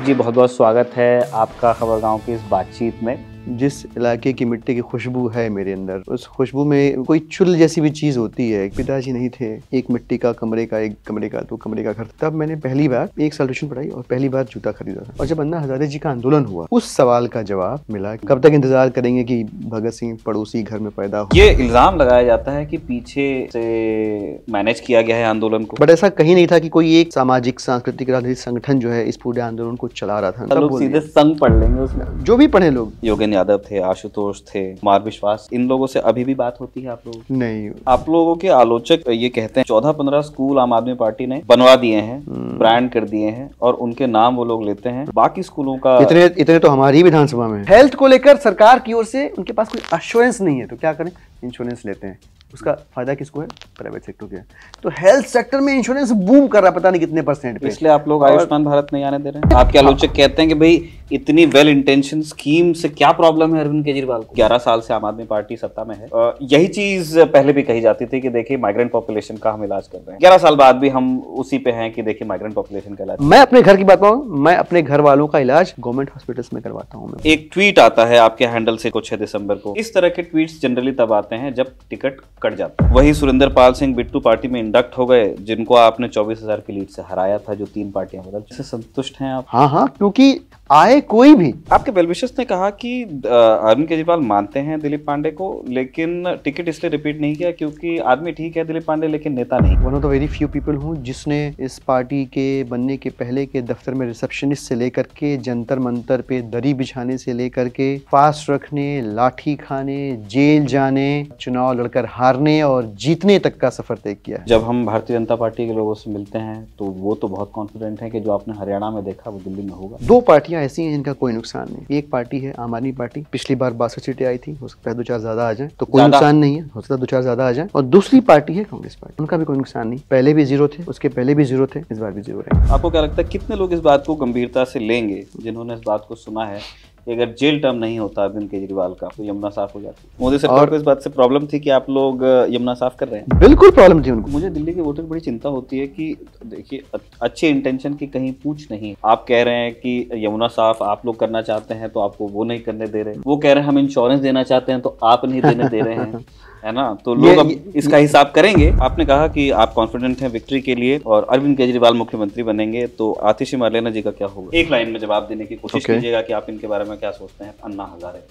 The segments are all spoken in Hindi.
जी बहुत बहुत स्वागत है आपका खबरगांव की इस बातचीत में। जिस इलाके की मिट्टी की खुशबू है मेरे अंदर, उस खुशबू में कोई चुल जैसी भी चीज़ होती है। पिताजी नहीं थे, एक मिट्टी का कमरे का, एक कमरे का, दो कमरे का घर। तब मैंने पहली बार 1 साल ट्यूशन पढ़ाई और पहली बार जूता खरीदा था। और जब अन्ना हजारे जी का आंदोलन हुआ, उस सवाल का जवाब मिला, कब तक इंतजार करेंगे कि भगत सिंह पड़ोसी घर में पैदा हो। ये इल्जाम लगाया जाता है कि पीछे से मैनेज किया गया है आंदोलन को, बट ऐसा कहीं नहीं था कि कोई एक सामाजिक सांस्कृतिक राजनीतिक संगठन जो है इस पूरे आंदोलन को चला रहा था। लोग सीधे संग पढ़ लेंगे उसमें। जो भी पढ़े लोग, योगेंद्र यादव थे, आशुतोष थे, कुमार विश्वास, इन लोगों से अभी भी बात होती है आप लोगों? नहीं। आप लोगों के आलोचक ये कहते हैं 14-15 स्कूल आम आदमी पार्टी ने बनवा दिए हैं, ब्रांड कर दिए हैं और उनके नाम वो लोग लेते हैं। बाकी स्कूलों का इतने तो हमारी विधानसभा में। हेल्थ को लेकर सरकार की ओर से उनके पास कोई एश्योरेंस नहीं है, तो क्या करें? इंश्योरेंस लेते हैं। उसका फायदा किसको है? प्राइवेट सेक्टर को है। तो हेल्थ सेक्टर में इंश्योरेंस बूम कर रहा है, पता नहीं कितने % पे। इसलिए आप लोग आयुष्मान भारत नहीं आने दे रहे हैं। आपके आलोचक कहते हैं कि भाई इतनी वेल इंटेंशन स्कीम से क्या प्रॉब्लम है अरविंद केजरीवाल को? 11 साल से आम आदमी पार्टी सत्ता में है। यही चीज पहले भी कही जाती थी कि देखिए माइग्रेंट पॉपुलेशन का हम इलाज कर रहे हैं। 11 साल बाद भी हम उसी पे हैं कि देखिए माइग्रेंट पॉपुलेशन का इलाज। मैं अपने घर की बात बताऊं, मैं अपने घर वालों का इलाज गवर्नमेंट हॉस्पिटल्स में करवाता हूं। एक ट्वीट आता है आपके हैंडल से कुछ 6 दिसंबर को। इस तरह के ट्वीट्स जनरली तब आते हैं जब टिकट कट जाता है। वही सुरेंद्र पाल सिंह बिट्टू पार्टी में इंडक्ट हो गए, जिनको आपने 24,000 की लीड से हराया था, जो 3 पार्टियां बदल। इससे संतुष्ट हैं आप? हाँ, क्योंकि आए कोई भी। आपके वेलविशर्स ने कहा कि अरविंद केजरीवाल मानते हैं दिलीप पांडे को, लेकिन टिकट इसलिए रिपीट नहीं किया क्योंकि आदमी ठीक है दिलीप पांडे, लेकिन नेता नहीं। One of the very few people हूँ जिसने इस पार्टी के बनने के पहले के दफ्तर में रिसेप्शनिस्ट से लेकर के जंतर मंतर पे दरी बिछाने से लेकर के फास्ट रखने, लाठी खाने, जेल जाने, चुनाव लड़कर हारने और जीतने तक का सफर तय किया है। जब हम भारतीय जनता पार्टी के लोगों से मिलते हैं तो वो तो बहुत कॉन्फिडेंट है कि जो आपने हरियाणा में देखा वो दिल्ली में होगा। 2 पार्टियां ऐसी हैं जिनका कोई नुकसान नहीं। एक पार्टी है आम आदमी पार्टी, पिछली बार 62 सीटें आई थी, हो सकता है 2-4 ज्यादा आ जाए तो कोई नुकसान नहीं है, हो सकता है 2-4 ज्यादा आ जाए। और दूसरी पार्टी है कांग्रेस पार्टी, उनका भी कोई नुकसान नहीं। पहले भी 0 थे, उसके पहले भी 0 थे, इस बार भी 0 रहेंगे। आपको क्या लगता है कितने लोग इस बात को गंभीरता से लेंगे जिन्होंने इस बात को सुना है कि अगर जेल टर्म नहीं होता अरविंद केजरीवाल का तो यमुना साफ हो जाती? मोदी सरकार को इस बात से प्रॉब्लम थी कि आप लोग यमुना साफ कर रहे हैं? बिल्कुल प्रॉब्लम थी उनको। मुझे दिल्ली के वोटर की बड़ी चिंता होती है कि देखिए अच्छे इंटेंशन की कहीं पूछ नहीं। आप कह रहे हैं कि यमुना साफ आप लोग करना चाहते हैं तो आपको वो नहीं करने दे रहे, वो कह रहे हैं हम इंश्योरेंस देना चाहते हैं तो आप नहीं देने दे रहे हैं, है ना? तो लोग अब इसका हिसाब करेंगे। आपने कहा कि आप कॉन्फिडेंट हैं विक्ट्री के लिए और अरविंद केजरीवाल मुख्यमंत्री बनेंगे, तो आतिशी मार्लेना जी का क्या होगा? एक लाइन में जवाब देने की कोशिश कीजिएगा कि आप इनके बारे में क्या सोचते हैं। अन्ना हजारे,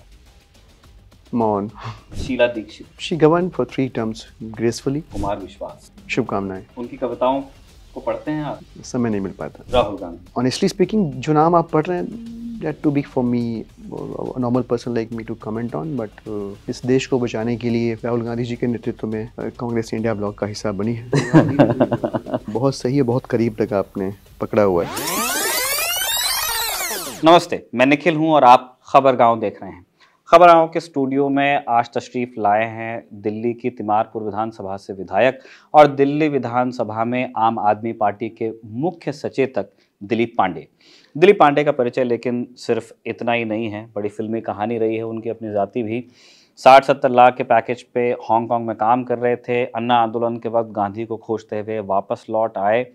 मौन। Sheila Dikshit, she govern for 3 terms gracefully. Kumar Vishwas, शुभकामनाएं। उनकी कविताओं को पढ़ते हैं आप? समय नहीं मिल पाता। राहुल गांधी, ऑनेस्टली स्पीकिंग जो नाम आप पढ़ रहे हैं, that too big for me, a normal person like me to comment on, but इस देश को बचाने के लिए राहुल गांधी जी के नेतृत्व में कांग्रेस इंडिया ब्लॉक का हिस्सा बनी है। बहुत सही है, बहुत करीब तक आपने पकड़ा हुआ है। नमस्ते, मैं निखिल हूं और आप खबरगांव देख रहे हैं। खबरगांव के स्टूडियो में आज तशरीफ लाए हैं दिल्ली की तिमारपुर विधानसभा से विधायक और दिल्ली विधानसभा में आम आदमी पार्टी के मुख्य सचेतक दिलीप पांडे। दिलीप पांडे का परिचय लेकिन सिर्फ इतना ही नहीं है, बड़ी फिल्मी कहानी रही है उनकी अपनी ज़ाती भी। 60-70 लाख के पैकेज पे हांगकांग में काम कर रहे थे। अन्ना आंदोलन के वक्त गांधी को खोजते हुए वापस लौट आए।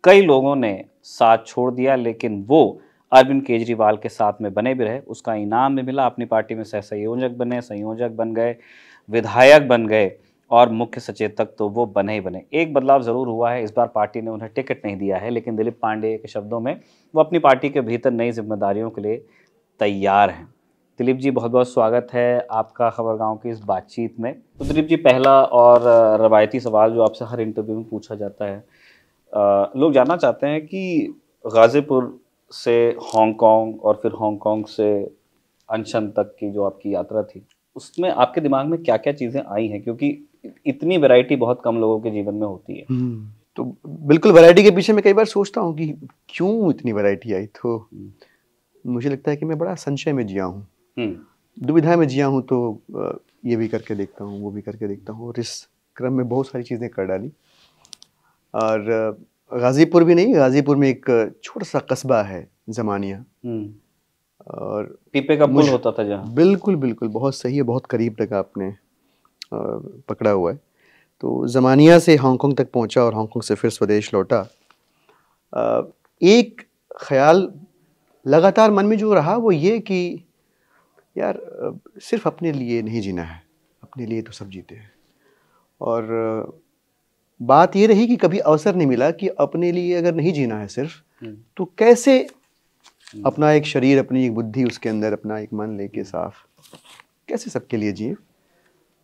कई लोगों ने साथ छोड़ दिया, लेकिन वो अरविंद केजरीवाल के साथ में बने भी रहे। उसका इनाम भी मिला, अपनी पार्टी में सह संयोजक बने, संयोजक बन गए, विधायक बन गए और मुख्य सचेतक तो वो बने ही बने। एक बदलाव ज़रूर हुआ है, इस बार पार्टी ने उन्हें टिकट नहीं दिया है, लेकिन दिलीप पांडे के शब्दों में वो अपनी पार्टी के भीतर नई जिम्मेदारियों के लिए तैयार हैं। दिलीप जी बहुत बहुत स्वागत है आपका खबरगांव की इस बातचीत में। तो दिलीप जी, पहला और रवायती सवाल जो आपसे हर इंटरव्यू में पूछा जाता है, लोग जानना चाहते हैं कि गाज़ीपुर से हांगकांग और फिर हांगकांग से अनशन तक की जो आपकी यात्रा थी, उसमें आपके दिमाग में क्या क्या चीज़ें आई हैं? क्योंकि इतनी वैरायटी बहुत कम लोगों के जीवन में होती है। तो बिल्कुल वैरायटी के पीछे मैं कई बार सोचता हूँ कि क्यों इतनी वैरायटी आई। तो मुझे लगता है कि मैं बड़ा संशय में जिया हूँ, दुविधा में जिया हूँ। तो ये भी करके देखता हूँ, वो भी करके देखता हूँ, और इस क्रम में बहुत सारी चीज़ें कर डाली। और गाज़ीपुर भी नहीं, गाज़ीपुर में एक छोटा सा कस्बा है ज़मानिया, और पीपे का पुल होता था जहाँ। बिल्कुल बिल्कुल, बहुत सही है, बहुत करीब तक आपने पकड़ा हुआ है। तो ज़मानिया से हांगकांग तक पहुंचा और हांगकांग से फिर स्वदेश लौटा। एक ख्याल लगातार मन में जो रहा वो ये कि यार सिर्फ अपने लिए नहीं जीना है, अपने लिए तो सब जीते हैं। और बात ये रही कि कभी अवसर नहीं मिला कि अपने लिए अगर नहीं जीना है सिर्फ, तो कैसे अपना एक शरीर, अपनी एक बुद्धि, उसके अंदर अपना एक मन लेके साफ, कैसे सबके लिए जिए।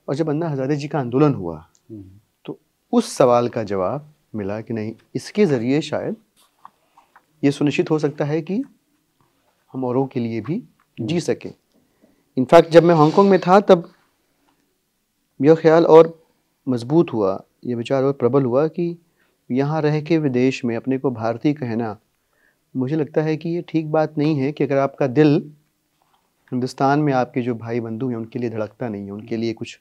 और जब अन्ना हजारे जी का आंदोलन हुआ तो उस सवाल का जवाब मिला कि नहीं, इसके ज़रिए शायद ये सुनिश्चित हो सकता है कि हम औरों के लिए भी जी सकें। इनफैक्ट जब मैं हांगकांग में था तब यह ख्याल और मजबूत हुआ, ये विचार और प्रबल हुआ कि यहाँ रह के विदेश में अपने को भारतीय कहना, मुझे लगता है कि ये ठीक बात नहीं है कि अगर आपका दिल हिंदुस्तान में आपके जो भाई बंधु हैं उनके लिए धड़कता नहीं है, उनके लिए कुछ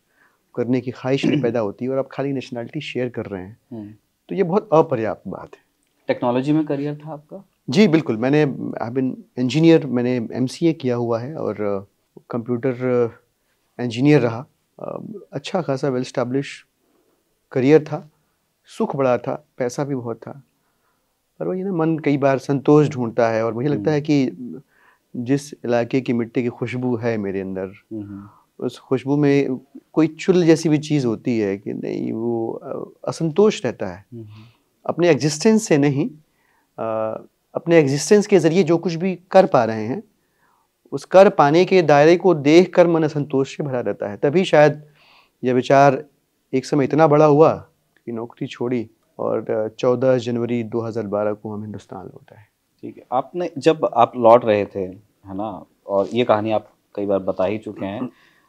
करने की ख्वाहिश नहीं पैदा होती है और आप खाली नेशनलिटी शेयर कर रहे हैं, तो ये बहुत अपर्याप्त बात है। टेक्नोलॉजी में करियर था आपका? जी बिल्कुल, मैंने आई बिन इंजीनियर, मैंने MCA किया हुआ है और कंप्यूटर इंजीनियर रहा। अच्छा खासा वेल स्टैब्लिश करियर था, सुख बड़ा था, पैसा भी बहुत था, पर वही ना, मन कई बार संतोष ढूंढता है। और मुझे लगता है कि जिस इलाके की मिट्टी की खुशबू है मेरे अंदर, उस खुशबू में कोई चुल जैसी भी चीज़ होती है कि नहीं, वो असंतोष रहता है अपने एग्जिस्टेंस से नहीं, अपने एग्जिस्टेंस के ज़रिए जो कुछ भी कर पा रहे हैं उस कर पाने के दायरे को देख कर मन असंतोष से भरा रहता है। तभी शायद यह विचार एक समय इतना बड़ा हुआ कि नौकरी छोड़ी और 14 जनवरी 2012 को हम हिंदुस्तान लौट आए। ठीक है, आपने जब आप लौट रहे थे, है ना, और ये कहानी आप कई बार बता ही चुके हैं,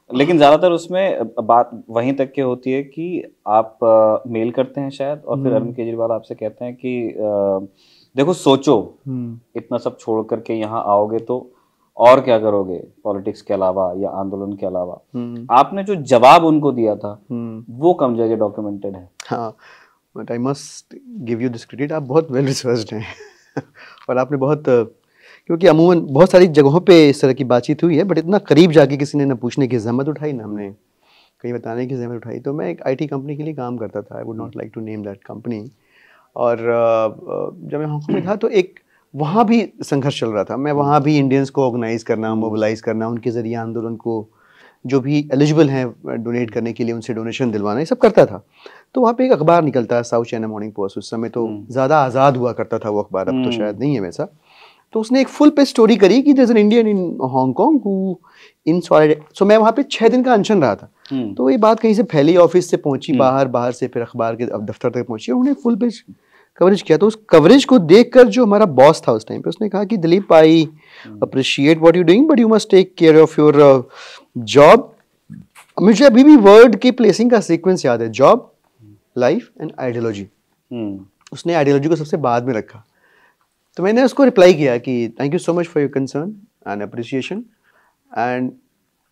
लेकिन ज़्यादातर उसमें बात वहीं तक की होती है कि आप मेल करते हैं शायद, और फिर अरविंद केजरीवाल आपसे कहते हैं कि देखो सोचो, इतना सब छोड़ करके यहाँ आओगे तो और क्या करोगे पॉलिटिक्स के अलावा या आंदोलन के अलावा। आपने जो जवाब उनको दिया था वो कम जगह डॉक्यूमेंटेड है। हाँ, but I must give you this credit, आप बहुत वेल रिसर्च्ड हैं और आपने बहुत, क्योंकि अमूमन बहुत सारी जगहों पे इस तरह की बातचीत हुई है, बट इतना करीब जाके किसी ने ना पूछने की जहमत उठाई, ना हमने कहीं बताने की जहमत उठाई। तो मैं एक IT कंपनी के लिए काम करता था, I would not like to name that company. और जब मैं हांगकांग में था तो एक वहाँ भी संघर्ष चल रहा था। मैं वहाँ भी इंडियंस को ऑर्गेनाइज करना, मोबिलाइज करना, उनके ज़रिए आंदोलन को, जो भी एलिजिबल हैं डोनेट करने के लिए, उनसे डोनेशन दिलवाना, ये सब करता था। तो वहाँ पे एक अखबार निकलता है, साउथ चाइना मॉर्निंग पोस्ट। उस समय तो ज़्यादा आज़ाद हुआ करता था वो अखबार, अब तो शायद नहीं है वैसा। तो उसने एक फुल पेज स्टोरी करी कि there is an Indian in Hong Kong who in solid. So मैं वहाँ पे 6 दिन का अनशन रहा था। तो ये बात कहीं से फैली, ऑफिस से पहुंची बाहर, बाहर से फिर अखबार के दफ्तर तक पहुंची, उन्होंने फुल पेज कवरेज किया। तो उस कवरेज को देखकर जो हमारा बॉस था उस टाइम पे, उसने कहा कि Dilip, I appreciate what you doing but you must take care of your job. मुझे अभी भी वर्ड के प्लेसिंग का सीक्वेंस याद है, जॉब, लाइफ एंड आइडियोलॉजी। उसने आइडियोलॉजी को सबसे बाद में रखा। तो मैंने उसको रिप्लाई किया कि thank you so much for your concern and appreciation, and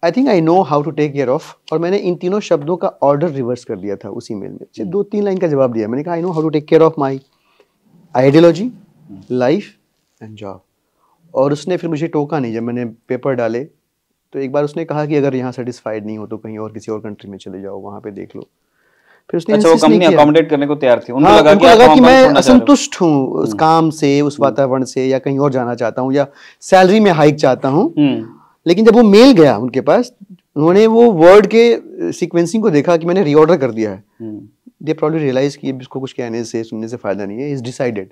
I think I know how to take care of. और मैंने इन तीनों शब्दों का ऑर्डर रिवर्स कर दिया था उस ईमेल में, सिर्फ 2-3 लाइन का जवाब दिया। मैंने कहा I know how to take care of my ideology, life and job. और उसने फिर मुझे टोका नहीं। जब मैंने पेपर डाले तो एक बार उसने कहा कि अगर यहाँ सेटिस्फाइड नहीं हो तो कहीं और किसी और कंट्री में चले जाओ, वहाँ पे देख लो। फिर उसने अच्छा, वो कंपनी अकोमोडेट करने को तैयार थी। उनको लगा कि मैं असंतुष्ट हूँ उस काम से, उस वातावरण से, या कहीं और जाना चाहता हूँ, या सैलरी में हाइक चाहता हूँ। लेकिन जब वो मेल गया उनके पास, उन्होंने वो वर्ड के सीक्वेंसिंग को देखा कि मैंने रीऑर्डर कर दिया है। दे प्रॉब्ली रियलाइज कि इसको कुछ कहने से, सुनने से फायदा नहीं है, इज डिसाइडेड।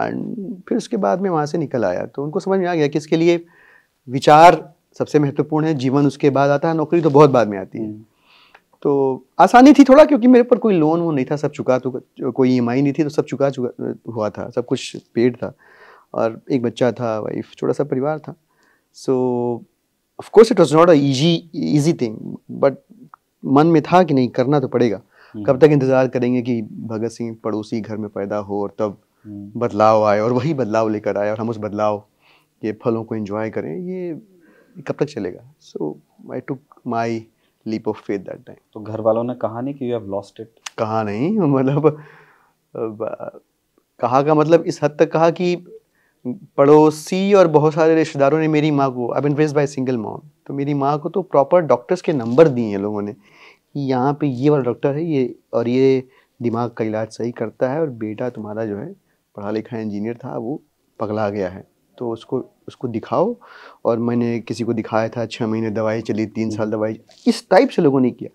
एंड फिर उसके बाद में वहाँ से निकल आया। तो उनको समझ में आ गया कि इसके लिए विचार सबसे महत्वपूर्ण है, जीवन उसके बाद आता है, नौकरी तो बहुत बाद में आती है। तो आसानी थी थोड़ा, क्योंकि मेरे ऊपर कोई लोन वो नहीं था, सब चुका, तो कोई EMI नहीं थी, तो सब चुका हुआ था, सब कुछ पेड था, और एक बच्चा था, वाइफ, छोटा सा परिवार था। सो of course it was not a easy thing, but मन में था कि नहीं, करना तो पड़ेगा। कब तक इंतज़ार करेंगे कि भगत सिंह पड़ोसी घर में पैदा हो और तब बदलाव आए, और वही बदलाव लेकर आए, और हम उस बदलाव के फलों को एंजॉय करें, ये कब तक चलेगा। So I took my leap of faith that time. तो घर वालों ने कहा नहीं कि यू हैव लॉस्ट इट? कहा नहीं, मतलब कहा का मतलब इस हद तक कहा कि पड़ोसी और बहुत सारे रिश्तेदारों ने मेरी माँ को, I been raised by single mom, तो मेरी माँ को तो प्रॉपर डॉक्टर्स के नंबर दिए हैं लोगों ने कि यहाँ पे ये वाला डॉक्टर है, ये, और ये दिमाग का इलाज सही करता है, और बेटा तुम्हारा जो है पढ़ा लिखा इंजीनियर था, वो पगला गया है, तो उसको उसको दिखाओ। और मैंने किसी को दिखाया था, 6 महीने दवाई चली, 3 साल दवाई, इस टाइप से लोगों ने किया।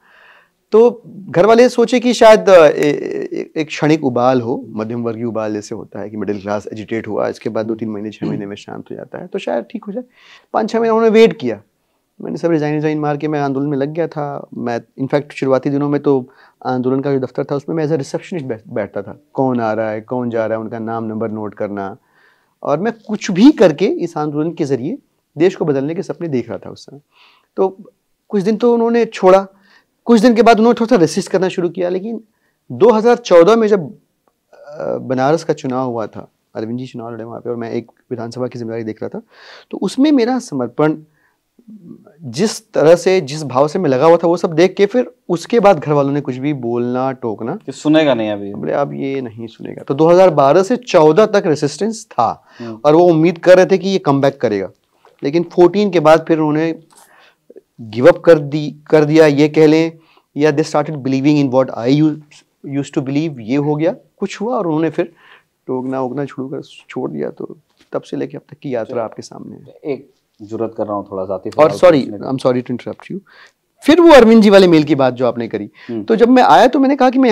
तो घर वाले सोचे कि शायद एक क्षणिक उबाल हो, मध्यम वर्गीय उबाल जैसे होता है कि मिडिल क्लास एजिटेट हुआ, इसके बाद 2-3 महीने 6 महीने में शांत हो जाता है, तो शायद ठीक हो जाए। 5-6 महीने उन्होंने वेट किया। मैंने सब रिजाइन मार के मैं आंदोलन में लग गया था। मैं इनफैक्ट शुरुआती दिनों में तो आंदोलन का जो दफ्तर था उसमें मैं एज ए रिसेप्शनिस्ट बैठता था, कौन आ रहा है कौन जा रहा है उनका नाम नंबर नोट करना, और मैं कुछ भी करके इस आंदोलन के जरिए देश को बदलने के सपने देख रहा था उस समय। तो कुछ दिन तो उन्होंने छोड़ा, कुछ दिन के बाद उन्होंने थोड़ा सा रेसिस्ट करना शुरू किया, लेकिन 2014 में जब बनारस का चुनाव हुआ था, अरविंद जी चुनाव लड़े वहाँ पे और मैं एक विधानसभा की जिम्मेदारी देख रहा था, तो उसमें मेरा समर्पण जिस तरह से, जिस भाव से मैं लगा हुआ था, वो सब देख के फिर उसके बाद घर वालों ने कुछ भी बोलना टोकना कि सुनेगा नहीं अभी, बोले अब ये नहीं सुनेगा। तो 2012 से 14 तक रेसिस्टेंस था और वो उम्मीद कर रहे थे कि ये कम बैक करेगा, लेकिन 14 के बाद फिर उन्होंने गिव अप कर दिया ये कह लें, या they started believing in what I used to believe, ये हो गया कुछ हुआ और उन्होंने फिर टोकना उगना छोड़ दिया। तो तब से लेके अब तक की यात्रा आपके सामने है। एक जुर्रत कर रहा हूँ थोड़ा सा, और sorry, I am sorry to interrupt you, फिर वो अरविंद जी वाले मेल की बात जो आपने करी, तो जब मैं आया तो मैंने कहा कि मैं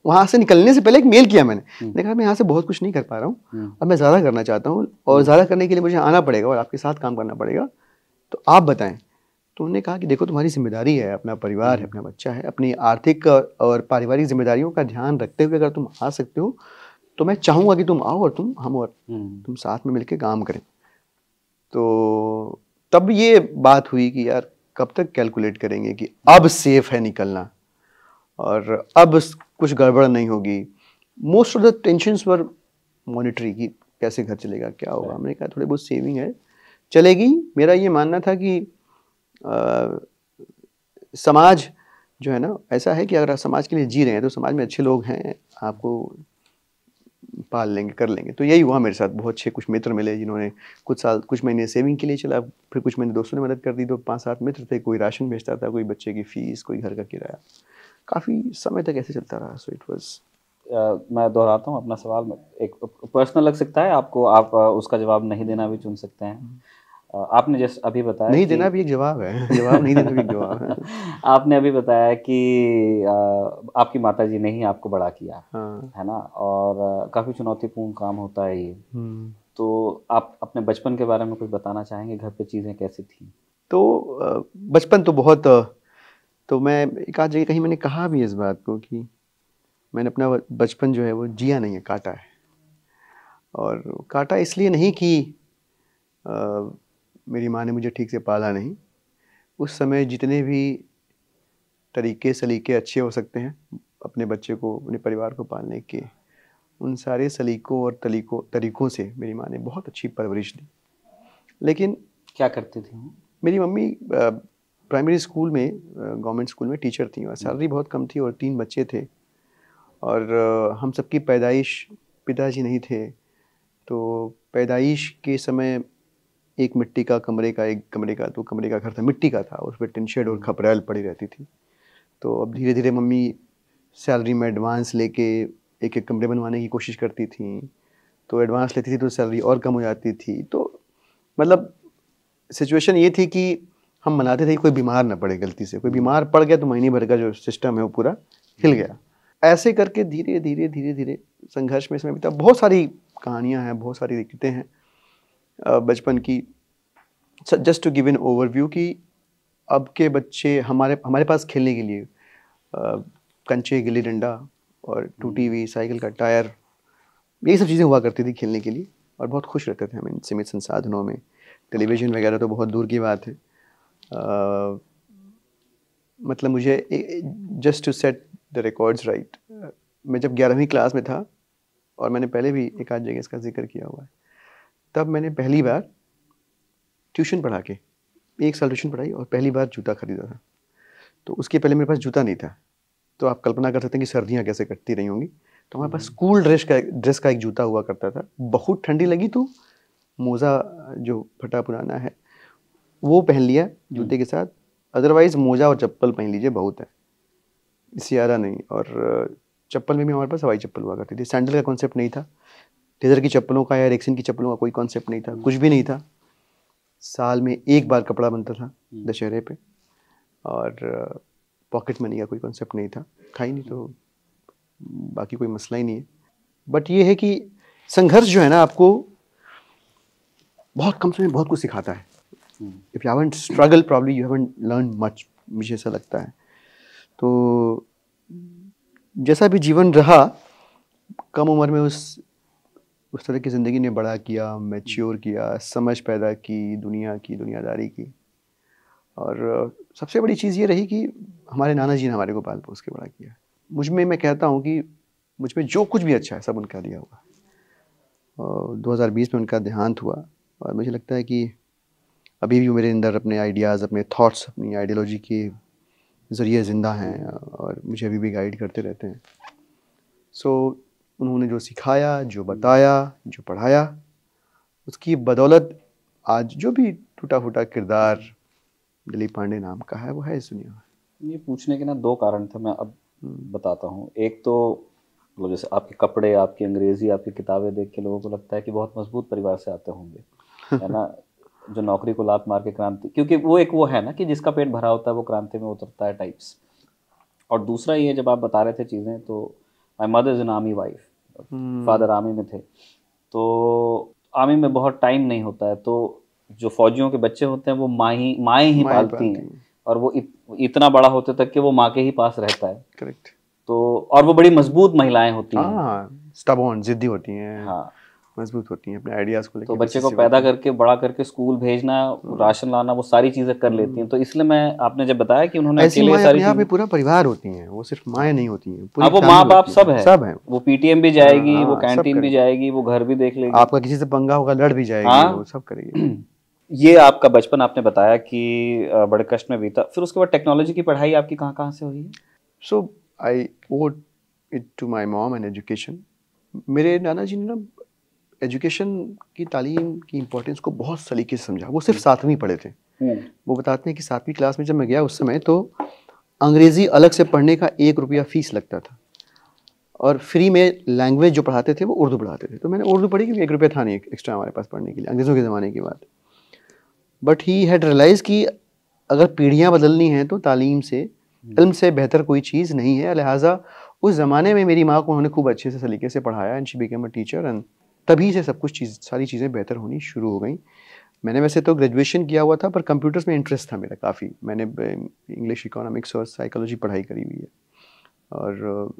वहां से निकलने से पहले एक मेल किया मैंने कहा मैं यहाँ से बहुत कुछ नहीं कर पा रहा हूँ और मैं ज़्यादा करना चाहता हूँ, और ज़्यादा करने के लिए मुझे आना पड़ेगा और आपके साथ काम करना पड़ेगा, तो आप बताएं। तो उन्होंने कहा कि देखो तुम्हारी जिम्मेदारी है, अपना परिवार है, अपना बच्चा है, अपनी आर्थिक और पारिवारिक जिम्मेदारियों का ध्यान रखते हुए अगर तुम आ सकते हो तो मैं चाहूँगा कि तुम आओ और तुम साथ में मिलकर काम करें। तो तब ये बात हुई कि यार कब तक कैलकुलेट करेंगे कि अब सेफ है निकलना और अब कुछ गड़बड़ नहीं होगी। Most of the tensions were monetary कि कैसे घर चलेगा, क्या होगा। हमने कहा थोड़ी बहुत सेविंग है, चलेगी। मेरा ये मानना था कि समाज जो है ना ऐसा है कि अगर आप समाज के लिए जी रहे हैं तो समाज में अच्छे लोग हैं, आपको पाल लेंगे, कर लेंगे। तो यही हुआ मेरे साथ। बहुत अच्छे कुछ मित्र मिले जिन्होंने कुछ महीने सेविंग के लिए चला, फिर कुछ महीने दोस्तों ने मदद कर दी। तो 5-7 मित्र थे, कोई राशन भेजता था, कोई बच्चे की फीस, कोई घर का किराया। काफ़ी समय तक ऐसे चलता रहा। So it was. मैं दोहराता हूँ अपना सवाल, एक पर्सनल लग सकता है आपको, आप उसका जवाब नहीं देना भी चुन सकते हैं। आपने जैसे अभी बताया नहीं देना भी एक जवाब है, जवाब नहीं देना भी एक जवाब है। आपने अभी बताया कि आपकी माताजी ने ही आपको बड़ा किया, हाँ। है ना, और काफ़ी चुनौतीपूर्ण काम होता है ये। तो आप अपने बचपन के बारे में कुछ बताना चाहेंगे, घर पे चीज़ें कैसी थी? तो बचपन तो बहुत, तो मैं एक आध जगह कहीं मैंने कहा भी इस बात को कि मैंने अपना बचपन जो है वो जिया नहीं है, काटा है। और काटा इसलिए नहीं कि मेरी माँ ने मुझे ठीक से पाला नहीं। उस समय जितने भी तरीके सलीके अच्छे हो सकते हैं अपने बच्चे को, अपने परिवार को पालने के, उन सारे सलीकों और तरीकों से मेरी माँ ने बहुत अच्छी परवरिश दी। लेकिन क्या करती थी वो? मेरी मम्मी प्राइमरी स्कूल में, गवर्नमेंट स्कूल में टीचर थी और सैलरी बहुत कम थी और 3 बच्चे थे और हम सबकी पैदाइश, पिताजी नहीं थे। तो पैदाइश के समय एक मिट्टी का कमरे का, एक कमरे का, तो कमरे का घर था, मिट्टी का था, उस पर टिन शेड और खपरेल पड़ी रहती थी। तो अब धीरे धीरे मम्मी सैलरी में एडवांस लेके एक एक कमरे बनवाने की कोशिश करती थी। तो एडवांस लेती थी तो सैलरी और कम हो जाती थी। तो मतलब सिचुएशन ये थी कि हम मनाते थे कि कोई बीमार ना पड़े गलती से। कोई बीमार पड़ गया तो महीने भर का जो सिस्टम है वो पूरा हिल गया। ऐसे करके धीरे धीरे धीरे धीरे संघर्ष में इसमें बीता। बहुत सारी कहानियाँ हैं, बहुत सारी दिक्कतें हैं बचपन की। Just to give an overview कि अब के बच्चे हमारे पास खेलने के लिए कंचे, गिल्ली डंडा और टूटी हुई साइकिल का टायर, ये सब चीज़ें हुआ करती थी खेलने के लिए और बहुत खुश रहते थे हम इन सीमित संसाधनों में। टेलीविज़न वगैरह तो बहुत दूर की बात है। मतलब मुझे just to set the records right, मैं जब 11वीं क्लास में था, और मैंने पहले भी एक आध जगह इसका जिक्र किया हुआ है, तब मैंने पहली बार ट्यूशन पढ़ा के 1 साल ट्यूशन पढ़ाई और पहली बार जूता खरीदा था। तो उसके पहले मेरे पास जूता नहीं था। तो आप कल्पना कर सकते हैं कि सर्दियाँ कैसे कटती रही होंगी। तो हमारे पास स्कूल ड्रेस का एक जूता हुआ करता था। बहुत ठंडी लगी तो मोज़ा जो फटा पुराना है वो पहन लिया जूते के साथ, अदरवाइज़ मोज़ा और चप्पल पहन लीजिए बहुत है, इससे ज़्यादा नहीं। और चप्पल में भी हमारे पास हवाई चप्पल हुआ करती थी। सैंडल का कॉन्सेप्ट नहीं था। लेदर की चप्पलों का या रेक्सिन की चप्पलों का कोई कॉन्सेप्ट नहीं था, कुछ भी नहीं था। साल में एक बार कपड़ा बनता था दशहरे पे, और पॉकेट मनी का कोई कॉन्सेप्ट नहीं था, था ही नहीं, तो बाकी कोई मसला ही नहीं है। बट ये है कि संघर्ष जो है ना, आपको बहुत कम समय में बहुत कुछ सिखाता है। If you haven't struggle probably you haven't learn much, मुझे ऐसा लगता है। तो जैसा भी जीवन रहा, कम उम्र में उस तरह की ज़िंदगी ने बड़ा किया, मैच्योर किया, समझ पैदा की दुनिया की, दुनियादारी की। और सबसे बड़ी चीज़ ये रही कि हमारे नाना जी ने हमारे को पाल पोस के बड़ा किया। मुझ में, मैं कहता हूँ कि मुझ में जो कुछ भी अच्छा है सब उनका दिया हुआ। 2020 में उनका देहांत हुआ, और मुझे लगता है कि अभी भी मेरे अंदर अपने आइडियाज़, अपने थॉट्स, अपनी आइडियोलॉजी के ज़रिए ज़िंदा हैं, और मुझे अभी भी गाइड करते रहते हैं। सो उन्होंने जो सिखाया, जो बताया, जो पढ़ाया, उसकी बदौलत आज जो भी टूटा फूटा किरदार दिलीप पांडे नाम का है वो है इस दुनिया में। ये पूछने के ना दो कारण थे, मैं अब बताता हूँ। एक तो मतलब जैसे आपके कपड़े, आपकी अंग्रेजी, आपकी किताबें देख के लोगों को लगता है कि बहुत मजबूत परिवार से आते होंगे, है ना। जो नौकरी को लात मार के क्रांति, क्योंकि वो एक वो है ना कि जिसका पेट भरा होता है वो क्रांति में उतरता है टाइप्स। और दूसरा ये, जब आप बता रहे थे चीज़ें, तो my mother is an army wife, father army में थे, तो आर्मी में बहुत टाइम नहीं होता है, तो जो फौजियों के बच्चे होते हैं वो माएँ ही पालती हैं, और वो इतना बड़ा होते तक कि वो माँ के ही पास रहता है। करेक्ट। तो और वो बड़ी मजबूत महिलाएं होती हैं। हाँ, स्टबॉर्न, जिद्दी होती हैं। हाँ, मजबूत होती हैं, अपने आइडियाज़ को लेकर। तो बच्चे को पैदा करके बड़ा करके स्कूल भेजना, राशन लाना, वो सारी चीज़ें कर लेती हैं। तो इसलिए मैं, आपने जब बताया कि उन्होंने ऐसी अकेले माँ सारी अपने आप चीज़ें, में पूरा परिवार होती हैं, वो सिर्फ माएँ नहीं होती हैं, हाँ, पूरी वो फैमिली माँ बाप होती सब है, है, सब हैं। वो पीटीएम भी जाएगी, वो सब कैंटीन भी करेगी। जाएगी, वो घर भी देख लेगी। आपका किसी से पंगा होगा, लड़ भी जाएगी, हाँ। वो सब करेगी। ये आपका बचपन आपने बताया कि बड़े कष्ट में बीता, फिर उसके बाद टेक्नोलॉजी की पढ़ाई आपकी कहाँ कहाँ से हुई है? So I owed it to my mom and education. मेरे नाना जी ने ना एजुकेशन की, तालीम की इम्पोर्टेंस को बहुत सलीके से समझा। वो सिर्फ 7वीं पढ़े थे। वो बताते हैं कि 7वीं क्लास में जब मैं गया उस समय, तो अंग्रेज़ी अलग से पढ़ने का 1 रुपया फ़ीस लगता था, और फ्री में लैंग्वेज जो पढ़ाते थे वो उर्दू पढ़ाते थे। तो मैंने उर्दू पढ़ी, क्योंकि 1 रुपया था नहीं एक्स्ट्रा हमारे पास पढ़ने के लिए, अंग्रेज़ों के ज़माने की बात। बट ही हैड रियलाइज़ कि अगर पीढ़ियाँ बदलनी हैं तो तालीम से, इल्म से बेहतर कोई चीज़ नहीं है। लिहाजा उस ज़माने में मेरी माँ को उन्होंने खूब अच्छे से सलीके से पढ़ाया, and she became a teacher, and तभी से सब कुछ सारी चीज़ें बेहतर होनी शुरू हो गई। मैंने वैसे तो ग्रेजुएशन किया हुआ था, पर कंप्यूटर्स में इंटरेस्ट था मेरा काफ़ी। मैंने इंग्लिश, इकोनॉमिक्स और साइकोलॉजी पढ़ाई करी हुई है, और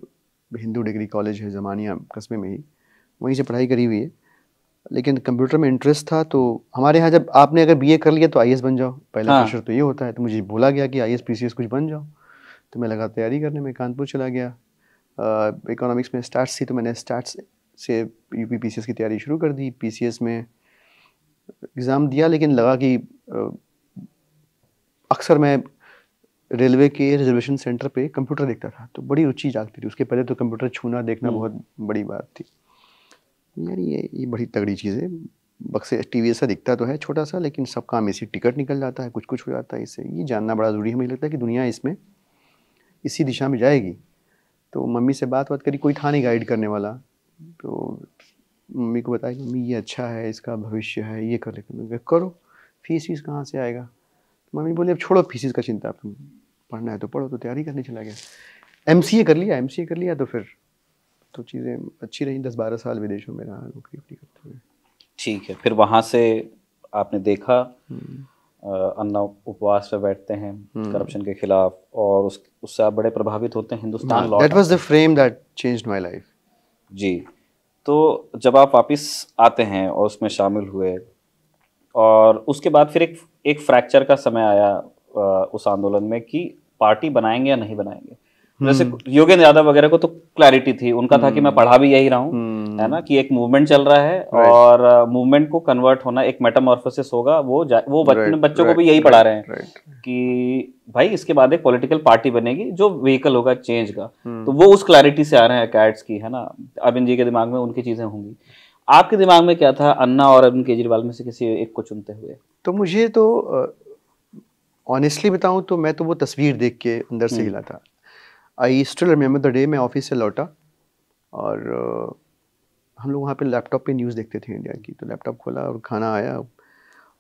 हिंदू डिग्री कॉलेज है ज़मानिया कस्बे में ही, वहीं से पढ़ाई करी हुई है। लेकिन कंप्यूटर में इंटरेस्ट था, तो हमारे यहाँ जब आपने अगर बीए कर लिया तो आईएएस बन जाओ, पहला प्रेशर तो ये होता है। तो मुझे बोला गया कि आईएएस पीसीएस कुछ बन जाओ, तो मैं लगा तैयारी करने में, कानपुर चला गया। इकोनॉमिक्स में स्टैट्स थी, तो मैंने स्टैट्स से यूपी पीसीएस की तैयारी शुरू कर दी। पीसीएस में एग्ज़ाम दिया, लेकिन लगा कि अक्सर मैं रेलवे के रिजर्वेशन सेंटर पे कंप्यूटर देखता था, तो बड़ी रुचि जागती थी। उसके पहले तो कंप्यूटर छूना देखना बहुत बड़ी बात थी। यार ये बड़ी तगड़ी चीज़ है। बक्से टीवी ऐसा दिखता तो है छोटा सा, लेकिन सब काम इसी, टिकट निकल जाता है, कुछ कुछ हो जाता है इससे। ये जानना बड़ा ज़रूरी है। मुझे लगता है कि दुनिया इसमें इसी दिशा में जाएगी। तो मम्मी से बात करी, कोई था नहीं गाइड करने वाला, तो मम्मी को बताया कि मम्मी ये अच्छा है, इसका भविष्य है, ये कर लेते। मैं करो, फीस कहाँ से आएगा? तो मम्मी बोली अब छोड़ो फीस का चिंता, तुम पढ़ना है तो पढ़ो। तो तैयारी करने चला गया। एमसीए कर लिया, तो फिर तो चीज़ें अच्छी रही। 10-12 साल विदेशों में रहा नौकरी करते हुए। ठीक है, फिर वहाँ से आपने देखा अन्ना उपवास पे बैठते हैं करप्शन के खिलाफ, और उससे आप बड़े प्रभावित होते हैं, हिंदुस्तान लौट। That was the frame that changed my life. जी, तो जब आप वापस आते हैं और उसमें शामिल हुए, और उसके बाद फिर एक फ्रैक्चर का समय आया उस आंदोलन में कि पार्टी बनाएंगे या नहीं बनाएंगे। जैसे योगेंद्र यादव वगैरह को तो क्लैरिटी थी, उनका था कि मैं पढ़ा भी यही रहा हूँ, है ना, कि एक मूवमेंट चल रहा है, और मूवमेंट को कन्वर्ट होना, एक मेटामॉर्फोसिस होगा, वो बच्चों को भी यही पढ़ा रहे हैं कि भाई इसके बाद एक पॉलिटिकल पार्टी बनेगी जो व्हीकल होगा चेंज का। तो वो उस क्लैरिटी से आ रहे हैं कैट्स की, है ना। अरविंद जी के दिमाग में उनकी चीजें होंगी, आपके दिमाग में क्या था अन्ना और अरविंद केजरीवाल में से किसी एक को चुनते हुए? तो मुझे तो ऑनेस्टली बताऊं तो मैं तो वो तस्वीर देख के अंदर से हिला था। I still remember the day मैं ऑफिस से लौटा, और हम लोग वहाँ पे लैपटॉप पे न्यूज़ देखते थे इंडिया की, तो लैपटॉप खोला और खाना आया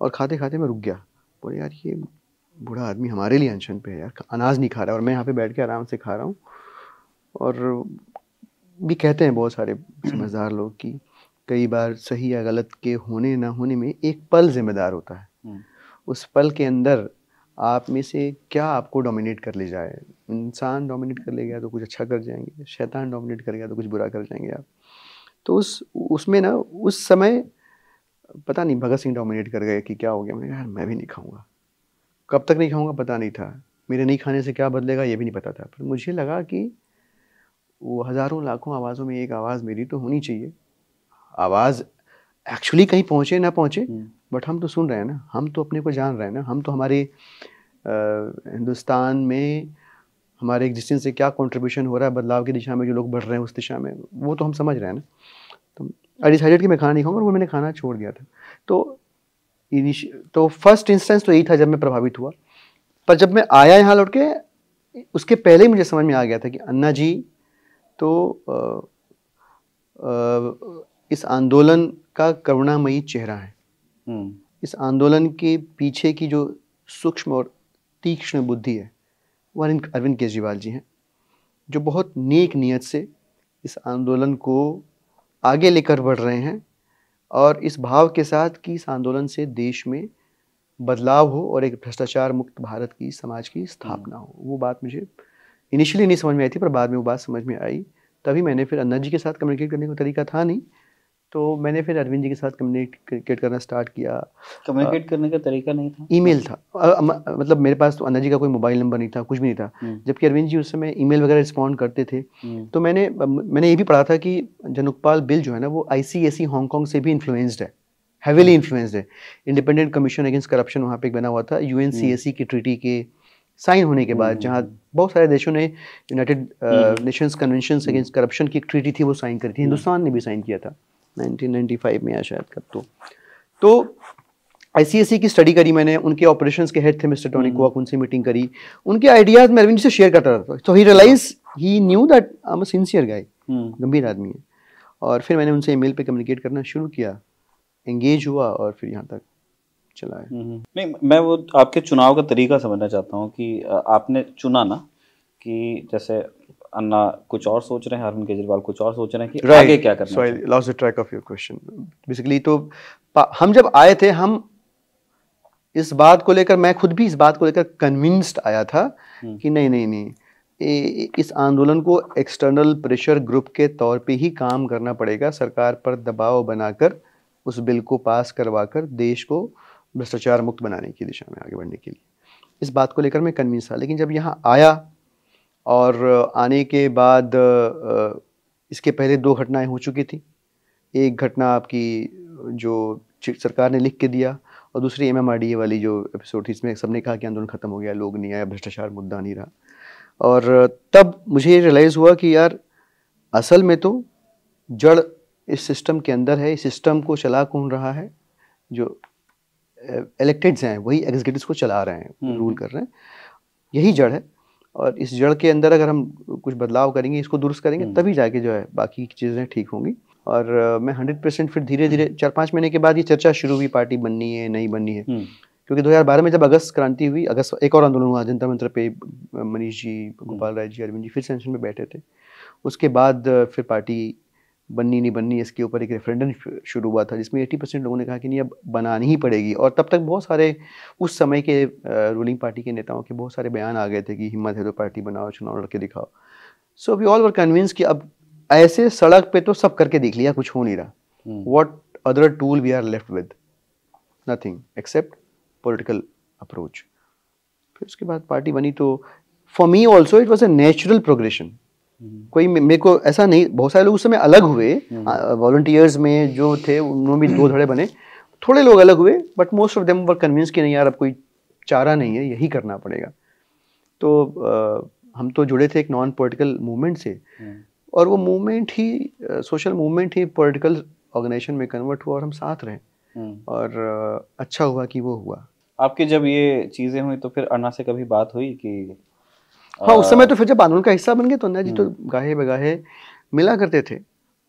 और खाते खाते मैं रुक गया, बोले यार ये बूढ़ा आदमी हमारे लिए अनशन पे है यार, अनाज नहीं खा रहा है और मैं यहाँ पे बैठ के आराम से खा रहा हूँ। और भी कहते हैं बहुत सारे समझदार लोग कि कई बार सही या गलत के होने ना होने में एक पल जिम्मेदार होता है। उस पल के अंदर आप में से क्या आपको डोमिनेट कर ले जाए। इंसान डोमिनेट कर ले गया तो कुछ अच्छा कर जाएंगे, शैतान डोमिनेट कर गया तो कुछ बुरा कर जाएंगे आप। तो उसमें ना उस समय पता नहीं भगत सिंह डोमिनेट कर गए कि क्या हो गया। मैंने कहा यार मैं भी नहीं खाऊंगा, कब तक नहीं खाऊंगा पता नहीं था, मेरे नहीं खाने से क्या बदलेगा ये भी नहीं पता था। पर मुझे लगा कि वो हज़ारों लाखों आवाज़ों में एक आवाज़ मेरी तो होनी चाहिए। आवाज़ एक्चुअली कहीं पहुँचे ना पहुँचे, बट हम तो सुन रहे हैं ना, हम तो अपने को जान रहे हैं ना, हम तो हमारे हिंदुस्तान में हमारे एग्जिस्टेंस से क्या कंट्रीब्यूशन हो रहा है बदलाव की दिशा में, जो लोग बढ़ रहे हैं उस दिशा में, वो तो हम समझ रहे हैं ना। तो आई डिसाइडेड कि मैं खाना नहीं खाऊंगा, और वो मैंने खाना छोड़ दिया था। तो फर्स्ट इंस्टेंस तो यही था जब मैं प्रभावित हुआ। पर जब मैं आया यहाँ लौट के, उसके पहले ही मुझे समझ में आ गया था कि अन्ना जी तो इस आंदोलन का करुणामयी चेहरा है। इस आंदोलन के पीछे की जो सूक्ष्म और तीक्ष्ण बुद्धि है वो अरविंद केजरीवाल जी हैं, जो बहुत नेक नियत से इस आंदोलन को आगे लेकर बढ़ रहे हैं, और इस भाव के साथ कि इस आंदोलन से देश में बदलाव हो और एक भ्रष्टाचार मुक्त भारत की समाज की स्थापना हो। वो बात मुझे इनिशियली नहीं समझ में आई थी, पर बाद में वो बात समझ में आई। तभी मैंने फिर अन्ना जी के साथ कम्युनिकेट करने का तरीका था नहीं, तो मैंने फिर अरविंद जी के साथ कम्युनिकेट करना स्टार्ट किया। कम्युनिकेट करने का तरीका नहीं था, ईमेल था। मतलब मेरे पास तो अन्ना जी का कोई मोबाइल नंबर नहीं था, कुछ भी नहीं था, जबकि अरविंद जी उस समय ईमेल वगैरह रिस्पॉन्ड करते थे। तो मैंने ये भी पढ़ा था कि जनुकपाल बिल जो है ना वो ICAC हांगकांग से भी इन्फ्लुएंस्ड है, हेविली इन्फ्लुएंस्ड है। इंडिपेंडेंट कमीशन अगेंस्ट करप्शन वहाँ पे बना हुआ था UNCAC की ट्रीटी के साइन होने के बाद, जहाँ बहुत सारे देशों ने United Nations convention against corruption की एक ट्रीटी थी वो साइन करी थी। हिंदुस्तान ने भी साइन किया था 1995 में या शायद कब। तो ICAC की स्टडी करी मैंने, उनके ऑपरेशंस के हेड थे मिस्टर टोनी कुआक, उनसे मीटिंग करी, उनके आइडियाज मैं अरविंद जी से शेयर करता रहता था। तो he knew that I am a sincere guy, गंभीर आदमी है। और फिर मैंने उनसे ईमेल पे कम्युनिकेट करना शुरू किया, एंगेज हुआ और फिर यहाँ तक चला है। नहीं, मैं वो आपके चुनाव का तरीका समझना चाहता हूँ कि आपने चुना ना कि जैसे अन्ना कुछ और सोच रहे हैं, अरविंद केजरीवाल कुछ और सोच रहे हैं कि आगे क्या करना है। So I lost the track of your question basically. तो हम जब आए थे, हम इस बात को लेकर, मैं खुद भी इस बात को लेकर कन्विंस्ड आया था कि नहीं, इस आंदोलन को एक्सटर्नल प्रेशर ग्रुप के तौर पे ही काम करना पड़ेगा, सरकार पर दबाव बनाकर उस बिल को पास करवाकर देश को भ्रष्टाचार मुक्त बनाने की दिशा में आगे बढ़ने के लिए। इस बात को लेकर मैं कन्विंस था। लेकिन जब यहाँ आया और आने के बाद इसके पहले 2 घटनाएं हो चुकी थी। एक घटना आपकी जो सरकार ने लिख के दिया, और दूसरी MMRDA वाली जो एपिसोड थी, इसमें सबने कहा कि आंदोलन खत्म हो गया, लोग नहीं आया, भ्रष्टाचार मुद्दा नहीं रहा। और तब मुझे रियलाइज़ हुआ कि यार असल में तो जड़ इस सिस्टम के अंदर है। इस सिस्टम को चला कौन रहा है? जो इलेक्टेड्स हैं वही एग्जीक्यूटिव्स को चला रहे हैं, रूल कर रहे हैं, यही जड़ है। और इस जड़ के अंदर अगर हम कुछ बदलाव करेंगे, इसको दुरुस्त करेंगे, तभी जाके जो है बाकी चीज़ें ठीक होंगी। और मैं 100% फिर धीरे धीरे 4-5 महीने के बाद ये चर्चा शुरू हुई, पार्टी बननी है नहीं बननी है। क्योंकि 2012 में जब अगस्त क्रांति हुई, अगस्त एक और आंदोलन हुआ जंतर मंतर पे, मनीष जी, गोपाल राय जी, अरविंद जी फिर सेंशन में बैठे थे। उसके बाद फिर पार्टी बननी नहीं बननी, इसके ऊपर एक रेफरेंडम शुरू हुआ था, जिसमें 80% लोगों ने कहा कि नहीं अब बनानी ही पड़ेगी। और तब तक बहुत सारे उस समय के रूलिंग पार्टी के नेताओं के बहुत सारे बयान आ गए थे कि हिम्मत है तो पार्टी बनाओ, चुनाव लड़के दिखाओ। So we all were convinced कि अब ऐसे सड़क पे तो सब करके देख लिया, कुछ हो नहीं रहा। What other tool we are left with? Nothing except political approach. फिर उसके बाद पार्टी बनी। तो for me also it was a natural progression. कोई मेरे को ऐसा नहीं, बहुत सारे लोग उस समय अलग हुए, वॉलंटियर्स में जो थे उन्होंने भी 2 धड़े बने, थोड़े लोग अलग हुए, but most of them were convinced कि नहीं यार अब कोई चारा नहीं है, यही करना पड़ेगा। तो हम तो जुड़े थे एक नॉन पॉलिटिकल मूवमेंट से, और वो मूवमेंट ही सोशल मूवमेंट ही पॉलिटिकल ऑर्गेनाइजेशन में कन्वर्ट हुआ, और हम साथ रहे। और अच्छा हुआ कि वो हुआ। आपकी जब ये चीज़ें हुई तो फिर अन्ना से कभी बात हुई कि हाँ, उस समय तो फिर जब आंदोलन का हिस्सा बन गए तो अन्ना जी तो गाहे बगाहे मिला करते थे।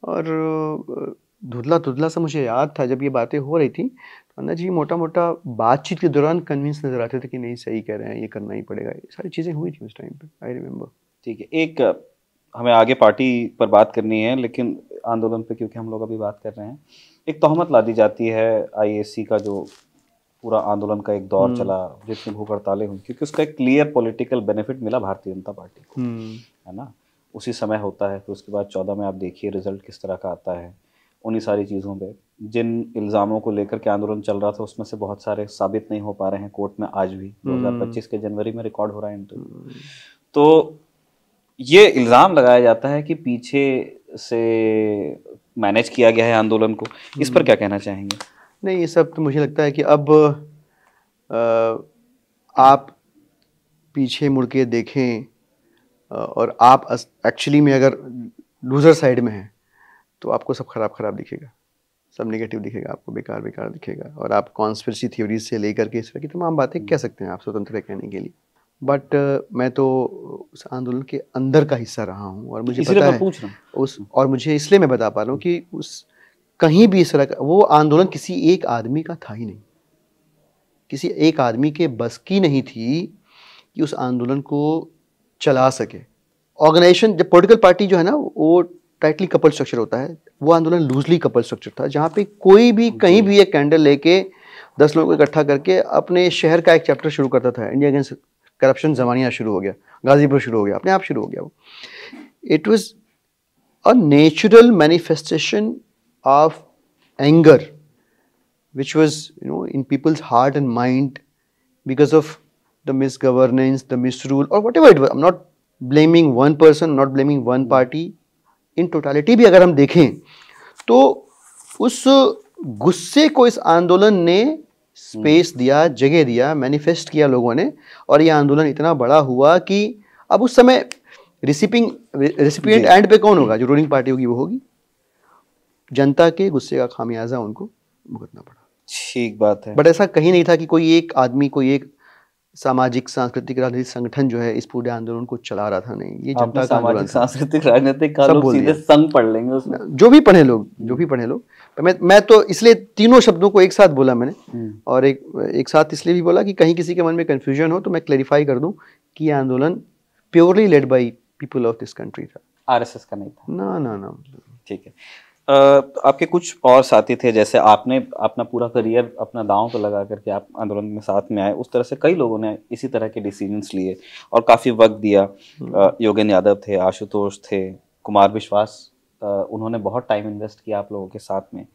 और धुंधला धुंधला सा मुझे याद था जब ये बातें हो रही थी, तो अन्ना जी मोटा मोटा बातचीत के दौरान कन्विंस नजर आते थे कि नहीं सही कह रहे हैं, ये करना ही पड़ेगा। ये सारी चीज़ें हुई थी उस टाइम पे, आई रिमेम्बर। ठीक है, एक हमें आगे पार्टी पर बात करनी है, लेकिन आंदोलन पे क्योंकि हम लोग अभी बात कर रहे हैं, एक तोहमत लादी जाती है आईएससी का, जो पूरा आंदोलन का एक दौर चला, जितनी भूख हड़तालें हुई, क्योंकि उसका एक क्लियर पॉलिटिकल बेनिफिट मिला भारतीय जनता पार्टी को, है ना। उसी समय होता है, फिर उसके बाद 14 में आप देखिए रिजल्ट किस तरह का आता है। उन्हीं सारी चीज़ों पे जिन इल्ज़ामों को लेकर के आंदोलन चल रहा था, उसमें से बहुत सारे साबित नहीं हो पा रहे हैं कोर्ट में आज भी। 2025 के जनवरी में रिकॉर्ड हो रहा है इंटरव्यू। तो ये इल्ज़ाम लगाया जाता है कि पीछे से मैनेज किया गया है आंदोलन को। इस पर क्या कहना चाहेंगे? नहीं, ये सब तो मुझे लगता है कि अब आप पीछे मुड़ के देखें और आप एक्चुअली में अगर लूज़र साइड में हैं तो आपको सब खराब खराब दिखेगा, सब नेगेटिव दिखेगा, आपको बेकार बेकार दिखेगा, और आप कॉन्स्पिरेसी थ्योरीज से लेकर के इस तरह की तमाम बातें कह सकते हैं, आप स्वतंत्र है कहने के लिए। बट मैं तो उस आंदोलन के अंदर का हिस्सा रहा हूँ, और मुझे पता है पूछ रहा हूँ उस, और मुझे इसलिए मैं बता पा रहा हूँ कि उस कहीं भी इस तरह का वो आंदोलन किसी एक आदमी का था ही नहीं, किसी एक आदमी के बस की नहीं थी कि उस आंदोलन को चला सके। ऑर्गेनाइजेशन, जब पॉलिटिकल पार्टी जो है ना वो टाइटली कपल स्ट्रक्चर होता है, वो आंदोलन लूजली कपल स्ट्रक्चर था, जहाँ पे कोई भी कहीं भी एक कैंडल लेके 10 लोगों को इकट्ठा करके अपने शहर का एक चैप्टर शुरू करता था। इंडिया अगेंस्ट करप्शन जमानिया शुरू हो गया, गाजीपुर शुरू हो गया, अपने आप शुरू हो गया वो। It was a natural manifestation of anger which was in people's heart and mind because of the misgovernance, the misrule, or whatever it was. I'm not blaming one person, not blaming one party. In totality भी अगर हम देखें तो उस गुस्से को इस आंदोलन ने स्पेस दिया, जगह दिया, मैनिफेस्ट किया लोगों ने, और ये आंदोलन इतना बड़ा हुआ कि अब उस समय रेसिपिएंट एंड पे कौन होगा? जो रूलिंग पार्टी होगी वो होगी। जनता के गुस्से का खामियाजा उनको भुगतना पड़ा। ठीक बात है। बट ऐसा कहीं नहीं था कि कोई एक आदमी, कोई एक सामाजिक सांस्कृतिक राजनीतिक संगठन जो है इस पूरे आंदोलन को चला रहा था। नहीं, ये जनता का आंदोलन था। सांस्कृतिक राजनीतिक का लोग सीधे संघ पढ़ लेंगे उसमें, जो भी पढ़े लोग, जो भी पढ़े लोग। मैं तो इसलिए तीनों शब्दों को एक साथ बोला मैंने, और एक साथ इसलिए भी बोला कि कहीं किसी के मन में कंफ्यूजन हो तो मैं क्लैरिफाई कर दूं कि ये आंदोलन purely led by people of this country था, आरएसएस का नहीं था। ना ना ना। ठीक है। आपके कुछ और साथी थे, जैसे आपने अपना पूरा करियर अपना दांव पे लगा करके आप आंदोलन में साथ में आए, उस तरह से कई लोगों ने इसी तरह के डिसीजंस लिए और काफ़ी वक्त दिया। योगेंद्र यादव थे, आशुतोष थे, कुमार विश्वास, उन्होंने बहुत टाइम इन्वेस्ट किया आप लोगों के साथ में,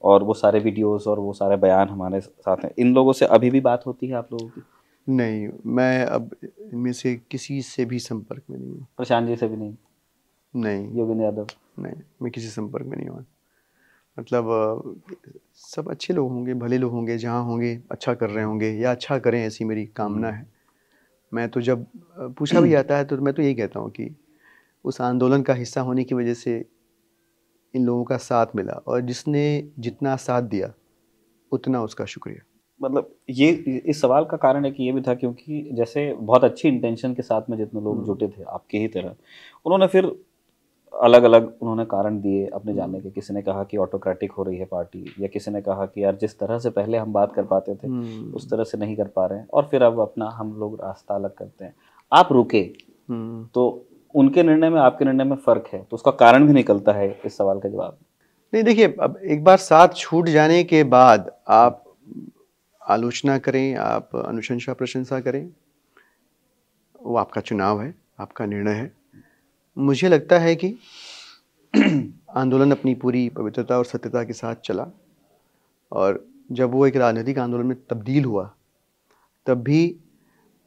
और वो सारे वीडियोस और वो सारे बयान हमारे साथ हैं। इन लोगों से अभी भी बात होती है आप लोगों की? नहीं, मैं अब इनमें से किसी से भी संपर्क में नहीं हूँ। प्रशांत जी से भी नहीं? नहीं। योगेंद्र यादव? नहीं, मैं किसी संपर्क में नहीं हुआ। मतलब सब अच्छे लोग होंगे, भले लोग होंगे, जहाँ होंगे अच्छा कर रहे होंगे या अच्छा करें, ऐसी मेरी कामना है। मैं तो जब पूछा भी जाता है तो मैं तो यही कहता हूँ कि उस आंदोलन का हिस्सा होने की वजह से इन लोगों का साथ मिला, और जिसने जितना साथ दिया उतना उसका शुक्रिया। मतलब ये इस सवाल का कारण है कि ये भी था क्योंकि जैसे बहुत अच्छी इंटेंशन के साथ में जितने लोग जुटे थे आपके ही तरह, उन्होंने फिर अलग अलग उन्होंने कारण दिए अपने जाने के। किसी ने कहा कि ऑटोक्रेटिक हो रही है पार्टी, या किसी ने कहा कि यार जिस तरह से पहले हम बात कर पाते थे उस तरह से नहीं कर पा रहे हैं, और फिर अब अपना हम लोग रास्ता अलग करते हैं। आप रुके, तो उनके निर्णय में आपके निर्णय में फ़र्क है, तो उसका कारण भी निकलता है इस सवाल का जवाब। नहीं, देखिए, अब एक बार साथ छूट जाने के बाद आप आलोचना करें, आप अनुशंसा प्रशंसा करें, वो आपका चुनाव है, आपका निर्णय है। मुझे लगता है कि आंदोलन अपनी पूरी पवित्रता और सत्यता के साथ चला, और जब वो एक राजनीतिक आंदोलन में तब्दील हुआ तब भी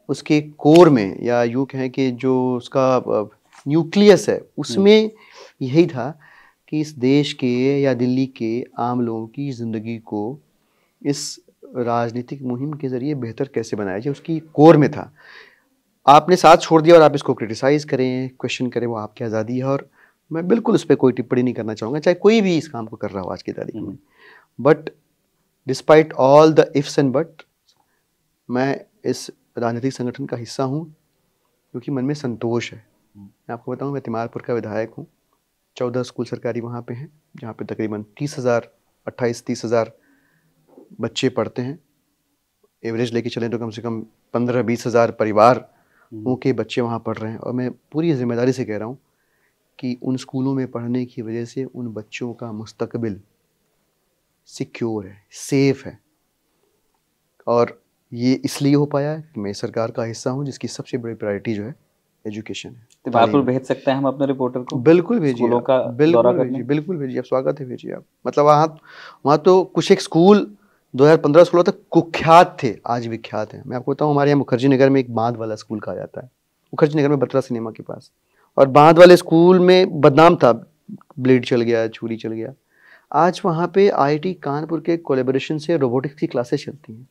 उसके कोर में, या यूँ कहें कि जो उसका न्यूक्लियस है, उसमें यही था कि इस देश के या दिल्ली के आम लोगों की ज़िंदगी को इस राजनीतिक मुहिम के ज़रिए बेहतर कैसे बनाया जाए, उसकी कोर में था। आपने साथ छोड़ दिया और आप इसको क्रिटिसाइज़ करें, क्वेश्चन करें, वो आपकी आज़ादी है, और मैं बिल्कुल उस पर कोई टिप्पणी नहीं करना चाहूँगा, चाहे कोई भी इस काम को कर रहा हो आज की तारीख में। But despite all the ifs and but, मैं इस राजनीतिक संगठन का हिस्सा हूँ क्योंकि मन में संतोष है। मैं आपको बताऊँ, मैं तिमारपुर का विधायक हूँ, 14 स्कूल सरकारी वहाँ पे हैं, जहाँ पे तकरीबन 28-30 हज़ार बच्चे पढ़ते हैं। एवरेज लेके चलें तो कम से कम 15-20 हज़ार परिवार उनके बच्चे वहाँ पढ़ रहे हैं। और मैं पूरी जिम्मेदारी से कह रहा हूँ कि उन स्कूलों में पढ़ने की वजह से उन बच्चों का मुस्तकबिल सिक्योर है, सेफ है। और ये इसलिए हो पाया है कि मैं सरकार का हिस्सा हूँ जिसकी सबसे बड़ी प्रायोरिटी जो है एजुकेशन है। तिमारपुर भेज सकते हैं हम अपने रिपोर्टर को? बिल्कुल भेजिए, स्कूलों का दौरा करने? बिल्कुल भेजिए, आप स्वागत है, भेजिए आप। मतलब वहाँ तो कुछ एक स्कूल 2015-16 तक कुख्यात थे, आज विख्यात हैं। मैं आपको बताऊँ, हमारे यहाँ मुखर्जी नगर में एक बांध वाला स्कूल कहा जाता है, मुखर्जी नगर में बत्रा सिनेमा के पास। और बांध वाले स्कूल में बदनाम था, ब्लेड चल गया, छुरी चल गया। आज वहाँ पे IIT कानपुर के कोलेबोरेशन से रोबोटिक्स की क्लासेस चलती हैं।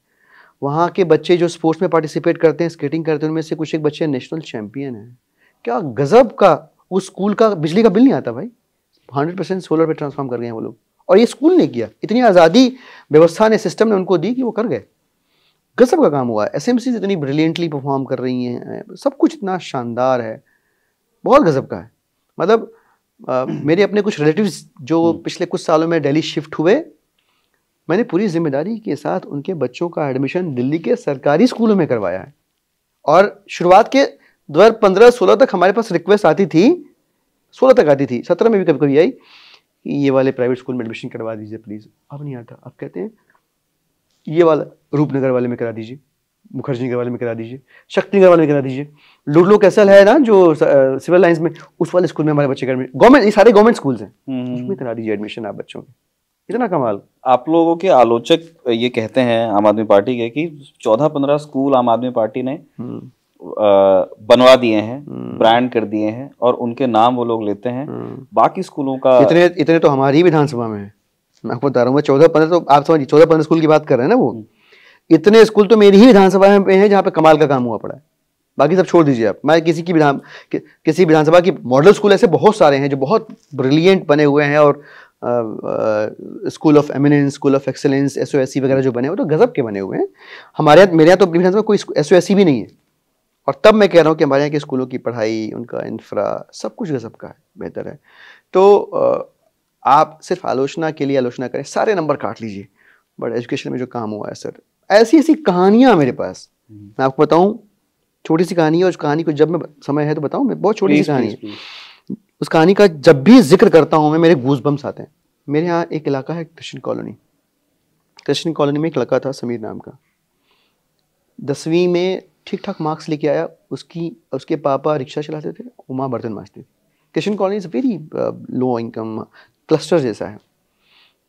वहाँ के बच्चे जो स्पोर्ट्स में पार्टिसिपेट करते हैं, स्केटिंग करते हैं, उनमें से कुछ एक बच्चे नेशनल चैंपियन हैं। क्या गजब का, उस स्कूल का बिजली का बिल नहीं आता भाई, 100% सोलर पे ट्रांसफॉर्म कर गए हैं वो लोग। और ये स्कूल ने किया, इतनी आज़ादी व्यवस्था ने, सिस्टम ने उनको दी कि वो कर गए। गजब का काम हुआ है। SMC इतनी ब्रिलियंटली परफॉर्म कर रही हैं, सब कुछ इतना शानदार है, बहुत गजब का है। मतलब मेरे अपने कुछ रिलेटिव्स जो पिछले कुछ सालों में दिल्ली शिफ्ट हुए, मैंने पूरी जिम्मेदारी के साथ उनके बच्चों का एडमिशन दिल्ली के सरकारी स्कूलों में करवाया है। और शुरुआत के 2015-16 तक हमारे पास रिक्वेस्ट आती थी, 16 तक आती थी, 17 में भी कभी कभी आई कि ये वाले प्राइवेट स्कूल में एडमिशन करवा दीजिए प्लीज़। अब नहीं आता, अब कहते हैं ये वाला रूपनगर वाले में करा दीजिए, मुखर्जी नगर वाले में करा दीजिए, शक्ति नगर वाले में करा दीजिए। लुडलो कैसल है ना जो सिविल लाइंस में, उस वाले स्कूल में हमारे बच्चे का एडमिशन, गवर्नमेंट, ये सारे गवर्नमेंट स्कूल्स हैं, उसमें करा दीजिए एडमिशन आप बच्चों के। इतना कमाल। आप लोगों के आलोचक ये कहते हैं आम आदमी पार्टी के कि 14-15 स्कूल आम आदमी पार्टी ने बनवा दिए हैं, ब्रांड कर दिए हैं और उनके नाम वो लोग लेते हैं, बाकी स्कूलों का इतने तो हमारी विधानसभा में है। मैं आपको बता रहा हूँ, 14-15 तो आप समझिए, 14-15 स्कूल की बात कर रहे हैं ना वो, इतने स्कूल तो मेरी ही विधानसभा में है जहाँ पे कमाल का काम हुआ पड़ा है। बाकी सब छोड़ दीजिए आप। मैं किसी विधानसभा की मॉडल स्कूल ऐसे बहुत सारे हैं जो बहुत ब्रिलियंट बने हुए हैं, और school of eminence, school of excellence, SOSC वगैरह जो बने हुए तो गजब के बने हुए हैं। मेरे यहाँ तो विधानसभा कोई SOSC भी नहीं है। और तब मैं कह रहा हूँ कि हमारे यहाँ के स्कूलों की पढ़ाई, उनका इंफ्रा, सब कुछ गजब का है, बेहतर है। तो आप सिर्फ आलोचना के लिए आलोचना करें, सारे नंबर काट लीजिए, बट एजुकेशन में जो काम हुआ है सर, ऐसी ऐसी कहानियाँ मेरे पास, मैं आपको बताऊँ, छोटी सी कहानी है। उस कहानी को जब मैं समय है तो बताऊँ, मैं बहुत छोटी सी कहानी है। उस कहानी का जब भी जिक्र करता हूँ मैं, मेरे गूज बम्स आते हैं। मेरे यहाँ एक इलाका है क्रिश्चियन कॉलोनी में एक लड़का था समीर नाम का, 10वीं में ठीक ठाक मार्क्स लेके आया। उसके पापा रिक्शा चलाते थे, माँ बर्तन मांजती थी। Christian colony is very low income cluster जैसा है,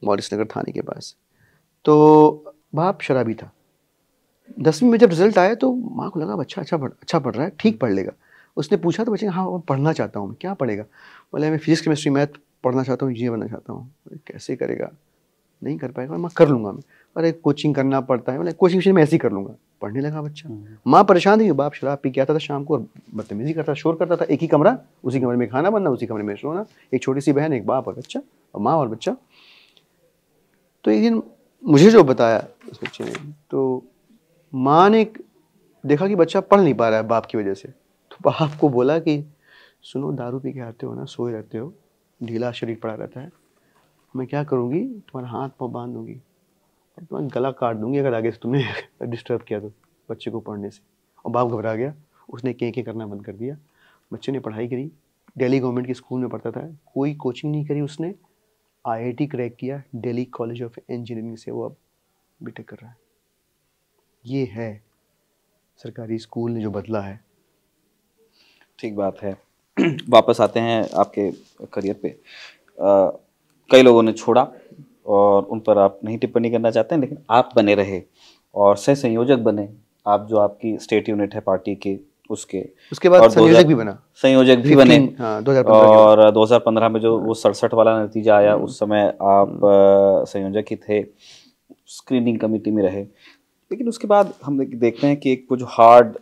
मॉरिस नगर थाने के पास। तो बाप शराबी था। 10वीं में जब रिजल्ट आया तो माँ को लगा बच्चा अच्छा पढ़ रहा है, ठीक पढ़ लेगा। उसने पूछा तो बच्चे, हाँ पढ़ना चाहता हूँ मैं। क्या पढ़ेगा? बोले मैं फिजिक्स केमिस्ट्री मैथ पढ़ना चाहता हूँ, इंजीनियर बनना चाहता हूँ। कैसे करेगा? नहीं कर पाएगा। मैं कर लूँगा मैं। अरे कोचिंग करना पड़ता है। बोले कोचिंग मैं ऐसे ही कर लूँगा। पढ़ने लगा बच्चा। माँ परेशान थी, बाप शराब पी के आता था शाम को और बदतमीजी करता, शोर करता था। एक ही कमरा, उसी कमरे में खाना बनना, उसी कमरे में सोना, एक छोटी सी बहन, एक बाप और बच्चा, और माँ और बच्चा। तो एक दिन मुझे जो बताया उस बच्चे ने, तो माँ ने देखा कि बच्चा पढ़ नहीं पा रहा है बाप की वजह से, तो बाप को बोला कि सुनो, दारू पी के आते हो ना, सोए रहते हो, ढीला शरीर पड़ा रहता है, मैं क्या करूँगी, तुम्हारा हाथ पाँव बांध दूँगी और तुम्हारा गला काट दूँगी अगर आगे से तुमने डिस्टर्ब किया तो बच्चे को पढ़ने से। और बाप घबरा गया, उसने के करना बंद कर दिया। बच्चे ने पढ़ाई करी, दिल्ली गवर्नमेंट के स्कूल में पढ़ता था, कोई कोचिंग नहीं करी उसने, IIT क्रैक किया, दिल्ली कॉलेज ऑफ इंजीनियरिंग से वो अब बीटेक कर रहा है। ये है सरकारी स्कूल ने जो बदला है। ठीक बात है। वापस आते हैं आपके करियर पे। कई लोगों ने छोड़ा और उन पर आप नहीं टिप्पणी करना चाहते हैं, लेकिन आप बने रहे और सह संयोजक बने। आप जो आपकी स्टेट यूनिट है पार्टी के, उसके बाद संयोजक भी बने। हाँ, 2015 और 2015 में जो वो 67 वाला नतीजा आया, उस समय आप संयोजक ही थे, स्क्रीनिंग कमेटी में रहे। लेकिन उसके बाद हम देखते हैं कि एक कुछ हार्ड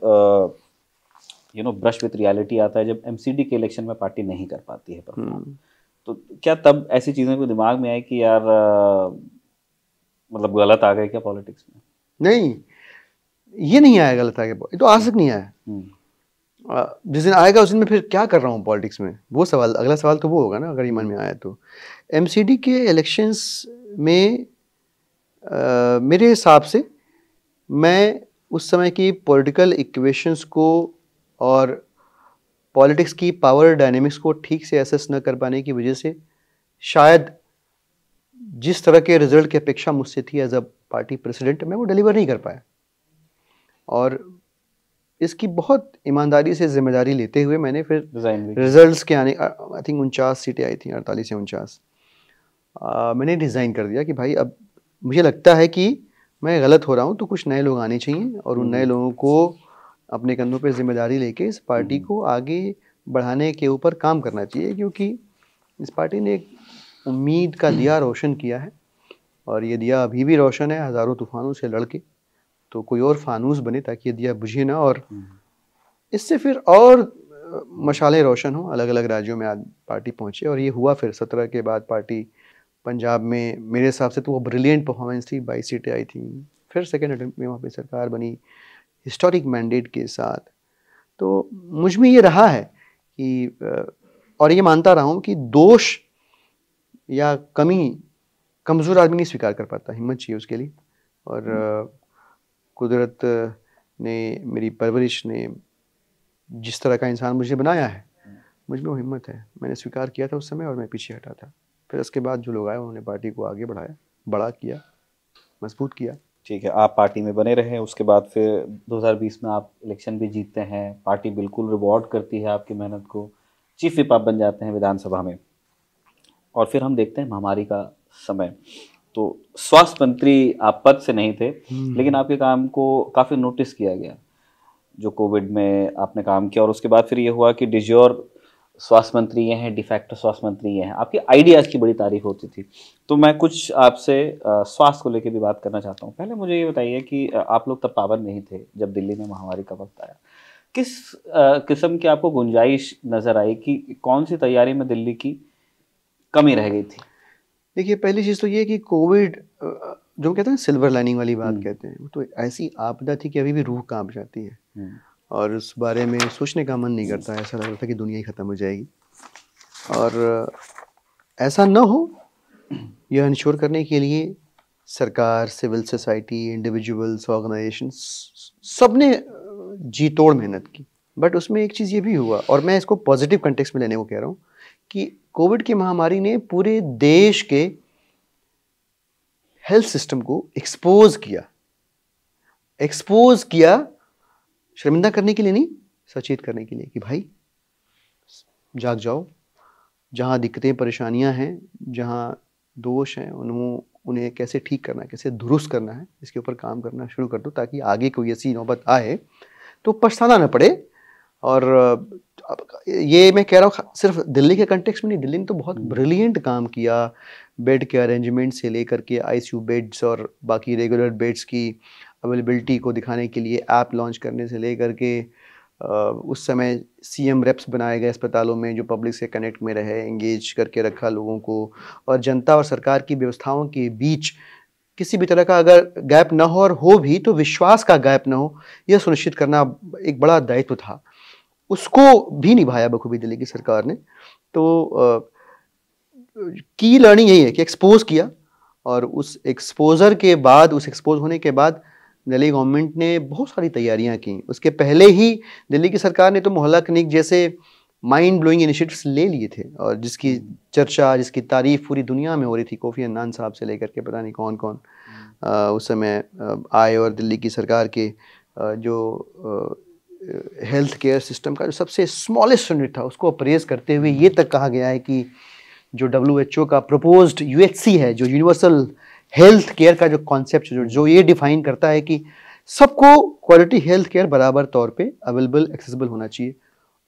ब्रश विथ रियलिटी आता है जब MCD के इलेक्शन में पार्टी नहीं कर पाती है परफॉर्म। तो क्या तब ऐसी चीज़ें को दिमाग में आई कि यार मतलब गलत आ गए क्या पॉलिटिक्स में? नहीं, ये नहीं आया गलत आ गया, ये तो आज तक नहीं आया। जिस दिन आएगा उस दिन मैं फिर क्या कर रहा हूँ पॉलिटिक्स में, वो सवाल, अगला सवाल तो वो होगा ना, अगर ये मन में आया तो। एमसीडी के इलेक्शंस में मेरे हिसाब से मैं उस समय की पॉलिटिकल इक्वेशंस को और पॉलिटिक्स की पावर डायनेमिक्स को ठीक से एसेस न कर पाने की वजह से शायद जिस तरह के रिजल्ट की अपेक्षा मुझसे थी एज अ पार्टी प्रेसिडेंट, मैं वो डिलीवर नहीं कर पाया। और इसकी बहुत ईमानदारी से जिम्मेदारी लेते हुए मैंने फिर रिजल्ट्स के आने, आई थिंक 49 सीटें आई थी, 48 या 49, मैंने डिज़ाइन कर दिया कि भाई अब मुझे लगता है कि मैं गलत हो रहा हूँ, तो कुछ नए लोग आने चाहिए और उन नए लोगों को अपने कंधों पे जिम्मेदारी लेके इस पार्टी को आगे बढ़ाने के ऊपर काम करना चाहिए, क्योंकि इस पार्टी ने एक उम्मीद का दिया रोशन किया है और ये दिया अभी भी रोशन है हज़ारों तूफानों से लड़के, तो कोई और फानूस बने ताकि ये दिया बुझे ना और इससे फिर और मशालें रोशन हो, अलग अलग राज्यों में आज पार्टी पहुँचे। और ये हुआ फिर 17 के बाद पार्टी पंजाब में, मेरे हिसाब से तो वो ब्रिलियंट परफॉर्मेंस थी, 22 सीटें आई थी, फिर सेकेंड अटेम्प्ट में वहाँ पे सरकार बनी हिस्टोरिक मैंडेट के साथ। तो मुझ में ये रहा है कि और ये मानता रहा हूँ कि दोष या कमी कमज़ोर आदमी नहीं स्वीकार कर पाता, हिम्मत चाहिए उसके लिए। और कुदरत ने, मेरी परवरिश ने जिस तरह का इंसान मुझे बनाया है, मुझ में वो हिम्मत है। मैंने स्वीकार किया था उस समय और मैं पीछे हटा था। फिर उसके बाद जो लोग आए उन्होंने पार्टी को आगे बढ़ाया, बड़ा किया, मजबूत किया। ठीक है, आप पार्टी में बने रहे, उसके बाद फिर 2020 में आप इलेक्शन भी जीतते हैं, पार्टी बिल्कुल रिवॉर्ड करती है आपकी मेहनत को, चीफ विप आप बन जाते हैं विधानसभा में। और फिर हम देखते हैं महामारी का समय, तो स्वास्थ्य मंत्री आप पद से नहीं थे, लेकिन आपके काम को काफ़ी नोटिस किया गया, जो कोविड में आपने काम किया। और उसके बाद फिर ये हुआ कि डिजोर स्वास्थ्य मंत्री ये हैं, डिफैक्टो स्वास्थ्य मंत्री ये हैं, आपके आइडियाज़ की बड़ी तारीफ होती थी। तो मैं कुछ आपसे स्वास्थ्य को लेकर भी बात करना चाहता हूँ। पहले मुझे ये बताइए कि आप लोग तब पाबंद नहीं थे जब दिल्ली में महामारी का वक्त आया, किस किस्म की आपको गुंजाइश नज़र आई कि कौन सी तैयारी में दिल्ली की कमी रह गई थी? देखिए, पहली चीज़ तो ये कि कोविड, जो कहते हैं सिल्वर लाइनिंग वाली बात कहते हैं, वो तो ऐसी आपदा थी कि अभी भी रूह कांप जाती है और उस बारे में सोचने का मन नहीं करता, ऐसा लग रहा था कि दुनिया ही ख़त्म हो जाएगी। और ऐसा न हो, यह इंश्योर करने के लिए सरकार, सिविल सोसाइटी, इंडिविजुअल्स, ऑर्गेनाइजेशंस, सब ने जी तोड़ मेहनत की। बट उसमें एक चीज़ ये भी हुआ, और मैं इसको पॉजिटिव कंटेक्स्ट में लेने को कह रहा हूँ, कि कोविड की महामारी ने पूरे देश के हेल्थ सिस्टम को एक्सपोज किया, शर्मिंदा करने के लिए नहीं, सचेत करने के लिए कि भाई जाग जाओ, जहाँ दिक्कतें परेशानियां हैं, जहाँ दोष हैं, उन्हें कैसे ठीक करना है, कैसे दुरुस्त करना है, इसके ऊपर काम करना शुरू कर दो, ताकि आगे कोई ऐसी नौबत आए तो पछताना न पड़े। और ये मैं कह रहा हूँ सिर्फ दिल्ली के कंटेक्स्ट में नहीं, दिल्ली ने तो बहुत ब्रिलियंट काम किया, बेड के अरेंजमेंट से लेकर के आईसीयू बेड्स और बाकी रेगुलर बेड्स की अवेलेबिलिटी को दिखाने के लिए ऐप लॉन्च करने से लेकर के उस समय सीएम रेप्स बनाए गए अस्पतालों में, जो पब्लिक से कनेक्ट में रहे, एंगेज करके रखा लोगों को, और जनता और सरकार की व्यवस्थाओं के बीच किसी भी तरह का अगर गैप ना हो, और हो भी तो विश्वास का गैप ना हो, यह सुनिश्चित करना एक बड़ा दायित्व था। उसको भी निभाया बखूबी दिल्ली की सरकार ने। तो की लर्निंग यही है कि एक्सपोज किया, और उस एक्सपोजर के बाद, उस एक्सपोज होने के बाद दिल्ली गवर्नमेंट ने बहुत सारी तैयारियां की। उसके पहले ही दिल्ली की सरकार ने तो मोहल्ला क्लिनिक जैसे माइंड ब्लोइंग इनिशिएटिव्स ले लिए थे, और जिसकी चर्चा, जिसकी तारीफ पूरी दुनिया में हो रही थी। कोफी अन्नान साहब से लेकर के पता नहीं कौन कौन उस समय आए, और दिल्ली की सरकार के जो हेल्थ केयर सिस्टम का जो सबसे स्मॉलेस्ट यूनिट था, उसको अप्रेज करते हुए ये तक कहा गया है कि जो WHO का प्रपोज्ड UHC है, जो यूनिवर्सल हेल्थ केयर का जो कॉन्सेप्ट, जो ये डिफाइन करता है कि सबको क्वालिटी हेल्थ केयर बराबर तौर पे अवेलेबल, एक्सेसिबल होना चाहिए,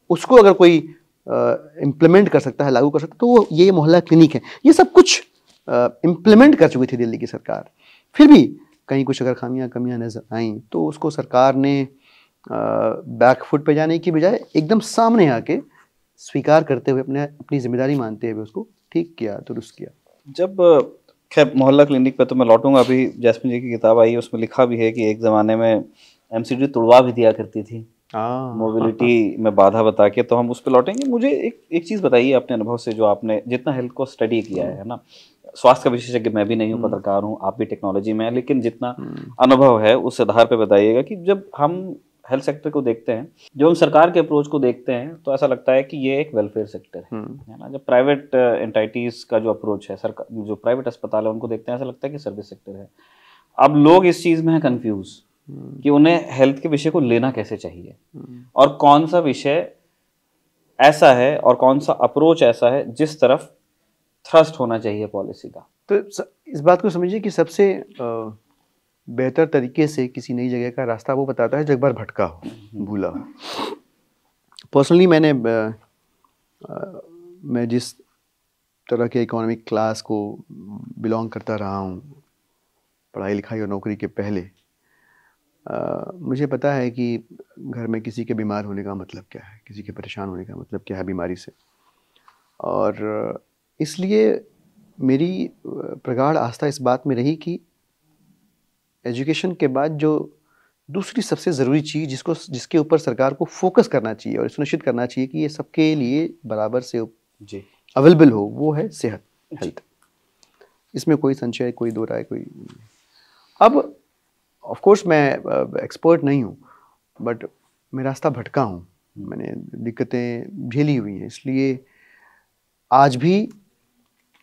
उसको अगर कोई इम्प्लीमेंट कर सकता है, लागू कर सकता है, तो वो ये मोहल्ला क्लिनिक है। ये सब कुछ इम्प्लीमेंट कर चुकी थी दिल्ली की सरकार। फिर भी कहीं कुछ अगर कमियां नजर आई, तो उसको सरकार ने बैकफुट पे जाने की बजाय एकदम सामने आके स्वीकार करते हुए, अपनी जिम्मेदारी मानते हुए उसको ठीक किया, दुरुस्त किया। जब खैर मोहल्ला क्लिनिक पे तो मैं लौटूंगा, अभी जैस्मिन जी की किताब आई है, उसमें लिखा भी है कि एक ज़माने में एमसीडी तुड़वा भी दिया करती थी, मोबिलिटी में बाधा बता के, तो हम उस पर लौटेंगे। मुझे एक चीज़ बताइए अपने अनुभव से, जो आपने जितना हेल्थ को स्टडी किया है ना, स्वास्थ्य का विशेषज्ञ मैं भी नहीं हूँ, पत्रकार हूँ, आप भी टेक्नोलॉजी में हैं, लेकिन जितना अनुभव है उस आधार पे बताइएगा कि जब हम हेल्थ सेक्टर को देखते हैं, जब हम सरकार के अप्रोच को देखते हैं, तो ऐसा लगता है कि ये एक वेलफेयर सेक्टर है ना। जब प्राइवेट एंटाइटीज का जो अप्रोच है, सरकार जो प्राइवेट अस्पताल है उनको देखते हैं, ऐसा लगता है कि सर्विस सेक्टर है। अब लोग इस चीज़ में हैं कंफ्यूज कि उन्हें हेल्थ के विषय को लेना कैसे चाहिए, और कौन सा विषय ऐसा है और कौन सा अप्रोच ऐसा है जिस तरफ थ्रस्ट होना चाहिए पॉलिसी का। तो इस बात को समझिए कि सबसे बेहतर तरीके से किसी नई जगह का रास्ता वो बताता है जो एक बार भटका हो, भूला हो। पर्सनली मैं जिस तरह के इकोनॉमिक क्लास को बिलोंग करता रहा हूँ पढ़ाई लिखाई और नौकरी के पहले, मुझे पता है कि घर में किसी के बीमार होने का मतलब क्या है, किसी के परेशान होने का मतलब क्या है बीमारी से। और इसलिए मेरी प्रगाढ़ आस्था इस बात में रही कि एजुकेशन के बाद जो दूसरी सबसे ज़रूरी चीज़ जिसके ऊपर सरकार को फोकस करना चाहिए और सुनिश्चित करना चाहिए कि ये सबके लिए बराबर से अवेलेबल हो, वो है सेहत, हेल्थ। इसमें कोई संशय, कोई दो राय, कोई। अब ऑफ कोर्स मैं एक्सपर्ट नहीं हूँ, बट मैं रास्ता भटका हूँ, मैंने दिक्कतें झेली हुई हैं, इसलिए आज भी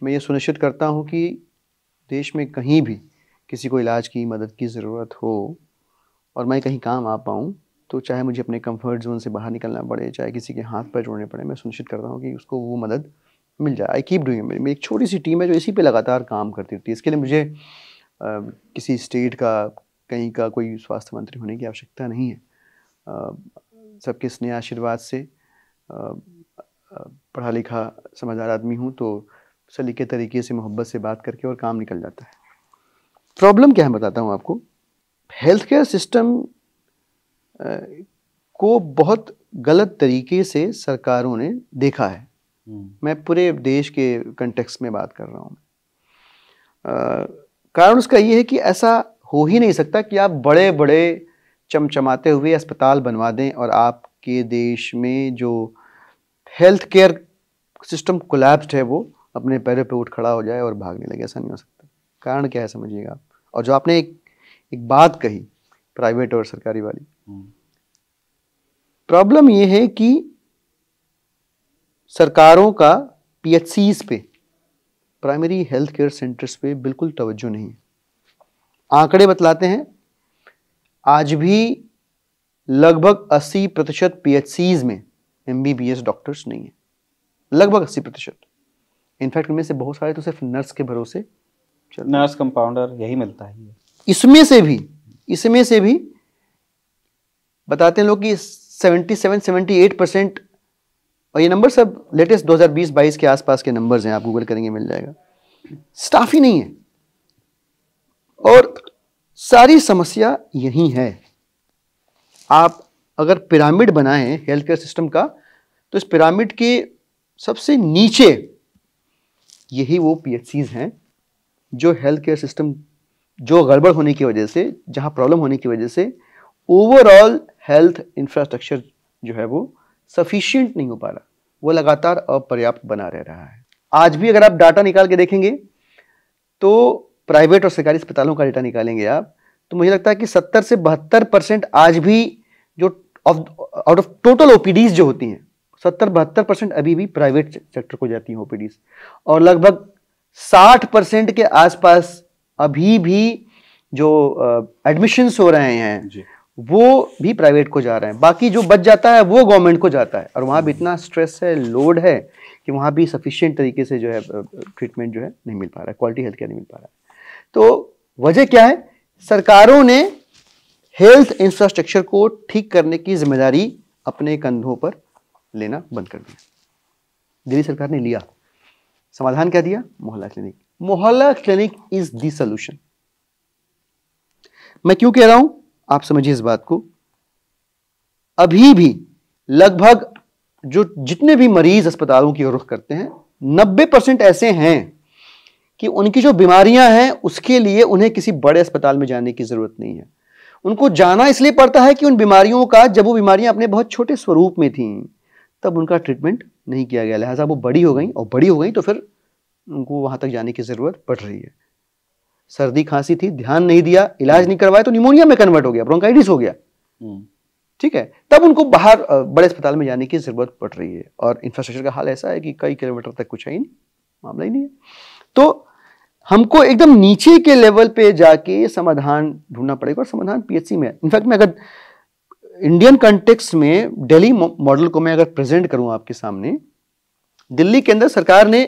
मैं ये सुनिश्चित करता हूँ कि देश में कहीं भी किसी को इलाज की मदद की ज़रूरत हो और मैं कहीं काम आ पाऊँ, तो चाहे मुझे अपने कंफर्ट जोन से बाहर निकलना पड़े, चाहे किसी के हाथ पैर जोड़ने पड़े, मैं सुनिश्चित करता हूँ कि उसको वो मदद मिल जाए। I keep doing. मेरी एक छोटी सी टीम है जो इसी पे लगातार काम करती रहती है। इसके लिए मुझे किसी स्टेट का, कहीं का कोई स्वास्थ्य मंत्री होने की आवश्यकता नहीं है। सबके स्नेह आशीर्वाद से पढ़ा लिखा समझदार आदमी हूँ, तो सलीके तरीके से मोहब्बत से बात करके और काम निकल जाता है। प्रॉब्लम क्या है बताता हूँ आपको। हेल्थ केयर सिस्टम को बहुत गलत तरीके से सरकारों ने देखा है। मैं पूरे देश के कंटेक्स्ट में बात कर रहा हूँ। कारण उसका ये है कि ऐसा हो ही नहीं सकता कि आप बड़े बड़े चमचमाते हुए अस्पताल बनवा दें और आपके देश में जो हेल्थ केयर सिस्टम कोलैप्स्ड है वो अपने पैरों पे उठ खड़ा हो जाए और भागने लगे। ऐसा नहीं हो सकता। कारण क्या है समझिएगा आप। और जो आपने एक बात कही प्राइवेट और सरकारी वाली, प्रॉब्लम ये है कि सरकारों का पीएचसीज पे, प्राइमरी हेल्थ केयर सेंटर्स पे बिल्कुल तवज्जो नहीं है। आंकड़े बतलाते हैं आज भी लगभग 80% पीएचसीज में एमबीबीएस डॉक्टर्स नहीं है, लगभग 80%। इनफैक्ट उनमें से बहुत सारे तो सिर्फ नर्स के भरोसे, नर्स कंपाउंडर यही मिलता है। इसमें से भी बताते हैं लोग कि 77-78%, और ये नंबर सब लेटेस्ट 2020-22 के आसपास के नंबर्स हैं, आप गूगल करेंगे मिल जाएगा। स्टाफ ही नहीं है और सारी समस्या यही है। आप अगर पिरामिड बनाएं हेल्थ केयर सिस्टम का, तो इस पिरामिड के सबसे नीचे यही वो पीएचसीज हैं जो हेल्थ केयर सिस्टम, जो गड़बड़ होने की वजह से, जहां प्रॉब्लम होने की वजह से ओवरऑल हेल्थ इंफ्रास्ट्रक्चर जो है वो सफिशिएंट नहीं हो पा रहा, वो लगातार अपर्याप्त बना रह रहा है। आज भी अगर आप डाटा निकाल के देखेंगे, तो प्राइवेट और सरकारी अस्पतालों का डाटा निकालेंगे आप, तो मुझे लगता है कि 70 से 72% आज भी जो आउट ऑफ टोटल ओपीडीज जो होती हैं, 70-72% अभी भी प्राइवेट सेक्टर को जाती हैं ओपीडीज, और लगभग 60% के आसपास अभी भी जो एडमिशंस हो रहे हैं वो भी प्राइवेट को जा रहे हैं। बाकी जो बच जाता है वो गवर्नमेंट को जाता है, और वहाँ भी इतना स्ट्रेस है, लोड है कि वहाँ भी सफिशिएंट तरीके से जो है ट्रीटमेंट जो है नहीं मिल पा रहा है, क्वालिटी हेल्थ केयर नहीं मिल पा रहा है। तो वजह क्या है? सरकारों ने हेल्थ इंफ्रास्ट्रक्चर को ठीक करने की जिम्मेदारी अपने कंधों पर लेना बंद कर दिया। दिल्ली सरकार ने लिया, समाधान क्या दिया? मोहल्ला क्लिनिक। मोहल्ला क्लिनिक इज द सॉल्यूशन। मैं क्यों कह रहा हूं, आप समझिए इस बात को। अभी भी लगभग जो जितने भी मरीज अस्पतालों की रुख करते हैं, 90% ऐसे हैं कि उनकी जो बीमारियां हैं उसके लिए उन्हें किसी बड़े अस्पताल में जाने की जरूरत नहीं है। उनको जाना इसलिए पड़ता है कि उन बीमारियों का, जब वो बीमारियां अपने बहुत छोटे स्वरूप में थी तब उनका ट्रीटमेंट नहीं किया गया, लिहाजा वो बड़ी हो गई, और बड़ी हो गई तो फिर उनको वहां तक जाने की जरूरत पड़ रही है। सर्दी खांसी थी, ध्यान नहीं दिया, इलाज नहीं करवाया तो निमोनिया में कन्वर्ट हो गया, ब्रोंकाइटिस हो गया, ठीक है, तब उनको बाहर बड़े अस्पताल में जाने की जरूरत पड़ रही है। और इंफ्रास्ट्रक्चर का हाल ऐसा है कि कई किलोमीटर तक कुछ है ही नहीं, मामला ही नहीं है। तो हमको एकदम नीचे के लेवल पे जाके समाधान ढूंढना पड़ेगा, और समाधान पीएचसी में है। इनफैक्ट मैं अगर इंडियन कंटेक्स्ट में दिल्ली मॉडल को मैं अगर प्रेजेंट करूं आपके सामने, दिल्ली के अंदर सरकार ने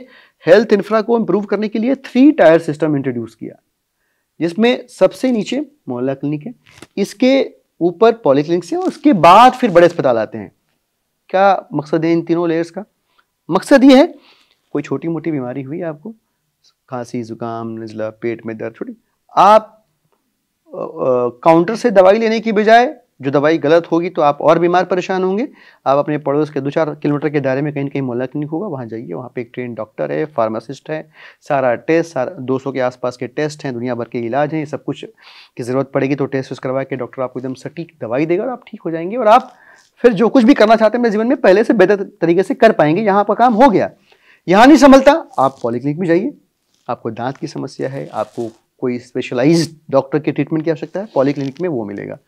हेल्थ इंफ्रा को इंप्रूव करने के लिए 3 टायर सिस्टम इंट्रोड्यूस किया, जिसमें सबसे नीचे मोहल्ला क्लिनिक है, इसके ऊपर पॉलीक्लिनिक्स है, और उसके बाद फिर बड़े अस्पताल आते हैं। क्या मकसद है इन तीनों लेयर्स का? मकसद ये है, कोई छोटी मोटी बीमारी हुई आपको, खांसी, जुकाम, नज़ला, पेट में दर्द, छोटी, आप काउंटर से दवाई लेने की बजाय, जो दवाई गलत होगी तो आप और बीमार परेशान होंगे, आप अपने पड़ोस के 2-4 किलोमीटर के दायरे में कहीं न कहीं मोहल्ला क्लिनिक होगा, वहाँ जाइए, वहाँ पे एक ट्रेन डॉक्टर है, फार्मासिस्ट है, सारा टेस्ट, सारा 200 के आसपास के टेस्ट हैं, दुनिया भर के इलाज हैं, ये सब कुछ की ज़रूरत पड़ेगी तो टेस्ट करवा के डॉक्टर आपको एकदम सटीक दवाई देगा और आप ठीक हो जाएंगे, और आप फिर जो कुछ भी करना चाहते हैं अपने जीवन में पहले से बेहतर तरीके से कर पाएंगे। यहाँ आपका काम हो गया। यहाँ नहीं संभलता, आप पॉलीक्लिनिक भी जाइए, आपको दांत की समस्या है, आपको कोई स्पेशलाइज्ड डॉक्टर के ट्रीटमेंट की आवश्यकता है, पॉलीक्लिनिक में वो मिलेगा।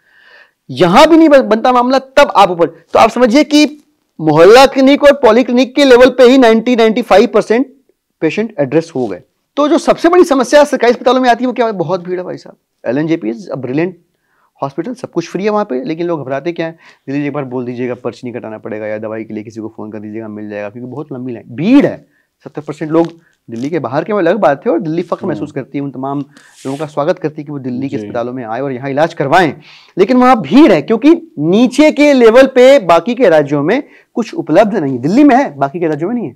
यहां भी नहीं बनता मामला, तब आप ऊपर, तो आप समझिए कि मोहल्ला क्लिनिक और पॉलीक्लिनिक के लेवल पे ही 90-95% पेशेंट एड्रेस हो गए। तो जो सबसे बड़ी समस्या सरकारी अस्पतालों में आती है वो क्या है? बहुत भीड़ है भाई साहब। LNJP is a brilliant hospital, सब कुछ फ्री है वहाँ पे, लेकिन लोग घबराते क्या है, दिल्ली एक बार बोल दीजिएगा पर्ची नहीं कटाना पड़ेगा, या दवाई के लिए किसी को फ़ोन कर दीजिएगा मिल जाएगा, क्योंकि बहुत लंबी लाइन, भीड़ है। 70% लोग दिल्ली के बाहर के, वो अलग बात है, और दिल्ली फख्र महसूस करती है, उन तमाम लोगों का स्वागत करती है कि वो दिल्ली के अस्पतालों में आए और यहाँ इलाज करवाएं, लेकिन वहाँ भीड़ है क्योंकि नीचे के लेवल पे बाकी के राज्यों में कुछ उपलब्ध नहीं है। दिल्ली में है, बाकी के राज्यों में नहीं है।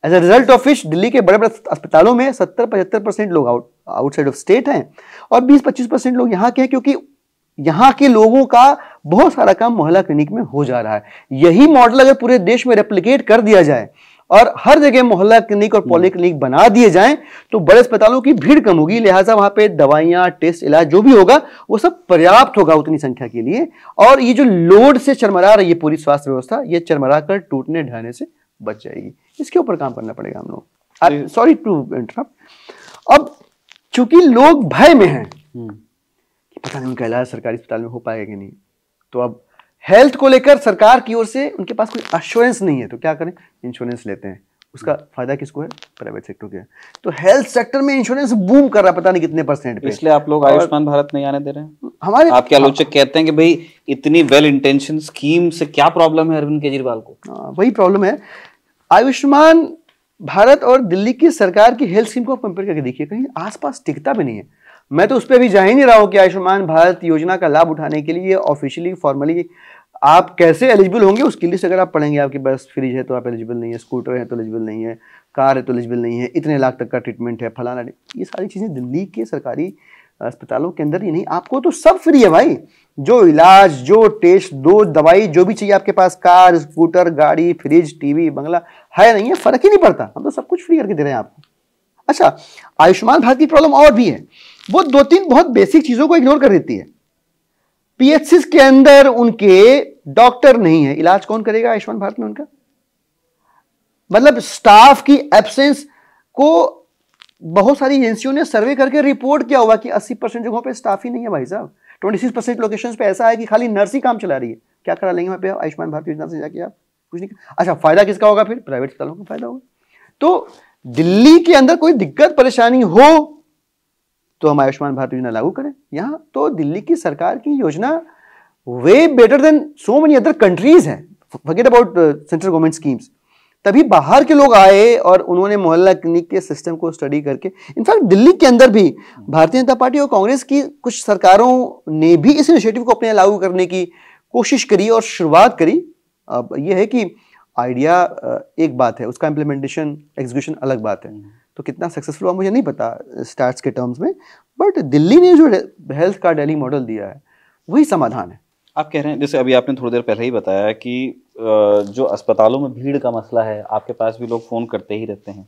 As a result of which Delhi के बड़े बड़े अस्पतालों में 70-75% लोग आउटसाइड ऑफ स्टेट हैं, और 20-25% लोग यहाँ के हैं, क्योंकि यहाँ के लोगों का बहुत सारा काम मोहल्ला क्लिनिक में हो जा रहा है। यही मॉडल अगर पूरे देश में रेप्लिकेट कर दिया जाए और हर जगह मोहल्ला क्लिनिक और पॉली क्लिनिक बना दिए जाएं, तो बड़े अस्पतालों की भीड़ कम होगी, लिहाजा वहां पे दवाइयां, टेस्ट, इलाज जो भी होगा वो सब पर्याप्त होगा उतनी संख्या के लिए। और ये जो लोड से चरमरा रही है पूरी स्वास्थ्य व्यवस्था, ये चरमरा कर टूटने ढहने से बच जाएगी। इसके ऊपर काम करना पड़ेगा हम लोग। Sorry to interrupt. अब चूंकि लोग भय में हैं कि पता नहीं उनका इलाज सरकारी अस्पताल में हो पाएगा कि नहीं, तो अब हेल्थ को लेकर सरकार की ओर से उनके पास कोई एश्योरेंस नहीं है, तो क्या करें? इंश्योरेंस लेते हैं। उसका फायदा किसको है? प्राइवेट सेक्टर को है। तो हेल्थ सेक्टर में इंश्योरेंस बूम कर रहा है, पता नहीं कितने %पे। इसलिए आप लोग आयुष्मान भारत नहीं आने दे रहे हैं? हमारे आपके आलोचक कहते हैं कि भाई इतनी वेल इंटेंशन स्कीम से क्या प्रॉब्लम है अरविंद केजरीवाल को? वही प्रॉब्लम है। आयुष्मान भारत और दिल्ली की सरकार की हेल्थ स्कीम को कंपेयर करके देखिए, कहीं आसपास टिकता भी नहीं है। मैं तो उस पर भी जा ही नहीं रहा हूं कि आयुष्मान भारत योजना का लाभ उठाने के लिए ऑफिशियली फॉर्मली आप कैसे एलिजिबल होंगे, उसकी लिस्ट अगर आप पढ़ेंगे, आपके पास फ्रिज है तो आप एलिजिबल नहीं है, स्कूटर है तो एलिजिबल नहीं है, कार है तो एलिजिबल नहीं है, इतने लाख तक का ट्रीटमेंट है, फलाना, ये सारी चीज़ें दिल्ली के सरकारी अस्पतालों के अंदर ही नहीं। आपको तो सब फ्री है भाई, जो इलाज, जो टेस्ट, दो दवाई, जो भी चाहिए आपके पास, कार, स्कूटर, गाड़ी, फ्रिज, टीवी, बंगला है नहीं है, फर्क ही नहीं पड़ता, हम तो सब कुछ फ्री करके दे रहे हैं आपको। अच्छा, आयुष्मान भारत की प्रॉब्लम और भी है, वो 2-3 बहुत बेसिक चीजों को इग्नोर कर देती है। पीएचसी के अंदर उनके डॉक्टर नहीं है, इलाज कौन करेगा आयुष्मान भारत में उनका? मतलब स्टाफ की एब्सेंस को बहुत सारी एजेंसियों ने सर्वे करके रिपोर्ट किया हुआ कि 80% जगहों पे स्टाफ ही नहीं है भाई साहब। 26% लोकेशंस पे ऐसा है कि खाली नर्स ही काम चला रही है। क्या करा लेंगे वहां पे आयुष्मान भारत योजना से जाके? आप कुछ नहीं। अच्छा, फायदा किसका होगा फिर? प्राइवेट अस्पतालों का फायदा होगा। तो दिल्ली के अंदर कोई दिक्कत परेशानी हो तो हम आयुष्मान भारत योजना लागू करें। यहां तो दिल्ली की सरकार की योजना way better than so many other countries है। Forget about central government schemes. तभी बाहर के लोग आए और उन्होंने मोहल्ला क्लिनिक के सिस्टम को स्टडी करके, इनफैक्ट दिल्ली के अंदर भी भारतीय जनता पार्टी और कांग्रेस की कुछ सरकारों ने भी इस इनिशिएटिव को अपने यहाँ लागू करने की कोशिश करी और शुरुआत करी। अब यह है कि आइडिया एक बात है, उसका इम्प्लीमेंटेशन, एग्जीक्यूशन अलग बात है। तो कितना सक्सेसफुल हुआ मुझे नहीं पता स्टार्ट्स के टर्म्स में, बट दिल्ली ने जो हेल्थ का दिल्ली मॉडल दिया है वही समाधान है। आप कह रहे हैं, जैसे अभी आपने थोड़ी देर पहले ही बताया कि जो अस्पतालों में भीड़ का मसला है, आपके पास भी लोग फ़ोन करते ही रहते हैं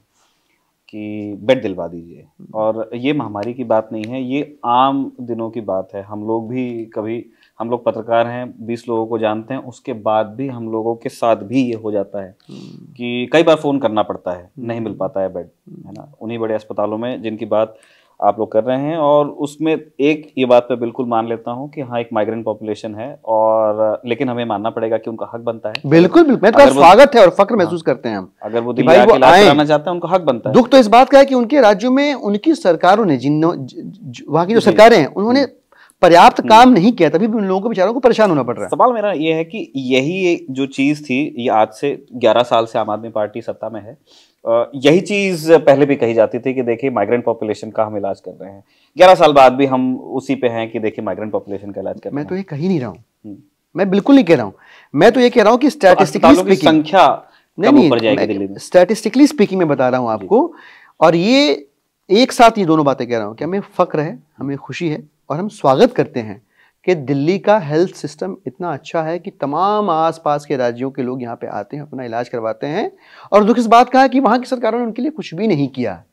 कि बेड दिलवा दीजिए, और ये महामारी की बात नहीं है, ये आम दिनों की बात है। हम लोग भी कभी, हम लोग पत्रकार हैं, 20 लोगों को जानते हैं, उसके बाद भी हम लोगों के साथ भी ये हो जाता है कि कई बार फ़ोन करना पड़ता है, नहीं मिल पाता है बेड, है ना, उन्हीं बड़े अस्पतालों में जिनकी बात आप लोग कर रहे हैं। और उसमें एक ये बात मैं बिल्कुल मान लेता हूँ कि हाँ, एक माइग्रेंट पॉपुलेशन है, और लेकिन हमें मानना पड़ेगा कि उनका हक बनता है। बिल्कुल बिल्कुल, मैं तो स्वागत है और फक्र महसूस करते हैं हम, अगर वो दिल्ली आके इलाज कराना चाहते हैं, उनका हक बनता है। दुख तो इस बात का है कि उनके राज्यों में उनकी सरकारों ने, वहाँ की जो सरकारें हैं, उन्होंने पर्याप्त काम नहीं किया, तभी भी उन लोगों को, बेचारों को परेशान होना पड़ रहा है। सवाल मेरा ये है कि यही जो चीज थी, ये आज से 11 साल से आम आदमी पार्टी सत्ता में है, यही चीज पहले भी कही जाती थी कि देखिए माइग्रेंट पॉपुलेशन का हम इलाज कर रहे हैं। 11 साल बाद भी हम उसी पे हैं कि देखिए माइग्रेंट पॉपुलेशन का इलाज कर रहे हैं। मैं तो ये कह ही नहीं रहा हूँ, मैं बिल्कुल नहीं कह रहा हूँ। मैं तो ये कह रहा हूँ कि स्टैटिस्टिकली स्पीकिंग संख्या कम ऊपर जाएगी दिल्ली में। स्टैटिस्टिकली स्पीकिंग मैं बता रहा हूँ आपको, और ये एक साथ ये दोनों बातें कह रहा हूँ कि हमें फक्र है, हमें खुशी है, और हम स्वागत करते हैं कि दिल्ली का हेल्थ सिस्टम इतना अच्छा है कि तमाम आसपास के राज्यों के लोग यहाँ पे आते हैं, अपना इलाज करवाते हैं। और दुख इस बात का है कि वहाँ की सरकारों ने उनके लिए कुछ भी नहीं किया।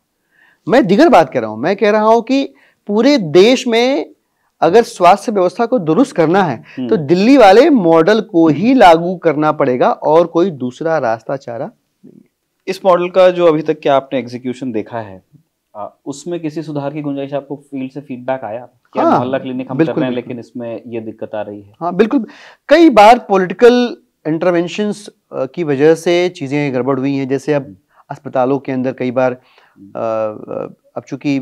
मैं दिगर बात कर रहा हूँ, मैं कह रहा हूँ कि पूरे देश में अगर स्वास्थ्य व्यवस्था को दुरुस्त करना है तो दिल्ली वाले मॉडल को ही लागू करना पड़ेगा, और कोई दूसरा रास्ता चारा नहीं है। इस मॉडल का जो अभी तक क्या आपने एग्जीक्यूशन देखा है, उसमें किसी सुधार की गुंजाइश आपको फील्ड से फीडबैक आया? क्या मोहल्ला क्लिनिक हम कर रहे हैं लेकिन इसमें ये दिक्कत आ रही है? हाँ बिल्कुल, कई बार पॉलिटिकल इंटरवेंशंस की वजह से चीज़ें गड़बड़ हुई हैं। जैसे अब अस्पतालों के अंदर कई बार अब चूंकि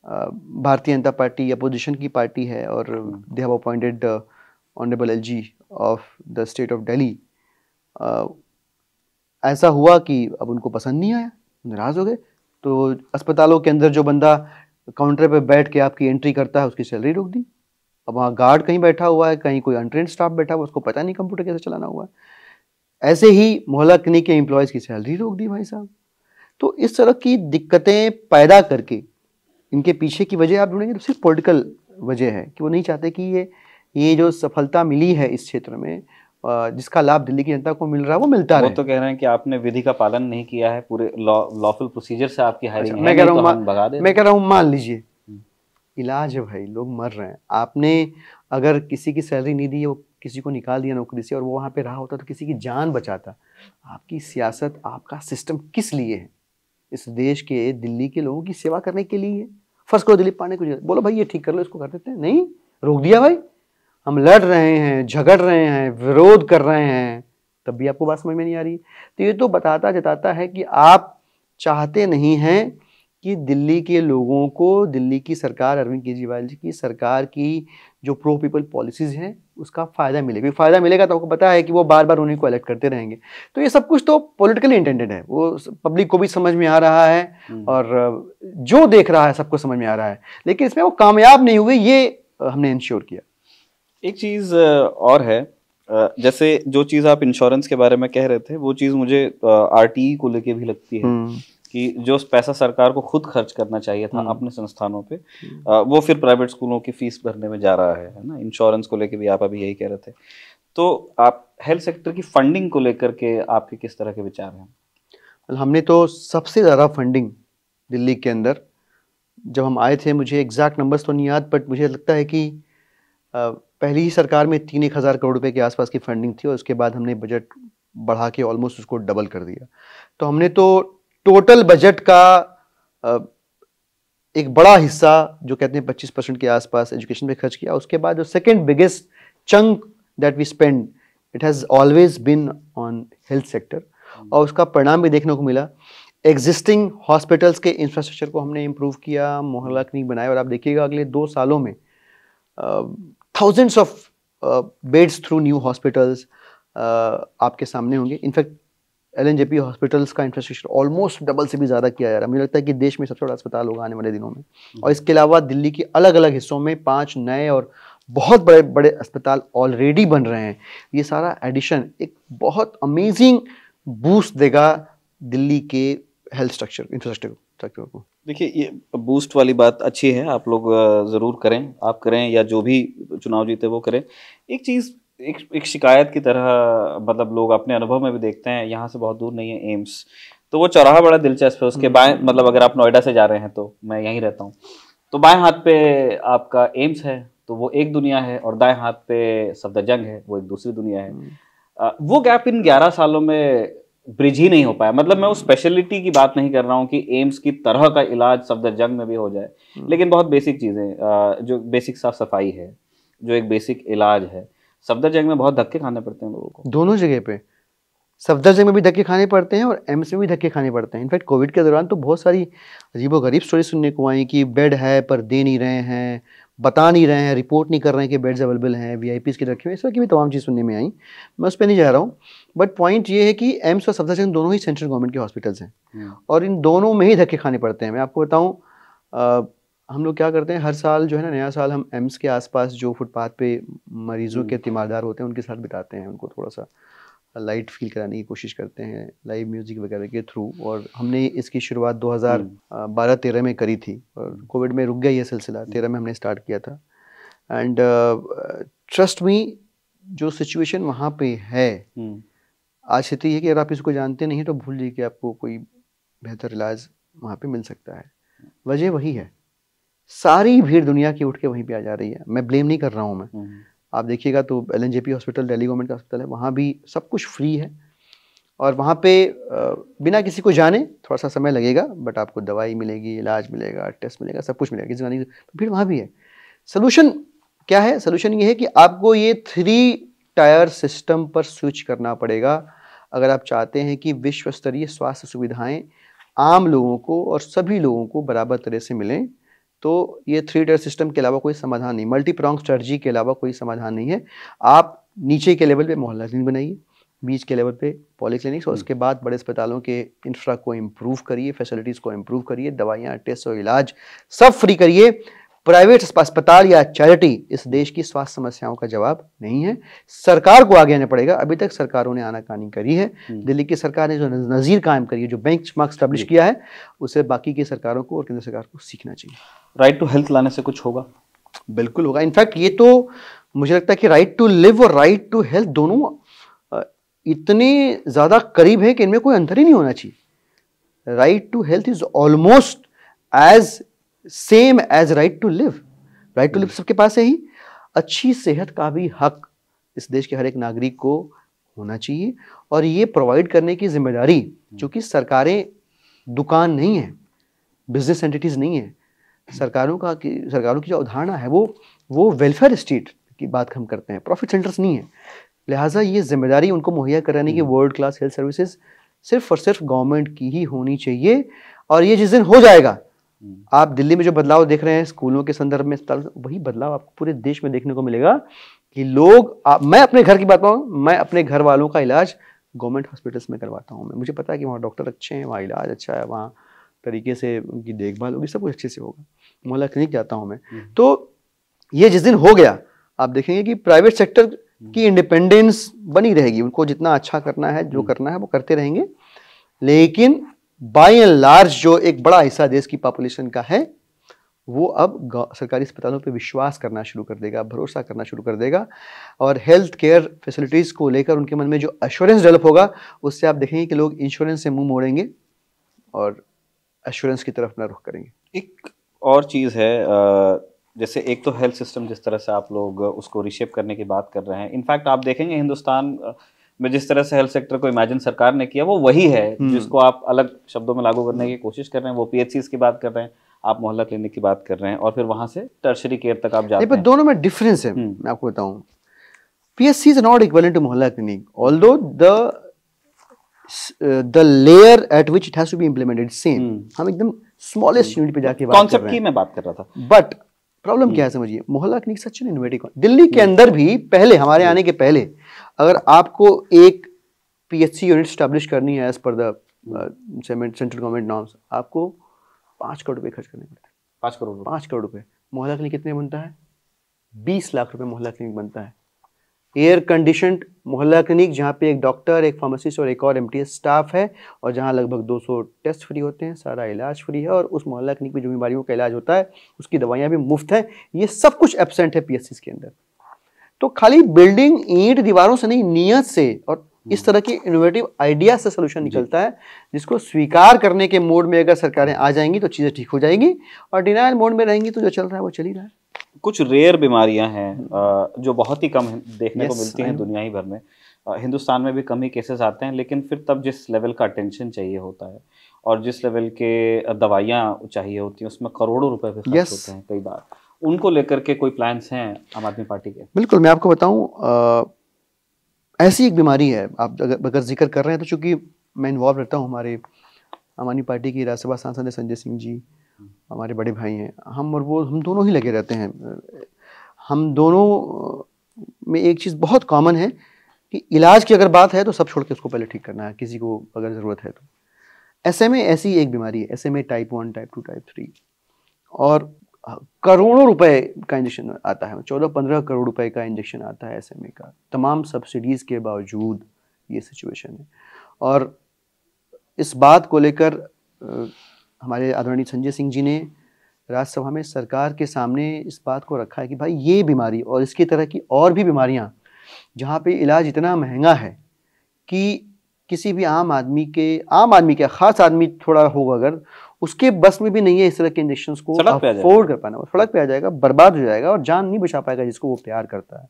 भारतीय जनता पार्टी अपोजिशन की पार्टी है और they have appointed honourable LG of the state of Delhi, ऐसा हुआ कि अब उनको पसंद नहीं आया, नाराज़ हो गए। तो अस्पतालों के अंदर जो बंदा काउंटर पे बैठ के आपकी एंट्री करता है, उसकी सैलरी रोक दी। अब वहाँ गार्ड कहीं बैठा हुआ है, कहीं कोई अनट्रेंड स्टाफ बैठा हुआ है, उसको पता नहीं कंप्यूटर कैसे चलाना हुआ है। ऐसे ही मोहल्ला क्लिनिक के एम्प्लॉयज़ की सैलरी रोक दी भाई साहब। तो इस तरह की दिक्कतें पैदा करके इनके पीछे की वजह आप ढूंढेंगे तो सिर्फ पॉलिटिकल वजह है कि वो नहीं चाहते कि ये जो सफलता मिली है इस क्षेत्र में, जिसका लाभ दिल्ली की जनता को मिल रहा है, वो मिलता रहे। वो तो कह रहे हैं कि आपने विधि का पालन नहीं किया है, पूरे लॉफुल प्रोसीजर से आपकी हायरिंग है। मैं कह रहा हूँ मान लीजिए, इलाज है भाई, लोग मर रहे हैं। आपने अगर किसी की सैलरी नहीं दी है, वो किसी को निकाल दिया नौकरी से और वो वहाँ पे रहा होता तो किसी की जान बचाता। आपकी सियासत, आपका सिस्टम किस लिए है? इस देश के, दिल्ली के लोगों की सेवा करने के लिए। फर्स्ट करो दिलीप पांडे को, बोलो भाई ये ठीक कर लो, इसको कर देते हैं। नहीं, रोक दिया भाई। हम लड़ रहे हैं, झगड़ रहे हैं, विरोध कर रहे हैं, तब भी आपको बात समझ में नहीं आ रही। तो ये तो जताता है कि आप चाहते नहीं हैं कि दिल्ली के लोगों को, दिल्ली की सरकार, अरविंद केजरीवाल जी की सरकार की जो प्रो पीपल पॉलिसीज हैं उसका फ़ायदा मिलेगा। फ़ायदा मिलेगा तो आपको पता है कि वो बार बार उन्हीं को इलेक्ट करते रहेंगे। तो ये सब कुछ तो पॉलिटिकली इंटेंडेड है, वो पब्लिक को भी समझ में आ रहा है और जो देख रहा है सबको समझ में आ रहा है। लेकिन इसमें वो कामयाब नहीं हुए, ये हमने इंश्योर किया। एक चीज़ और है, जैसे जो चीज़ आप इंश्योरेंस के बारे में कह रहे थे, वो चीज़ मुझे आरटीई को लेके भी लगती है कि जो पैसा सरकार को खुद खर्च करना चाहिए था अपने संस्थानों पे, वो फिर प्राइवेट स्कूलों की फीस भरने में जा रहा है ना। इंश्योरेंस को लेके भी आप अभी यही कह रहे थे। तो आप हेल्थ सेक्टर की फंडिंग को लेकर के आपके किस तरह के विचार हैं? हमने तो सबसे ज़्यादा फंडिंग दिल्ली के अंदर, जब हम आए थे, मुझे एग्जैक्ट नंबर्स तो नहीं याद, बट मुझे लगता है कि पहली ही सरकार में 3-1 हज़ार करोड़ रुपए के आसपास की फंडिंग थी और उसके बाद हमने बजट बढ़ा के ऑलमोस्ट उसको डबल कर दिया। तो हमने तो टोटल बजट का एक बड़ा हिस्सा, जो कहते हैं 25% के आसपास, एजुकेशन पे खर्च किया। उसके बाद जो second biggest chunk that we spend, it has always been on health sector, और उसका परिणाम भी देखने को मिला। एग्जिस्टिंग हॉस्पिटल्स के इंफ्रास्ट्रक्चर को हमने इम्प्रूव किया, मोहल्ला क्लिनिक बनाए, और आप देखिएगा अगले 2 सालों में thousands of beds through new hospitals आपके सामने होंगे। इनफैक्ट LNJP हॉस्पिटल्स का इंफ्रास्ट्रक्चर ऑलमोस्ट डबल से भी ज़्यादा किया जा रहा है। मुझे लगता है कि देश में सबसे बड़ा अस्पताल होगा आने वाले दिनों में। और इसके अलावा दिल्ली के अलग अलग हिस्सों में 5 नए और बहुत बड़े बड़े अस्पताल ऑलरेडी बन रहे हैं। ये सारा एडिशन एक बहुत अमेजिंग बूस्ट देगा दिल्ली के हेल्थ स्ट्रक्चर, इंफ्रास्ट्रक्चर को। देखिए, ये बूस्ट वाली बात अच्छी है, आप लोग ज़रूर करें, आप करें या जो भी चुनाव जीते वो करें। एक चीज़, एक शिकायत की तरह, मतलब लोग अपने अनुभव में भी देखते हैं, यहाँ से बहुत दूर नहीं है एम्स, तो वो चौराहा बड़ा दिलचस्प है। उसके बाएं, मतलब अगर आप नोएडा से जा रहे हैं तो मैं यहीं रहता हूँ, तो बाएं हाथ पे आपका एम्स है, तो वो एक दुनिया है, और दाएं हाथ पे सफदरजंग है, वो एक दूसरी दुनिया है। वो गैप इन 11 सालों में ब्रिज ही नहीं हो पाया। मतलब मैं उस स्पेशलिटी की बात नहीं कर रहा हूँ कि एम्स की तरह का इलाज सफदरजंग में भी हो जाए, लेकिन बहुत बेसिक चीज़ें, जो बेसिक साफ सफाई है, जो एक बेसिक इलाज है, सफदरजंग में बहुत धक्के खाने पड़ते हैं लोगों को। दोनों जगह पे सफदरजंग में भी धक्के खाने पड़ते हैं और एम्स में भी धक्के खाने पड़ते हैं। इनफैक्ट कोविड के दौरान तो बहुत सारी अजीबोगरीब स्टोरी सुनने को आई कि बेड है पर दे नहीं रहे हैं, बता नहीं रहे हैं, रिपोर्ट नहीं कर रहे हैं कि बेड्स अवेलेबल हैं, वीआईपीज़ के रखे हुए, इस तरह की भी तमाम चीज़ सुनने में आई। मैं उस पर नहीं जा रहा हूँ, बट पॉइंट ये है कि एम्स और सफदरजंग दोनों ही सेंट्रल गवर्नमेंट के हॉस्पिटल्स हैं और इन दोनों में ही धक्के खाने पड़ते हैं। मैं आपको बताऊँ, हम लोग क्या करते हैं, हर साल जो है ना, नया साल हम एम्स के आसपास जो फुटपाथ पे मरीजों के तीमारदार होते हैं उनके साथ बिताते हैं, उनको थोड़ा सा लाइट फील कराने की कोशिश करते हैं लाइव म्यूज़िक वगैरह के थ्रू। और हमने इसकी शुरुआत 2012-13 में करी थी और कोविड में रुक गया ये सिलसिला, 13 में हमने स्टार्ट किया था। एंड ट्रस्ट मी, जो सिचुएशन वहाँ पे है आज स्थिति है कि अगर आप इसको जानते नहीं तो भूल जाइए कि आपको कोई बेहतर इलाज वहाँ पे मिल सकता है। वजह वही है, सारी भीड़ दुनिया की उठ के वहीं पे आ जा रही है। मैं ब्लेम नहीं कर रहा हूँ, मैं आप देखिएगा तो LNJP हॉस्पिटल दिल्ली गवर्नमेंट का हॉस्पिटल है, वहाँ भी सब कुछ फ्री है और वहाँ पे बिना किसी को जाने थोड़ा सा समय लगेगा, बट आपको दवाई मिलेगी, इलाज मिलेगा, टेस्ट मिलेगा, सब कुछ मिलेगा, किसी जाने की भीड़ वहाँ भी है। सोल्यूशन क्या है? सोल्यूशन ये है कि आपको ये 3 टायर सिस्टम पर स्विच करना पड़ेगा अगर आप चाहते हैं कि विश्व स्तरीय स्वास्थ्य सुविधाएं आम लोगों को और सभी लोगों को बराबर तरह से मिलें। तो ये 3 टायर सिस्टम के अलावा कोई समाधान नहीं, मल्टी प्रॉन्ग स्ट्रेटजी के अलावा कोई समाधान नहीं है। आप नीचे के लेवल पे मोहल्ला क्लिनिक बनाइए, बीच के लेवल पे पॉलीक्लिनिक्स, और उसके बाद बड़े अस्पतालों के इंफ्रा को इम्प्रूव करिए, फैसिलिटीज़ को इम्प्रूव करिए, दवाइयाँ, टेस्ट और इलाज सब फ्री करिए। प्राइवेट अस्पताल या चैरिटी इस देश की स्वास्थ्य समस्याओं का जवाब नहीं है, सरकार को आगे आना पड़ेगा। अभी तक सरकारों ने आनाकानी करी है। दिल्ली की सरकार ने जो नज़ीर कायम करी है, जो बेंचमार्क स्टैब्लिश किया है, उसे बाकी की सरकारों को और केंद्र सरकार को सीखना चाहिए। राइट टू हेल्थ लाने से कुछ होगा? बिल्कुल होगा। इनफैक्ट ये तो मुझे लगता है कि राइट टू लिव और राइट टू हेल्थ दोनों इतने ज़्यादा करीब है कि इनमें कोई अंतर ही नहीं होना चाहिए। Right to health is almost as same as right to live. Right to live सबके पास है ही। अच्छी सेहत का भी हक इस देश के हर एक नागरिक को होना चाहिए और ये प्रोवाइड करने की जिम्मेदारी, चूंकि सरकारें दुकान नहीं है, बिजनेस एंटिटीज नहीं है, सरकारों की जो अवधारणा है वो वेलफेयर स्टेट की बात हम करते हैं, प्रॉफिट सेंटर्स नहीं है। लिहाजा ये जिम्मेदारी उनको मुहैया कराने की वर्ल्ड क्लास हेल्थ सर्विसेज सिर्फ और सिर्फ गवर्नमेंट की ही होनी चाहिए। और ये जिस दिन हो जाएगा, आप दिल्ली में जो बदलाव देख रहे हैं स्कूलों के संदर्भ में, वही बदलाव आपको पूरे देश में देखने को मिलेगा कि लोग, मैं अपने घर की बात बताऊं, मैं अपने घर वालों का इलाज गवर्नमेंट हॉस्पिटल्स में करवाता हूं। मुझे पता है कि वहाँ डॉक्टर अच्छे हैं, वहाँ इलाज अच्छा है, वहाँ तरीके से उनकी देखभाल होगी, सब कुछ अच्छे से होगा। मोहल्ला क्लिनिक जाता हूँ मैं। तो ये जिस दिन हो गया, आप देखेंगे कि प्राइवेट सेक्टर की इंडिपेंडेंस बनी रहेगी। उनको जितना अच्छा करना है, जो करना है वो करते रहेंगे, लेकिन बाय एंड लार्ज जो एक बड़ा हिस्सा देश की पॉपुलेशन का है वो अब सरकारी अस्पतालों पे विश्वास करना शुरू कर देगा, भरोसा करना शुरू कर देगा। और हेल्थ केयर फैसिलिटीज को लेकर उनके मन में जो एश्योरेंस डेवलप होगा, उससे आप देखेंगे कि लोग इंश्योरेंस से मुंह मोड़ेंगे और एश्योरेंस की तरफ अपना रुख करेंगे। एक और चीज़ है, जैसे एक तो हेल्थ सिस्टम जिस तरह से आप लोग उसको रिशेप करने की बात कर रहे हैं, इनफैक्ट आप देखेंगे हिंदुस्तान में जिस तरह से हेल्थ सेक्टर को इमेजिन सरकार ने किया, वो वही है जिसको आप अलग शब्दों में लागू करने की कोशिश कर रहे हैं। वो PHCs की बात कर रहे हैं, आप मोहल्ला क्लिनिक की बात कर रहे हैं, और फिर वहां से टर्शरी केयर तक आप जाते हैं। दोनों में डिफरेंस है। मैं आपको बताऊं, PHC is not equivalent to मोहल्ला clinic, although the layer at which it has to be implemented same। हम एकदम स्मॉलेस्ट यूनिट पे जाके बात कर रहे हैं, कॉन्सेप्ट की मैं बात कर रहा था। बट प्रॉब्लम क्या है समझिए, मोहल्ला clinic such an innovative. Delhi के अंदर भी पहले, हमारे आने के पहले, अगर आपको एक PHC यूनिट स्टैब्लिश करनी है as per the central government norms, आपको 5 करोड़ रुपए खर्च करने पड़ते हैं। 5 करोड़ रुपए। मोहल्ला क्लिनिक कितने बनता है? 20 लाख रुपए मोहल्ला क्लिनिक बनता है। एयर कंडीशनड मोहल्ला क्लिनिक, जहाँ पे एक डॉक्टर, एक फार्मासिस्ट और एक और MTS स्टाफ है, और जहाँ लगभग 200 टेस्ट फ्री होते हैं, सारा इलाज फ्री है, और उस मोहल्ला क्लिनिक में जो बीमारियों का इलाज होता है उसकी दवाइयाँ भी मुफ्त है। ये सब कुछ एब्सेंट है PHCs के अंदर। तो खाली बिल्डिंग ईंट दीवारों से नहीं, नीयत से और इस तरह के इनोवेटिव आइडिया से सोल्यूशन निकलता है, जिसको स्वीकार करने के मोड में अगर सरकारें आ जाएंगी तो चीज़ें ठीक हो जाएंगी, और डिनायल मोड में रहेंगी तो जो चल रहा है वो चल ही रहा है। कुछ रेयर बीमारियां हैं जो बहुत ही कम देखने को मिलती हैं दुनिया ही भर में। हिंदुस्तान में भी कम ही केसेस आते हैं, लेकिन फिर तब जिस लेवल का अटेंशन चाहिए होता है और जिस लेवल के दवाइयाँ चाहिए होती हैं उसमें करोड़ों रुपए पे खर्च होते हैं कई बार। उनको लेकर के कोई प्लान्स हैं आम आदमी पार्टी के? बिल्कुल, मैं आपको बताऊं, ऐसी एक बीमारी है, आप अगर जिक्र कर रहे हैं तो चूंकि मैं इन्वॉल्व रहता हूं, हमारे आम आदमी पार्टी की राज्यसभा सांसद संजय सिंह जी हमारे बड़े भाई हैं, हम दोनों ही लगे रहते हैं। हम दोनों में एक चीज़ बहुत कॉमन है कि इलाज की अगर बात है तो सब छोड़ के उसको पहले ठीक करना है, किसी को अगर ज़रूरत है तो। SMA ऐसी एक बीमारी है, SMA टाइप 1, टाइप 2, टाइप 3, और करोड़ों रुपए का इंजेक्शन आता है, 14-15 करोड़ रुपए का इंजेक्शन आता है SMA का, तमाम सब्सिडीज़ के बावजूद ये सिचुएशन है। और इस बात को लेकर हमारे आदरणीय संजय सिंह जी ने राज्यसभा में सरकार के सामने इस बात को रखा है कि भाई ये बीमारी और इसकी तरह की और भी बीमारियां जहाँ पे इलाज इतना महंगा है कि किसी भी आम आदमी के खास आदमी थोड़ा होगा अगर उसके बस में भी नहीं है इस तरह के इंजेक्शंस को अफोर्ड कर पाना, वो सड़क पे आ जाएगा, बर्बाद हो जाएगा और जान नहीं बचा पाएगा जिसको वो प्यार करता है।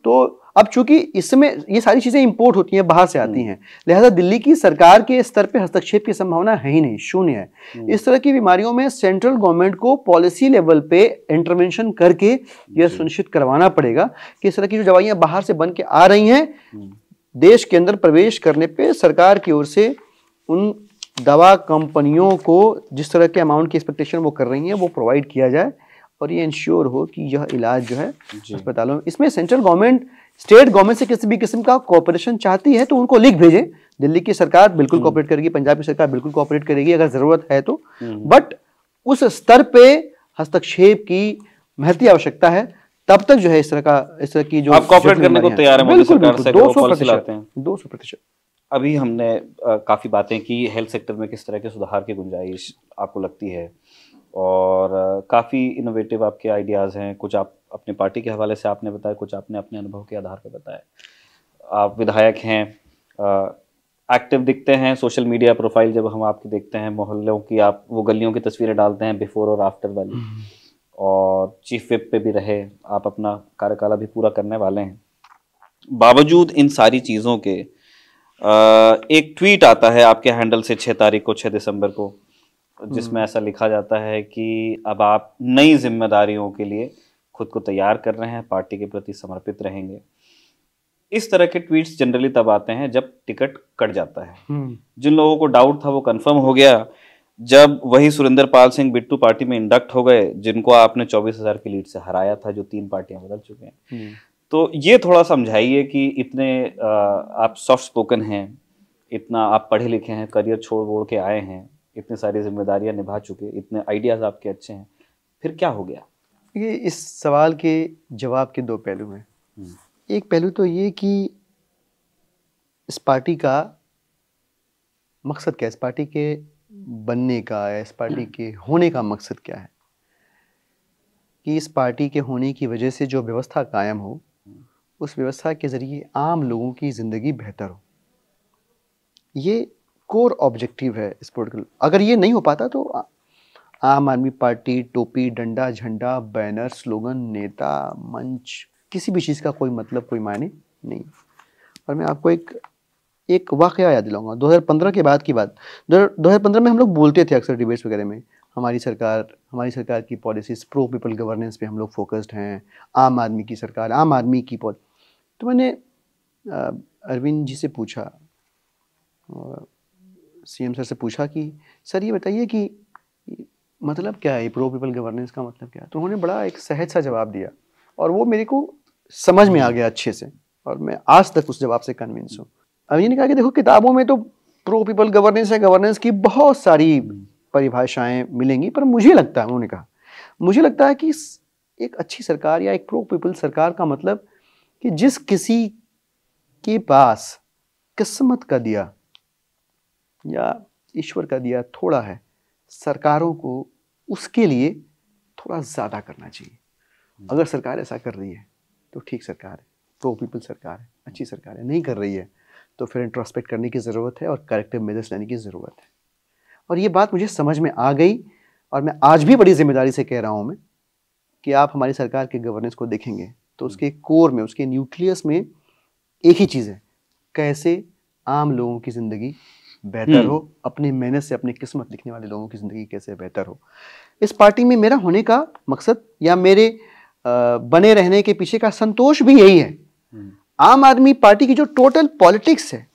तो अब चूंकि इसमें ये सारी चीजें इंपोर्ट होती हैं, बाहर से आती हैं, लिहाजा दिल्ली की सरकार के स्तर पे हस्तक्षेप की संभावना है ही नहीं, शून्य है। इस तरह की बीमारियों में सेंट्रल गवर्नमेंट को पॉलिसी लेवल पे इंटरवेंशन करके यह सुनिश्चित करवाना पड़ेगा कि इस तरह की जो दवाइयां बाहर से बन के आ रही हैं, देश के अंदर प्रवेश करने पे सरकार की ओर से उन दवा कंपनियों को जिस तरह के अमाउंट की एक्सपेक्टेशन वो कर रही हैं वो प्रोवाइड किया जाए, और ये इंश्योर हो कि यह इलाज जो है अस्पतालों में, इसमें सेंट्रल गवर्नमेंट स्टेट गवर्नमेंट से किसी भी किस्म का कोऑपरेशन चाहती है तो उनको लिख भेजे। दिल्ली की सरकार बिल्कुल कोऑपरेट करेगी, पंजाब की सरकार बिल्कुल कोऑपरेट करेगी अगर जरूरत है तो, बट उस स्तर पे हस्तक्षेप की महती आवश्यकता है। तब तक जो है इस तरह की जो आप कोऑपरेट करने को तैयार है मोदी सरकार से? 200%। अभी हमने काफी बातें की हेल्थ सेक्टर में किस तरह के सुधार की गुंजाइश आपको लगती है, और काफ़ी इनोवेटिव आपके आइडियाज़ हैं। कुछ आप अपनी पार्टी के हवाले से आपने बताया, कुछ आपने अपने अनुभव के आधार पर बताया। आप विधायक हैं, एक्टिव दिखते हैं, सोशल मीडिया प्रोफाइल जब हम आपकी देखते हैं, मोहल्लों की आप वो गलियों की तस्वीरें डालते हैं बिफोर और आफ्टर वाली, और चीफ विप पे भी रहे, आप अपना कार्यकाल अभी पूरा करने वाले हैं। बावजूद इन सारी चीज़ों के एक ट्वीट आता है आपके हैंडल से 6 तारीख को, 6 दिसंबर को, जिसमें ऐसा लिखा जाता है कि अब आप नई जिम्मेदारियों के लिए खुद को तैयार कर रहे हैं, पार्टी के प्रति समर्पित रहेंगे। इस तरह के ट्वीट्स जनरली तब आते हैं जब टिकट कट जाता है। जिन लोगों को डाउट था वो कंफर्म हो गया जब वही सुरेंद्र पाल सिंह बिट्टू पार्टी में इंडक्ट हो गए, जिनको आपने 24,000 की लीड से हराया था, जो 3 पार्टियां बदल चुके हैं। तो ये थोड़ा समझाइए कि इतने आप सॉफ्ट स्पोकन हैं, इतना आप पढ़े लिखे हैं, करियर छोड़ वोड़ के आए हैं, इतनी सारी जिम्मेदारियां निभा चुके, इतने आइडियाज आपके अच्छे हैं, फिर क्या हो गया? ये इस सवाल के जवाब के 2 पहलू हैं। एक पहलू तो ये कि इस पार्टी का मकसद क्या है, इस पार्टी के बनने का, इस पार्टी के होने का मकसद क्या है, कि इस पार्टी के होने की वजह से जो व्यवस्था कायम हो, उस व्यवस्था के ज़रिए आम लोगों की ज़िंदगी बेहतर हो। ये कोर ऑब्जेक्टिव है इस पॉलिटिकल। अगर ये नहीं हो पाता तो आम आदमी पार्टी टोपी, डंडा, झंडा, बैनर, स्लोगन, नेता, मंच, किसी भी चीज़ का कोई मतलब, कोई मायने नहीं। और मैं आपको एक वाकया याद दिलाऊंगा 2015 के बाद की बात। 2015 में हम लोग बोलते थे अक्सर डिबेट्स वगैरह में, हमारी सरकार की पॉलिसीज प्रो पीपल गवर्नेंस पे हम लोग फोकस्ड हैं, आम आदमी की सरकार, आम आदमी की तो मैंने अरविंद जी से पूछा, CM सर से पूछा कि सर ये बताइए कि मतलब क्या है प्रो पीपल गवर्नेंस का मतलब क्या है? तो उन्होंने बड़ा एक सहज सा जवाब दिया और वो मेरे को समझ में आ गया अच्छे से, और मैं आज तक उस जवाब से कन्विंस हूँ। अभी ने कहा कि देखो किताबों में तो प्रो पीपल गवर्नेंस है, गवर्नेंस की बहुत सारी परिभाषाएं मिलेंगी, पर मुझे लगता है, उन्होंने कहा, मुझे लगता है कि एक अच्छी सरकार या एक प्रो पीपल सरकार का मतलब कि जिस किसी के पास किस्मत का दिया या ईश्वर का दिया थोड़ा है, सरकारों को उसके लिए थोड़ा ज़्यादा करना चाहिए। अगर सरकार ऐसा कर रही है तो ठीक सरकार है, प्रो पीपल सरकार है, अच्छी सरकार है। नहीं कर रही है तो फिर इंट्रोस्पेक्ट करने की ज़रूरत है और करेक्टिव मेजर्स लेने की ज़रूरत है। और ये बात मुझे समझ में आ गई और मैं आज भी बड़ी जिम्मेदारी से कह रहा हूँ मैं कि आप हमारी सरकार के गवर्नेंस को देखेंगे तो उसके कोर में, उसके न्यूक्लियस में एक ही चीज़ है, कैसे आम लोगों की ज़िंदगी बेहतर हो, अपनी मेहनत से अपनी किस्मत लिखने वाले लोगों की ज़िंदगी कैसे बेहतर हो। इस पार्टी में मेरा होने का मकसद या मेरे बने रहने के पीछे का संतोष भी यही है। आम आदमी पार्टी की जो टोटल पॉलिटिक्स है,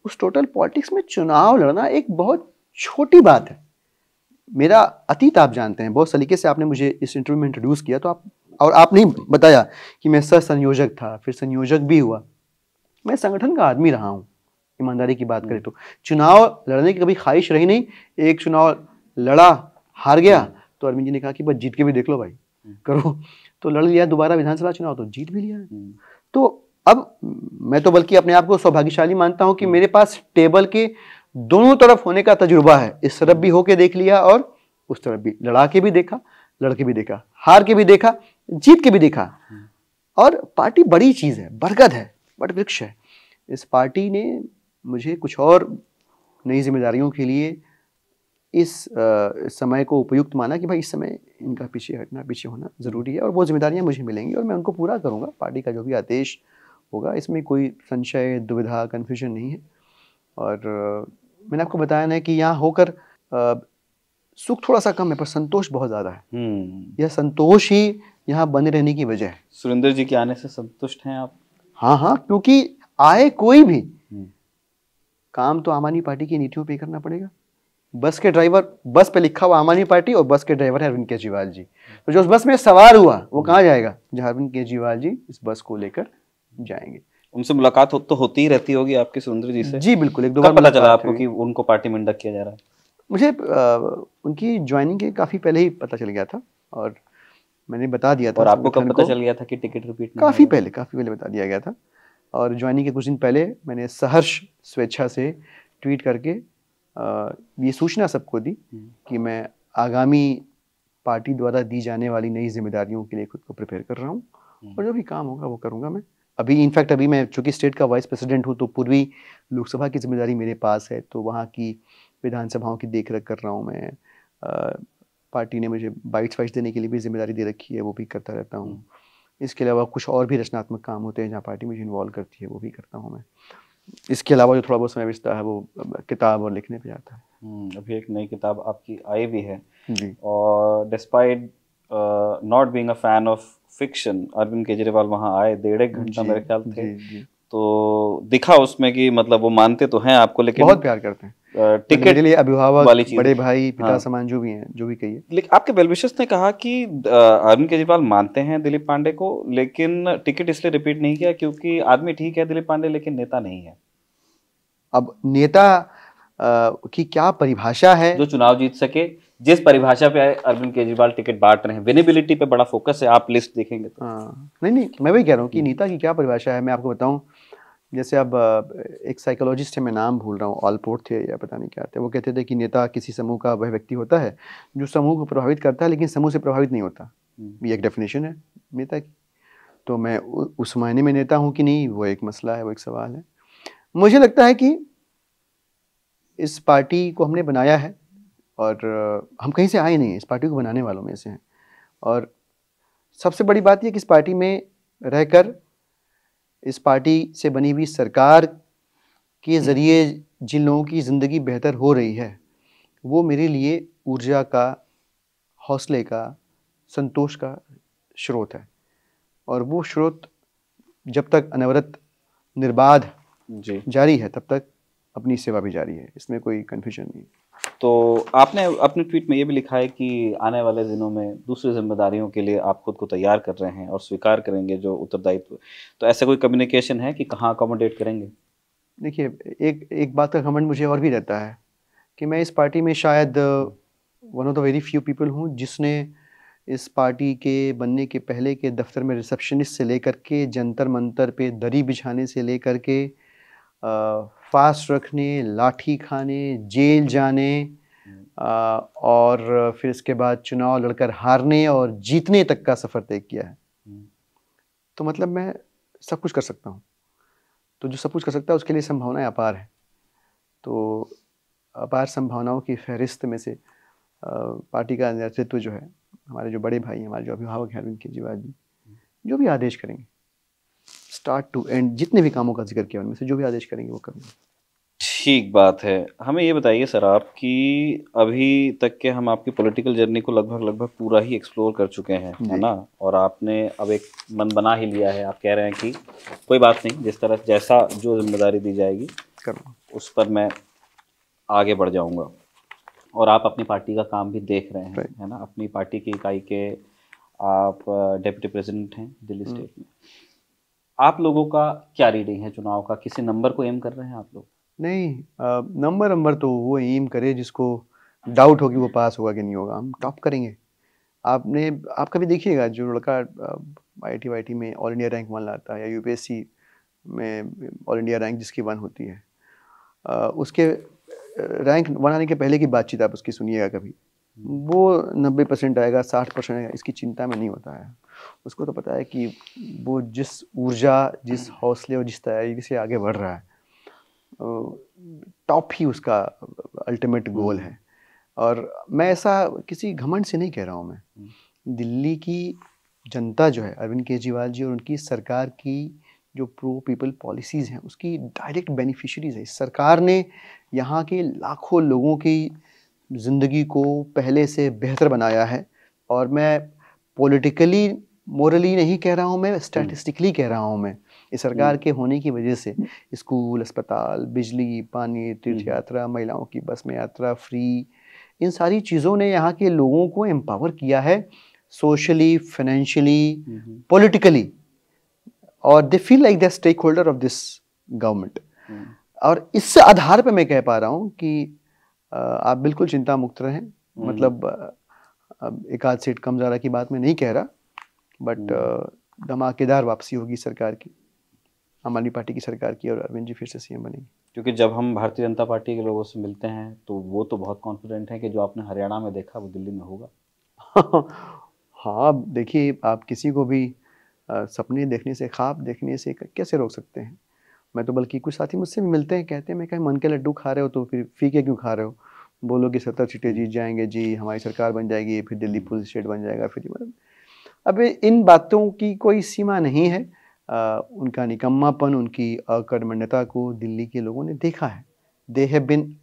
उस टोटल पॉलिटिक्स में चुनाव लड़ना एक बहुत छोटी बात है। मेरा अतीत आप जानते हैं, बहुत सलीके से आपने मुझे इस इंटरव्यू में इंट्रोड्यूस किया तो आपने बताया कि मैं सह संयोजक था, फिर संयोजक भी हुआ। मैं संगठन का आदमी रहा हूँ, ईमानदारी की बात करें तो चुनाव लड़ने की कभी ख्वाहिश रही नहीं। एक चुनाव लड़ा, हार गया तो अरविंद जी ने कहा कि बस जीत के भी देख लो भाई, करो, तो लड़ लिया दोबारा विधानसभा चुनाव तो जीत भी लिया। तो अब मैं तो बल्कि अपने आप को सौभाग्यशाली मानता हूँ कि मेरे पास टेबल के दोनों तरफ होने का तजुर्बा है। इस तरफ भी होके देख लिया और उस तरफ भी, लड़ा के भी देखा, लड़के भी देखा, हार के भी देखा, जीत के भी देखा। और पार्टी बड़ी चीज है, बरगद है, बट वृक्ष है। इस पार्टी ने मुझे कुछ और नई जिम्मेदारियों के लिए इस समय को उपयुक्त माना कि भाई इस समय इनका पीछे हटना, पीछे होना जरूरी है और वो जिम्मेदारियां मुझे मिलेंगी और मैं उनको पूरा करूंगा। पार्टी का जो भी आदेश होगा इसमें कोई संशय, दुविधा, कन्फ्यूजन नहीं है। और मैंने आपको बताया ना कि यहाँ होकर सुख थोड़ा सा कम है पर संतोष बहुत ज़्यादा है। यह संतोष ही यहाँ बने रहने की वजह है। सुरेंद्र जी के आने से संतुष्ट हैं आप? हाँ हाँ, क्योंकि आए कोई भी काम तो आम आदमी पार्टी की नीतियों पे करना पड़ेगा। बस के ड्राइवर, बस पे लिखा हुआ आम आदमी पार्टी और बस के ड्राइवर है अरविंद केजरीवाल जी, तो जो उस बस में सवार हुआ वो कहाँ जाएगा? जहाँ अरविंद केजरीवाल जी इस बस को लेकर जाएंगे। उनसे मुलाकात तो होती ही रहती होगी आपकी सुरेंद्र जी से? जी बिल्कुल, एक दो बार पता चला आपको कि उनको पार्टी में इंडक्ट किया जा रहा है? मुझे उनकी ज्वाइनिंग के काफ़ी पहले ही पता चल गया था और मैंने बता दिया था। और आपको कब पता चल गया था कि टिकट रिपीट? काफ़ी पहले बता दिया गया था। और ज्वाइनिंग के कुछ दिन पहले मैंने सहर्ष स्वेच्छा से ट्वीट करके ये सूचना सबको दी कि मैं आगामी पार्टी द्वारा दी जाने वाली नई जिम्मेदारियों के लिए खुद को प्रिपेयर कर रहा हूँ और जो भी काम होगा वो करूँगा मैं। अभी इनफैक्ट अभी मैं चूँकि स्टेट का वाइस प्रेसिडेंट हूँ तो पूर्वी लोकसभा की जिम्मेदारी मेरे पास है, तो वहाँ की विधानसभाओं की देख रेख कर रहा हूँ मैं। पार्टी ने मुझे बाइट्स वाइट्स देने के लिए भी जिम्मेदारी दे रखी है, वो भी करता रहता हूँ। इसके अलावा कुछ और भी रचनात्मक काम होते हैं जहाँ पार्टी मुझे इन्वॉल्व करती है, वो भी करता हूँ मैं। इसके अलावा जो थोड़ा बहुत समय बचता है वो किताब और लिखने पे जाता है। अभी एक नई किताब आपकी आई भी है जी। और despite not being a fan of fiction, Arvind Kejriwal वहाँ आए, 1.5 घंटा मेरे ख्याल थे। जी। तो दिखा उसमें कि मतलब वो मानते तो हैं आपको लेकिन बहुत प्यार करते हैं। टिकट मेरे लिए अभिभावक, वाली चीज़, बड़े भाई, पिता हाँ, समान जो भी हैं, जो भी कहिए। लेकिन आपके वेलविशर्स ने कहा कि अरविंद केजरीवाल मानते हैं दिलीप पांडे को, लेकिन टिकट इसलिए रिपीट नहीं किया क्योंकि आदमी ठीक है दिलीप पांडे, लेकिन नेता नहीं है। अब नेता की क्या परिभाषा है? जो चुनाव जीत सके, जिस परिभाषा पे अरविंद केजरीवाल टिकट बांट रहे हैं, विनेबिलिटी पे बड़ा फोकस है, आप लिस्ट देखेंगे तो। हाँ, नहीं, मैं वही कह रहा हूँ कि नेता की क्या परिभाषा है। मैं आपको बताऊँ, जैसे अब एक साइकोलॉजिस्ट है, मैं नाम भूल रहा हूँ, ऑलपोर्ट थे या पता नहीं क्या थे, वो कहते थे कि नेता किसी समूह का वह व्यक्ति होता है जो समूह को प्रभावित करता है लेकिन समूह से प्रभावित नहीं होता। ये एक डेफिनेशन है नेता की। तो मैं उस मायने में नेता हूँ कि नहीं, वो एक मसला है, वो एक सवाल है। मुझे लगता है कि इस पार्टी को हमने बनाया है और हम कहीं से आए नहीं हैं, इस पार्टी को बनाने वालों में से हैं। और सबसे बड़ी बात यह कि इस पार्टी में रहकर इस पार्टी से बनी हुई सरकार के ज़रिए जिन लोगों की ज़िंदगी बेहतर हो रही है, वो मेरे लिए ऊर्जा का, हौसले का, संतोष का स्रोत है। और वो स्रोत जब तक अनवरत निर्बाध जारी है तब तक अपनी सेवा भी जारी है, इसमें कोई कन्फ्यूजन नहीं। तो आपने अपने ट्वीट में ये भी लिखा है कि आने वाले दिनों में दूसरी जिम्मेदारियों के लिए आप खुद को तैयार कर रहे हैं और स्वीकार करेंगे जो उत्तरदायित्व, तो ऐसा कोई कम्युनिकेशन है कि कहाँ अकोमोडेट करेंगे? देखिए, एक बात का घमंड मुझे और भी रहता है कि मैं इस पार्टी में शायद one of the very few people हूँ जिसने इस पार्टी के बनने के पहले के दफ्तर में रिसेप्शनिस्ट से लेकर के जंतर मंतर पे दरी बिछाने से लेकर के फास्ट रखने, लाठी खाने, जेल जाने और फिर इसके बाद चुनाव लड़कर हारने और जीतने तक का सफ़र तय किया है। तो मतलब मैं सब कुछ कर सकता हूँ। तो जो सब कुछ कर सकता है उसके लिए संभावनाएं अपार है। तो अपार संभावनाओं की फहरिस्त में से पार्टी का नेतृत्व जो है, हमारे जो बड़े भाई हैं, हमारे जो अभिभावक हैं अरविंद केजरीवाल जी, जो भी आदेश करेंगे स्टार्ट टू एंड, जितने भी कामों का जिक्र किया उनमें से जो भी आदेश करेंगे वो करेंगे। ठीक बात है। हमें ये बताइए सर आप कि अभी तक के हम आपकी पॉलिटिकल जर्नी को लगभग पूरा ही एक्सप्लोर कर चुके हैं, है ना, और आपने अब एक मन बना ही लिया है। आप कह रहे हैं कि कोई बात नहीं, जिस तरह जैसा जो जिम्मेदारी दी जाएगी उस पर मैं आगे बढ़ जाऊंगा। और आप अपनी पार्टी का काम भी देख रहे हैं, है ना, अपनी पार्टी की इकाई के आप डिप्टी प्रेसिडेंट हैं दिल्ली स्टेट में। आप लोगों का क्या रीडिंग है चुनाव का? किसी नंबर को एम कर रहे हैं आप लोग? नहीं, नंबर तो वो एम करे जिसको डाउट हो कि वो पास होगा कि नहीं होगा। हम टॉप करेंगे। आप कभी देखिएगा जो लड़का IIT में ऑल इंडिया रैंक 1 लाता है, या UPSC में ऑल इंडिया रैंक जिसकी 1 होती है, उसके रैंक 1 आने के पहले की बातचीत आप उसकी सुनिएगा कभी, वो 90% आएगा, 60% आएगा, इसकी चिंता में नहीं होता है। उसको तो पता है कि वो जिस ऊर्जा, जिस हौसले और जिस तैयारी से आगे बढ़ रहा है, टॉप ही उसका अल्टीमेट गोल है। और मैं ऐसा किसी घमंड से नहीं कह रहा हूँ। मैं दिल्ली की जनता जो है, अरविंद केजरीवाल जी और उनकी सरकार की जो प्रो पीपल पॉलिसीज़ हैं, उसकी डायरेक्ट बेनिफिशरीज है। इस सरकार ने यहाँ के लाखों लोगों की ज़िंदगी को पहले से बेहतर बनाया है। और मैं पॉलिटिकली मोरली नहीं कह रहा हूँ, मैं स्टैटिस्टिकली कह रहा हूँ। मैं इस सरकार के होने की वजह से स्कूल, अस्पताल, बिजली, पानी, तीर्थ यात्रा, महिलाओं की बस में यात्रा फ्री, इन सारी चीज़ों ने यहाँ के लोगों को एम्पावर किया है, सोशली, फाइनेंशियली, पॉलिटिकली, और they feel like the stakeholder of this government. और इस आधार पर मैं कह पा रहा हूँ कि आप बिल्कुल चिंता मुक्त रहें। मतलब एक आध सीट कम ज़्यादा की बात मैं नहीं कह रहा, बट धमाकेदार वापसी होगी सरकार की, आम आदमी पार्टी की सरकार की, और अरविंद जी फिर से CM बनेंगे। क्योंकि जब हम भारतीय जनता पार्टी के लोगों से मिलते हैं तो वो तो बहुत कॉन्फिडेंट है कि जो आपने हरियाणा में देखा वो दिल्ली में होगा। हाँ, देखिए, आप किसी को भी सपने देखने से, ख्वाब देखने से कैसे रोक सकते हैं? मैं तो बल्कि कुछ साथी मुझसे भी मिलते हैं, कहते हैं मैं कहीं मन के लड्डू खा रहे हो तो फिर फीके क्यों खा रहे हो? बोलो कि 70 सीटें जीत जाएंगे जी, हमारी सरकार बन जाएगी, फिर दिल्ली फुल स्टेट बन जाएगा, फिर मतलब अब इन बातों की कोई सीमा नहीं है। उनका निकम्मापन, उनकी अकर्मण्यता को दिल्ली के लोगों ने देखा है। They have been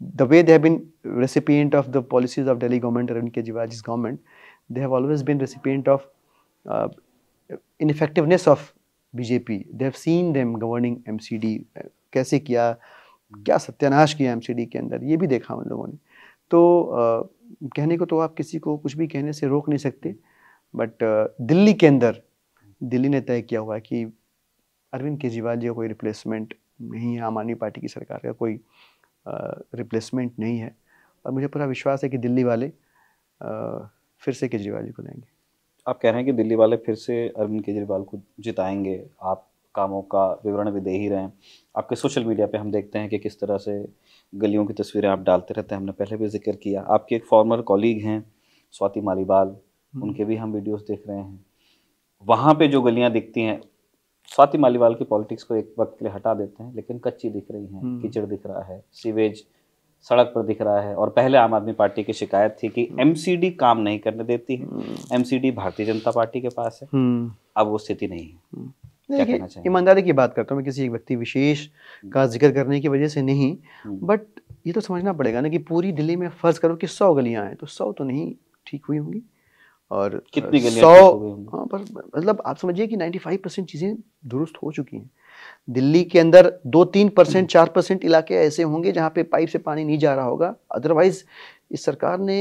the way they have been recipient of the policies of Delhi government, Arvind Kejriwal ji government, they have always been recipient of ineffectiveness of BJP। They have seen them governing MCD, कैसे किया, क्या सत्यानाश किया MCD के अंदर, ये भी देखा उन लोगों ने। तो कहने को तो आप किसी को कुछ भी कहने से रोक नहीं सकते, बट दिल्ली के अंदर दिल्ली ने तय किया हुआ है कि अरविंद केजरीवाल जी का कोई रिप्लेसमेंट नहीं है, आम आदमी पार्टी की सरकार का कोई रिप्लेसमेंट नहीं है। और मुझे पूरा विश्वास है कि दिल्ली वाले फिर से केजरीवाल जी को लेंगे। आप कह रहे हैं कि दिल्ली वाले फिर से अरविंद केजरीवाल को जिताएंगे। आप कामों का विवरण भी दे ही रहे हैं। आपके सोशल मीडिया पे हम देखते हैं कि किस तरह से गलियों की तस्वीरें आप डालते रहते हैं। हमने पहले भी जिक्र किया। आपके एक फॉर्मर कॉलीग हैं स्वाति मालीवाल, उनके भी हम वीडियोस देख रहे हैं। वहाँ पे जो गलियाँ दिखती हैं, स्वाति मालीवाल की पॉलिटिक्स को एक वक्त के लिए हटा देते हैं, लेकिन कच्ची दिख रही हैं, कीचड़ दिख रहा है, सीवेज सड़क पर दिख रहा है। और पहले आम आदमी पार्टी की शिकायत थी कि MCD काम नहीं करने देती है, MCD भारतीय जनता पार्टी के पास है। अब वो स्थिति नहीं है। क्या कहना चाहिए? ईमानदारी की बात करता हूँ मैं, किसी एक व्यक्ति विशेष का जिक्र करने की वजह से नहीं, बट ये तो समझना पड़ेगा ना कि पूरी दिल्ली में फर्ज करो कि 100 गलियाँ हैं, तो 100 तो नहीं ठीक हुई होंगी। और कितनी गलियाँ ठीक हो गई होंगी? हाँ, पर मतलब आप समझिए कि 95% चीज़ें दुरुस्त हो चुकी हैं। दिल्ली के अंदर 2-3%, 4% इलाके ऐसे होंगे जहाँ पे पाइप से पानी नहीं जा रहा होगा। अदरवाइज इस सरकार ने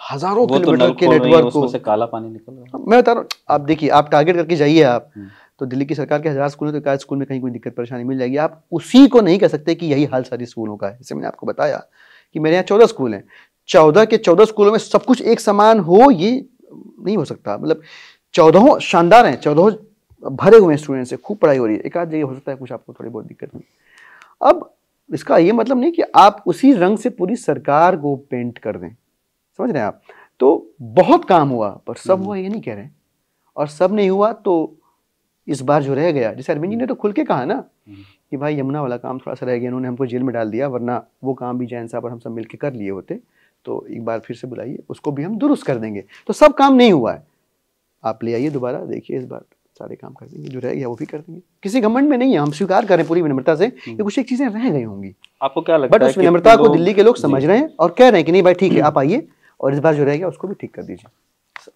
हजारों किलोमीटर के नेटवर्क को, उसमें से काला पानी निकल रहा है। मैं बता रहा हूँ, आप देखिए, आप टारगेट करके जाइए आप, तो दिल्ली की सरकार के 1000 स्कूल है, तो 1 स्कूल में कहीं कोई दिक्कत परेशानी मिल जाएगी। आप उसी को नहीं कह सकते कि यही हाल सारी स्कूलों का है। जैसे मैंने आपको बताया कि मेरे यहाँ 14 स्कूल हैं, 14 के 14 स्कूलों में सब कुछ एक समान हो, ये नहीं हो सकता। मतलब 14 शानदार हैं, 14 भरे हुए हैं स्टूडेंट से, खूब पढ़ाई हो रही है। एक आध जगह हो सकता है कुछ आपको थोड़ी बहुत दिक्कत हुई। अब इसका ये मतलब नहीं कि आप उसी रंग से पूरी सरकार को पेंट कर दें, समझ रहे हैं आप? तो बहुत काम हुआ, पर सब हुआ ये नहीं कह रहे, और सब नहीं हुआ तो इस बार जो रह गया, जैसे अरविंद जी ने तो खुल के कहा ना कि भाई यमुना वाला काम थोड़ा सा रह गया, इन्होंने हमको जेल में डाल दिया, वरना वो काम भी जैन साहब और हम सब मिलकर कर लिए होते, तो एक बार फिर से बुलाइए, उसको भी हम दुरुस्त कर देंगे। तो सब काम नहीं हुआ है, आप ले आइए दोबारा, देखिए इस बार सारे काम कर देंगे, जो रह गया वो भी कर देंगे। किसी घमंड में नहीं है, हम स्वीकार करें पूरी विनम्रता से कि कुछ एक चीजें रह गई होंगी। आपको क्या लगता है? बट उस विनम्रता को दिल्ली के लोग समझ रहे हैं और कह रहे हैं कि नहीं भाई ठीक है, आप आइए और इस बार जो रह गया उसको भी ठीक कर दीजिए।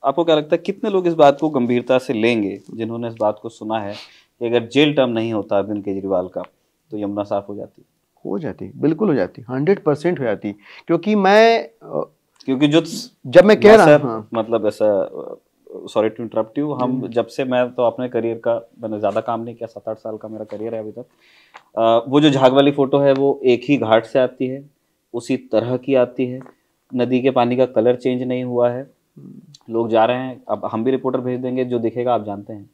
आपको क्या लगता है कितने लोग इस बात को गंभीरता से लेंगे, जिन्होंने इस बात को सुना है कि अगर जेल टर्म नहीं होता अरविंद केजरीवाल का तो यमुना साफ हो जाती? हो जाती, बिल्कुल हो जाती, 100% हो जाती। क्योंकि जो जब मैं कह रहा हूँ, मतलब ऐसा, सॉरी टू इंटरप्ट यू, हम जब से, मैं तो अपने करियर का, मैंने ज़्यादा काम नहीं किया, 7-8 साल का मेरा करियर है अभी तक। वो जो झाग वाली फोटो है वो एक ही घाट से आती है, उसी तरह की आती है, नदी के पानी का कलर चेंज नहीं हुआ है, लोग जा रहे हैं। अब हम भी रिपोर्टर भेज देंगे, जो दिखेगा आप जानते हैं।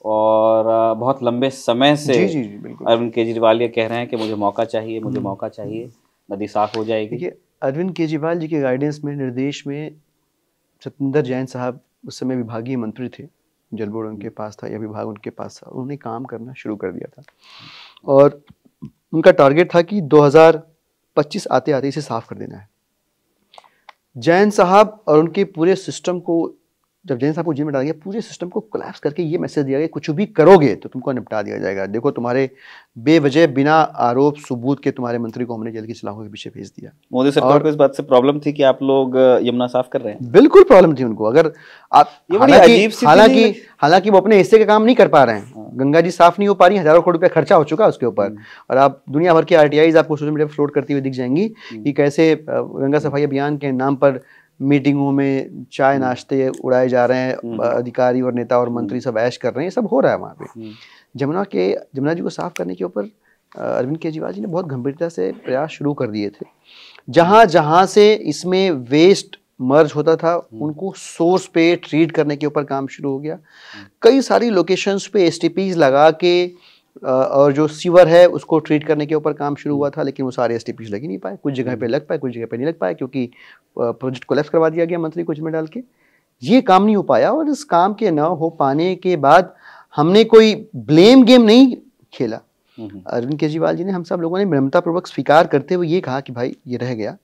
और बहुत लंबे समय से अरविंद केजरीवाल ये कह रहे हैं कि मुझे मौका चाहिए, मुझे मौका चाहिए, नदी साफ हो जाएगी। देखिए, अरविंद केजरीवाल जी के गाइडेंस में, निर्देश में, सत्येंद्र जैन साहब उस समय विभागीय मंत्री थे, जल बोर्ड उनके पास था या विभाग उनके पास था, उन्होंने काम करना शुरू कर दिया था और उनका टारगेट था कि 2025 आते आते इसे साफ कर देना है। जैन साहब और उनके पूरे सिस्टम को, जब जैन साहब को जेल में डाला गया, पूरे सिस्टम को कोलैप्स करके ये मैसेज दिया गया, कुछ भी करोगे तो तुमको निपटा दिया जाएगा। देखो, तुम्हारे बेवजह बिना आरोप सबूत के तुम्हारे मंत्री को हमने जेल की सलाखों के पीछे भेज दिया। मोदी सरकार को इस बात से प्रॉब्लम थी कि आप लोग यमुना साफ कर रहे हैं? बिल्कुल प्रॉब्लम थी उनको। अगर आप, हालांकि वो अपने हिस्से का काम नहीं कर पा रहे हैं, गंगा जी साफ नहीं हो पा रही, हजारों करोड़ रुपया खर्चा हो चुका उसके ऊपर, और आप दुनिया भर की RTIs आपको सोशल मीडिया पर फ्लोट करती हुई दिख जाएंगी कि कैसे गंगा सफाई अभियान के नाम पर मीटिंगों में चाय नाश्ते उड़ाए जा रहे हैं, अधिकारी और नेता और मंत्री सब ऐश कर रहे हैं, सब हो रहा है वहाँ पे। जमुना जी को साफ करने के ऊपर अरविंद केजरीवाल जी ने बहुत गंभीरता से प्रयास शुरू कर दिए थे। जहाँ जहाँ से इसमें वेस्ट मर्ज होता था, उनको सोर्स पे ट्रीट करने के ऊपर काम शुरू हो गया। कई सारी लोकेशंस पे STPs लगा के और जो सीवर है उसको ट्रीट करने के ऊपर काम शुरू हुआ था, लेकिन वो सारे STPs लग ही नहीं पाए। कुछ जगह पे लग पाए, कुछ जगह पे नहीं लग पाए, क्योंकि प्रोजेक्ट कोलैप्स करवा दिया गया मंत्री को जेल में डाल के। ये काम नहीं हो पाया, और इस काम के न हो पाने के बाद हमने कोई ब्लेम गेम नहीं खेला। अरविंद केजरीवाल जी ने, हम सब लोगों ने विनम्रतापूर्वक स्वीकार करते हुए ये कहा कि भाई ये रह गया,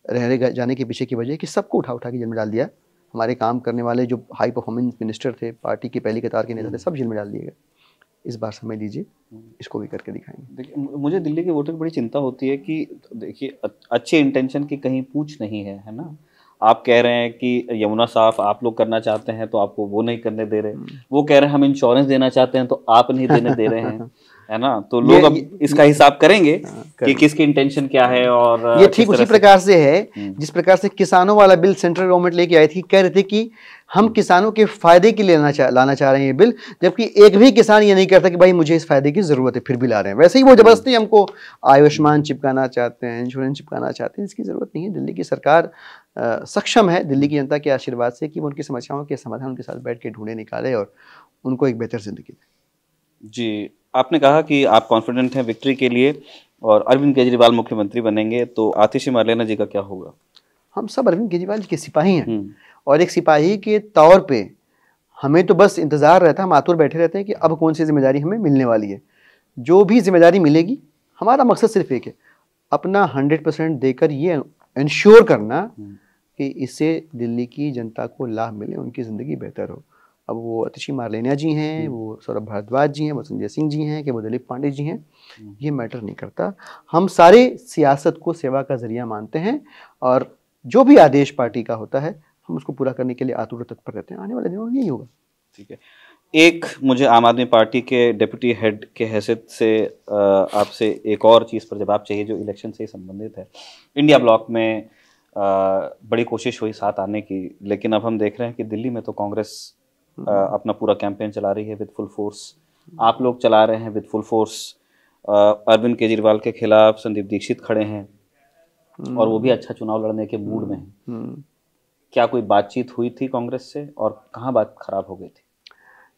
रह जाने के पीछे की वजह कि सबको उठा उठा के जेल में डाल दिया। हमारे काम करने वाले जो हाई परफॉर्मेंस मिनिस्टर थे, पार्टी के पहली कतार के नेता थे, सब जेल में डाल दिए गए। इस बार समय लीजिए, इसको भी करके दिखाएंगे। देखिए, मुझे दिल्ली के वोटर की बड़ी चिंता होती है कि देखिए, अच्छे इंटेंशन की कहीं पूछ नहीं है ना। आप कह रहे हैं कि यमुना साफ आप लोग करना चाहते हैं तो आपको वो नहीं करने दे रहे, वो कह रहे हैं हम इंश्योरेंस देना चाहते हैं तो आप नहीं देने दे रहे हैं, है ना। तो लोग अब इसका हिसाब करेंगे कि किसकी इंटेंशन क्या है। और ये ठीक उसी प्रकार से है जिस प्रकार से किसानों वाला बिल सेंट्रल गवर्नमेंट लेके आई थी, कह रहे थे कि हम किसानों के फायदे के लिए लाना चाह रहे हैं ये बिल, जबकि एक भी किसान ये नहीं करता कि भाई मुझे इस फायदे की जरूरत है, फिर भी ला रहे हैं। वैसे ही वो जबरदस्ती हमको आयुष्मान चिपकाना चाहते हैं, इंश्योरेंस चिपकाना चाहते हैं, इसकी जरूरत नहीं है। दिल्ली की सरकार सक्षम है, दिल्ली की जनता के आशीर्वाद से, कि वो उनकी समस्याओं के समाधान उनके साथ बैठ के ढूंढे, निकाले और उनको एक बेहतर जिंदगी दे। जी, आपने कहा कि आप कॉन्फिडेंट हैं विक्ट्री के लिए और अरविंद केजरीवाल मुख्यमंत्री बनेंगे, तो आतिशी मार्लेना जी का क्या होगा? हम सब अरविंद केजरीवाल जी के सिपाही हैं, और एक सिपाही के तौर पे हमें तो बस इंतजार रहता है, हम आतुर बैठे रहते हैं कि अब कौन सी जिम्मेदारी हमें मिलने वाली है। जो भी जिम्मेदारी मिलेगी, हमारा मकसद सिर्फ एक है, अपना 100% देकर ये इंश्योर करना कि इससे दिल्ली की जनता को लाभ मिले, उनकी ज़िंदगी बेहतर हो। अब वो आतिशी मार्लेना जी हैं, वो सौरभ भारद्वाज जी हैं, वो संजय सिंह जी हैं, कि वो दिलीप पांडे जी हैं, ये मैटर नहीं करता। हम सारे सियासत को सेवा का जरिया मानते हैं, और जो भी आदेश पार्टी का होता है हम उसको पूरा करने के लिए आतुर तत्पर रहते हैं। आने वाले दिनों में यही होगा। ठीक है। एक मुझे आम आदमी पार्टी के डिप्टी हेड के हैसियत से आपसे एक और चीज़ पर जवाब चाहिए जो इलेक्शन से संबंधित है। इंडिया ब्लॉक में बड़ी कोशिश हुई साथ आने की, लेकिन अब हम देख रहे हैं कि दिल्ली में तो कांग्रेस अपना पूरा कैंपेन चला रही है विद फुल फोर्स, आप लोग चला रहे हैं with full force. Arvind Kejriwal के खिलाफ संदीप दीक्षित खड़े हैं और वो भी अच्छा चुनाव लड़ने के मूड में हैं। क्या कोई बातचीत हुई थी कांग्रेस से और कहाँ बात खराब हो गई थी?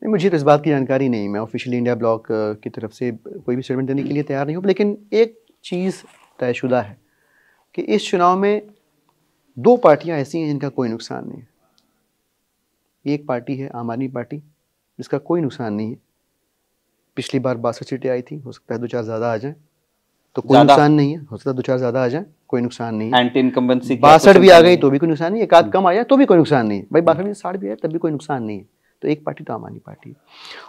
नहीं, मुझे तो इस बात की जानकारी नहीं। मैं ऑफिशियली इंडिया ब्लॉक की तरफ से कोई भी स्टेटमेंट देने के लिए तैयार नहीं हूँ, लेकिन एक चीज़ तयशुदा है कि इस चुनाव में दो पार्टियां ऐसी हैं जिनका कोई नुकसान नहीं है। एक पार्टी है आम आदमी पार्टी, जिसका कोई नुकसान नहीं है, पिछली बार 62 सीटें आई थी, हो सकता है 2-4 ज़्यादा आ जाएं, तो कोई नुकसान नहीं है। हो सकता है 2-4 ज़्यादा आ जाएं, कोई नुकसान नहीं है। एंटी इनकम्बेंसी 62 भी आ गई तो भी कोई नुकसान नहीं है, एक आध कम आ जाए तो भी कोई नुकसान नहीं है भाई। 62 में 60 भी आए तब भी कोई नुकसान नहीं है। तो एक पार्टी तो आम आदमी पार्टी है,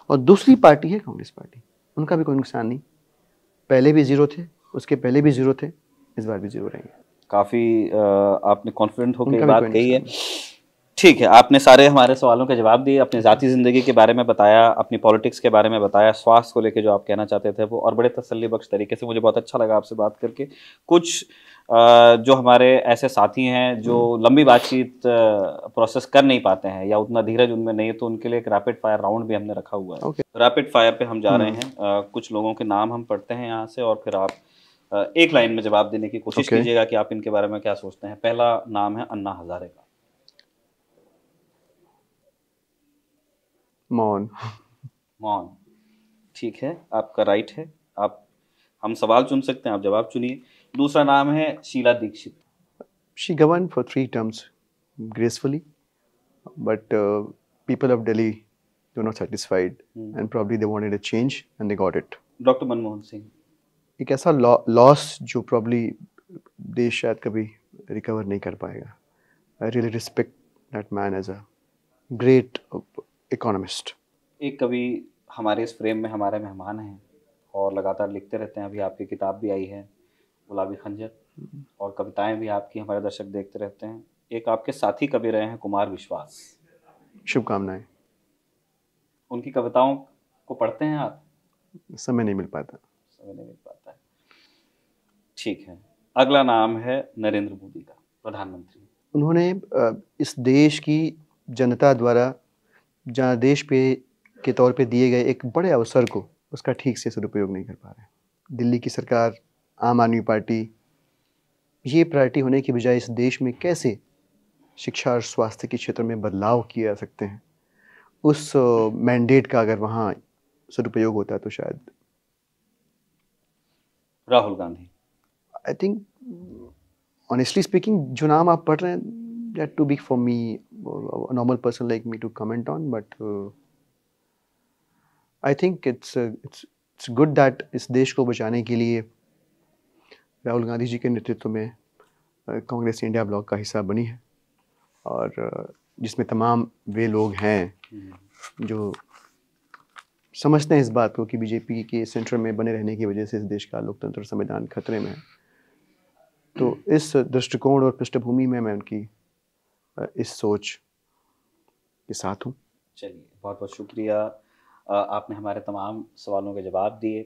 और दूसरी पार्टी है कांग्रेस पार्टी, उनका भी कोई नुकसान नहीं। पहले भी जीरो थे, उसके पहले भी जीरो थे, इस बार भी जीरो रहेंगे। काफ़ी आपने कॉन्फिडेंट होकर उनका भी बात कोई कही है। नुकसान नहीं। ठीक है, आपने सारे हमारे सवालों के जवाब दिए, अपनी ज़ाती ज़िंदगी के बारे में बताया, अपनी पॉलिटिक्स के बारे में बताया, स्वास्थ्य को लेके जो आप कहना चाहते थे वो, और बड़े तसल्ली बख्श तरीके से। मुझे बहुत अच्छा लगा आपसे बात करके। कुछ जो हमारे ऐसे साथी हैं जो लंबी बातचीत प्रोसेस कर नहीं पाते हैं या उतना धीरज उनमें नहीं है, तो उनके लिए एक रैपिड फायर राउंड भी हमने रखा हुआ है। रैपिड फायर पे हम जा रहे हैं। कुछ लोगों के नाम हम पढ़ते हैं यहाँ से, और फिर आप एक लाइन में जवाब देने की कोशिश कीजिएगा कि आप इनके बारे में क्या सोचते हैं। पहला नाम है अन्ना हजारे का। मौन। मौन, ठीक है, आपका राइट है। आप, हम सवाल चुन सकते हैं, आप जवाब चुनिए। दूसरा नाम है Sheila Dikshit. She governed for 3 terms gracefully, but people of Delhi were not satisfied, and probably they wanted a change and they got it. Doctor Manmohan Singh. एक ऐसा लॉस जो प्रॉब्ली देश शायद कभी रिकवर नहीं कर पाएगा। I really respect that man as a great economist. एक कवि हमारे इस फ्रेम में हमारे मेहमान हैं और लगातार लिखते रहते हैं। अभी आपकी किताब भी आई है गुलाबी खंजर, और कविताएं भी आपकी हमारे दर्शक देखते रहते हैं। एक आपके साथी कवि रहे हैं कुमार विश्वास। शुभकामनाएं। उनकी कविताओं को पढ़ते हैं आप? समय नहीं मिल पाता। समय नहीं मिल पाता है, ठीक है। अगला नाम है नरेंद्र मोदी का, प्रधानमंत्री। उन्होंने इस देश की जनता द्वारा जनादेश पे के तौर पे दिए गए एक बड़े अवसर को उसका ठीक से सदुपयोग नहीं कर पा रहे। दिल्ली की सरकार, आम आदमी पार्टी, ये प्रायोरिटी होने की बजाय इस देश में कैसे शिक्षा और स्वास्थ्य के क्षेत्र में बदलाव किए जा सकते हैं, उस मैंडेट का अगर वहाँ सदुपयोग होता तो शायद। Rahul Gandhi. I think honestly speaking जो नाम आप पढ़ रहे हैं, that too big for me, normal person like me to comment on, but I think it's good that इस देश को बचाने के लिए राहुल गांधी जी के नेतृत्व में कांग्रेस इंडिया ब्लॉक का हिस्सा बनी है, और जिसमें तमाम वे लोग हैं जो समझते हैं इस बात को कि बीजेपी के सेंटर में बने रहने की वजह से इस देश का लोकतंत्र और संविधान खतरे में है। तो इस दृष्टिकोण और पृष्ठभूमि में मैं उनकी इस सोच के साथ हूँ। चलिए, बहुत बहुत शुक्रिया। आपने हमारे तमाम सवालों के जवाब दिए,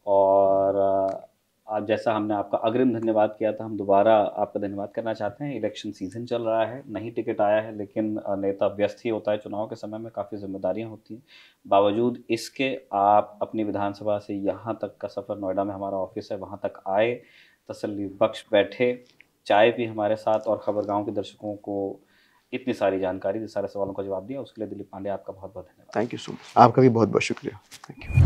और आज जैसा हमने आपका अग्रिम धन्यवाद किया था, हम दोबारा आपका धन्यवाद करना चाहते हैं। इलेक्शन सीजन चल रहा है, नहीं टिकट आया है, लेकिन नेता व्यस्त ही होता है। चुनाव के समय में काफ़ी जिम्मेदारियां होती हैं। बावजूद इसके आप अपनी विधानसभा से यहाँ तक का सफ़र, नोएडा में हमारा ऑफिस है, वहाँ तक आए, तसल्ली बख्श बैठे, चाय भी हमारे साथ, और खबरगांव के दर्शकों को इतनी सारी जानकारी, सारे सवालों का जवाब दिया, उसके लिए दिलीप पांडे आपका बहुत बहुत धन्यवाद। Thank you so much. आपका भी बहुत बहुत शुक्रिया। Thank you.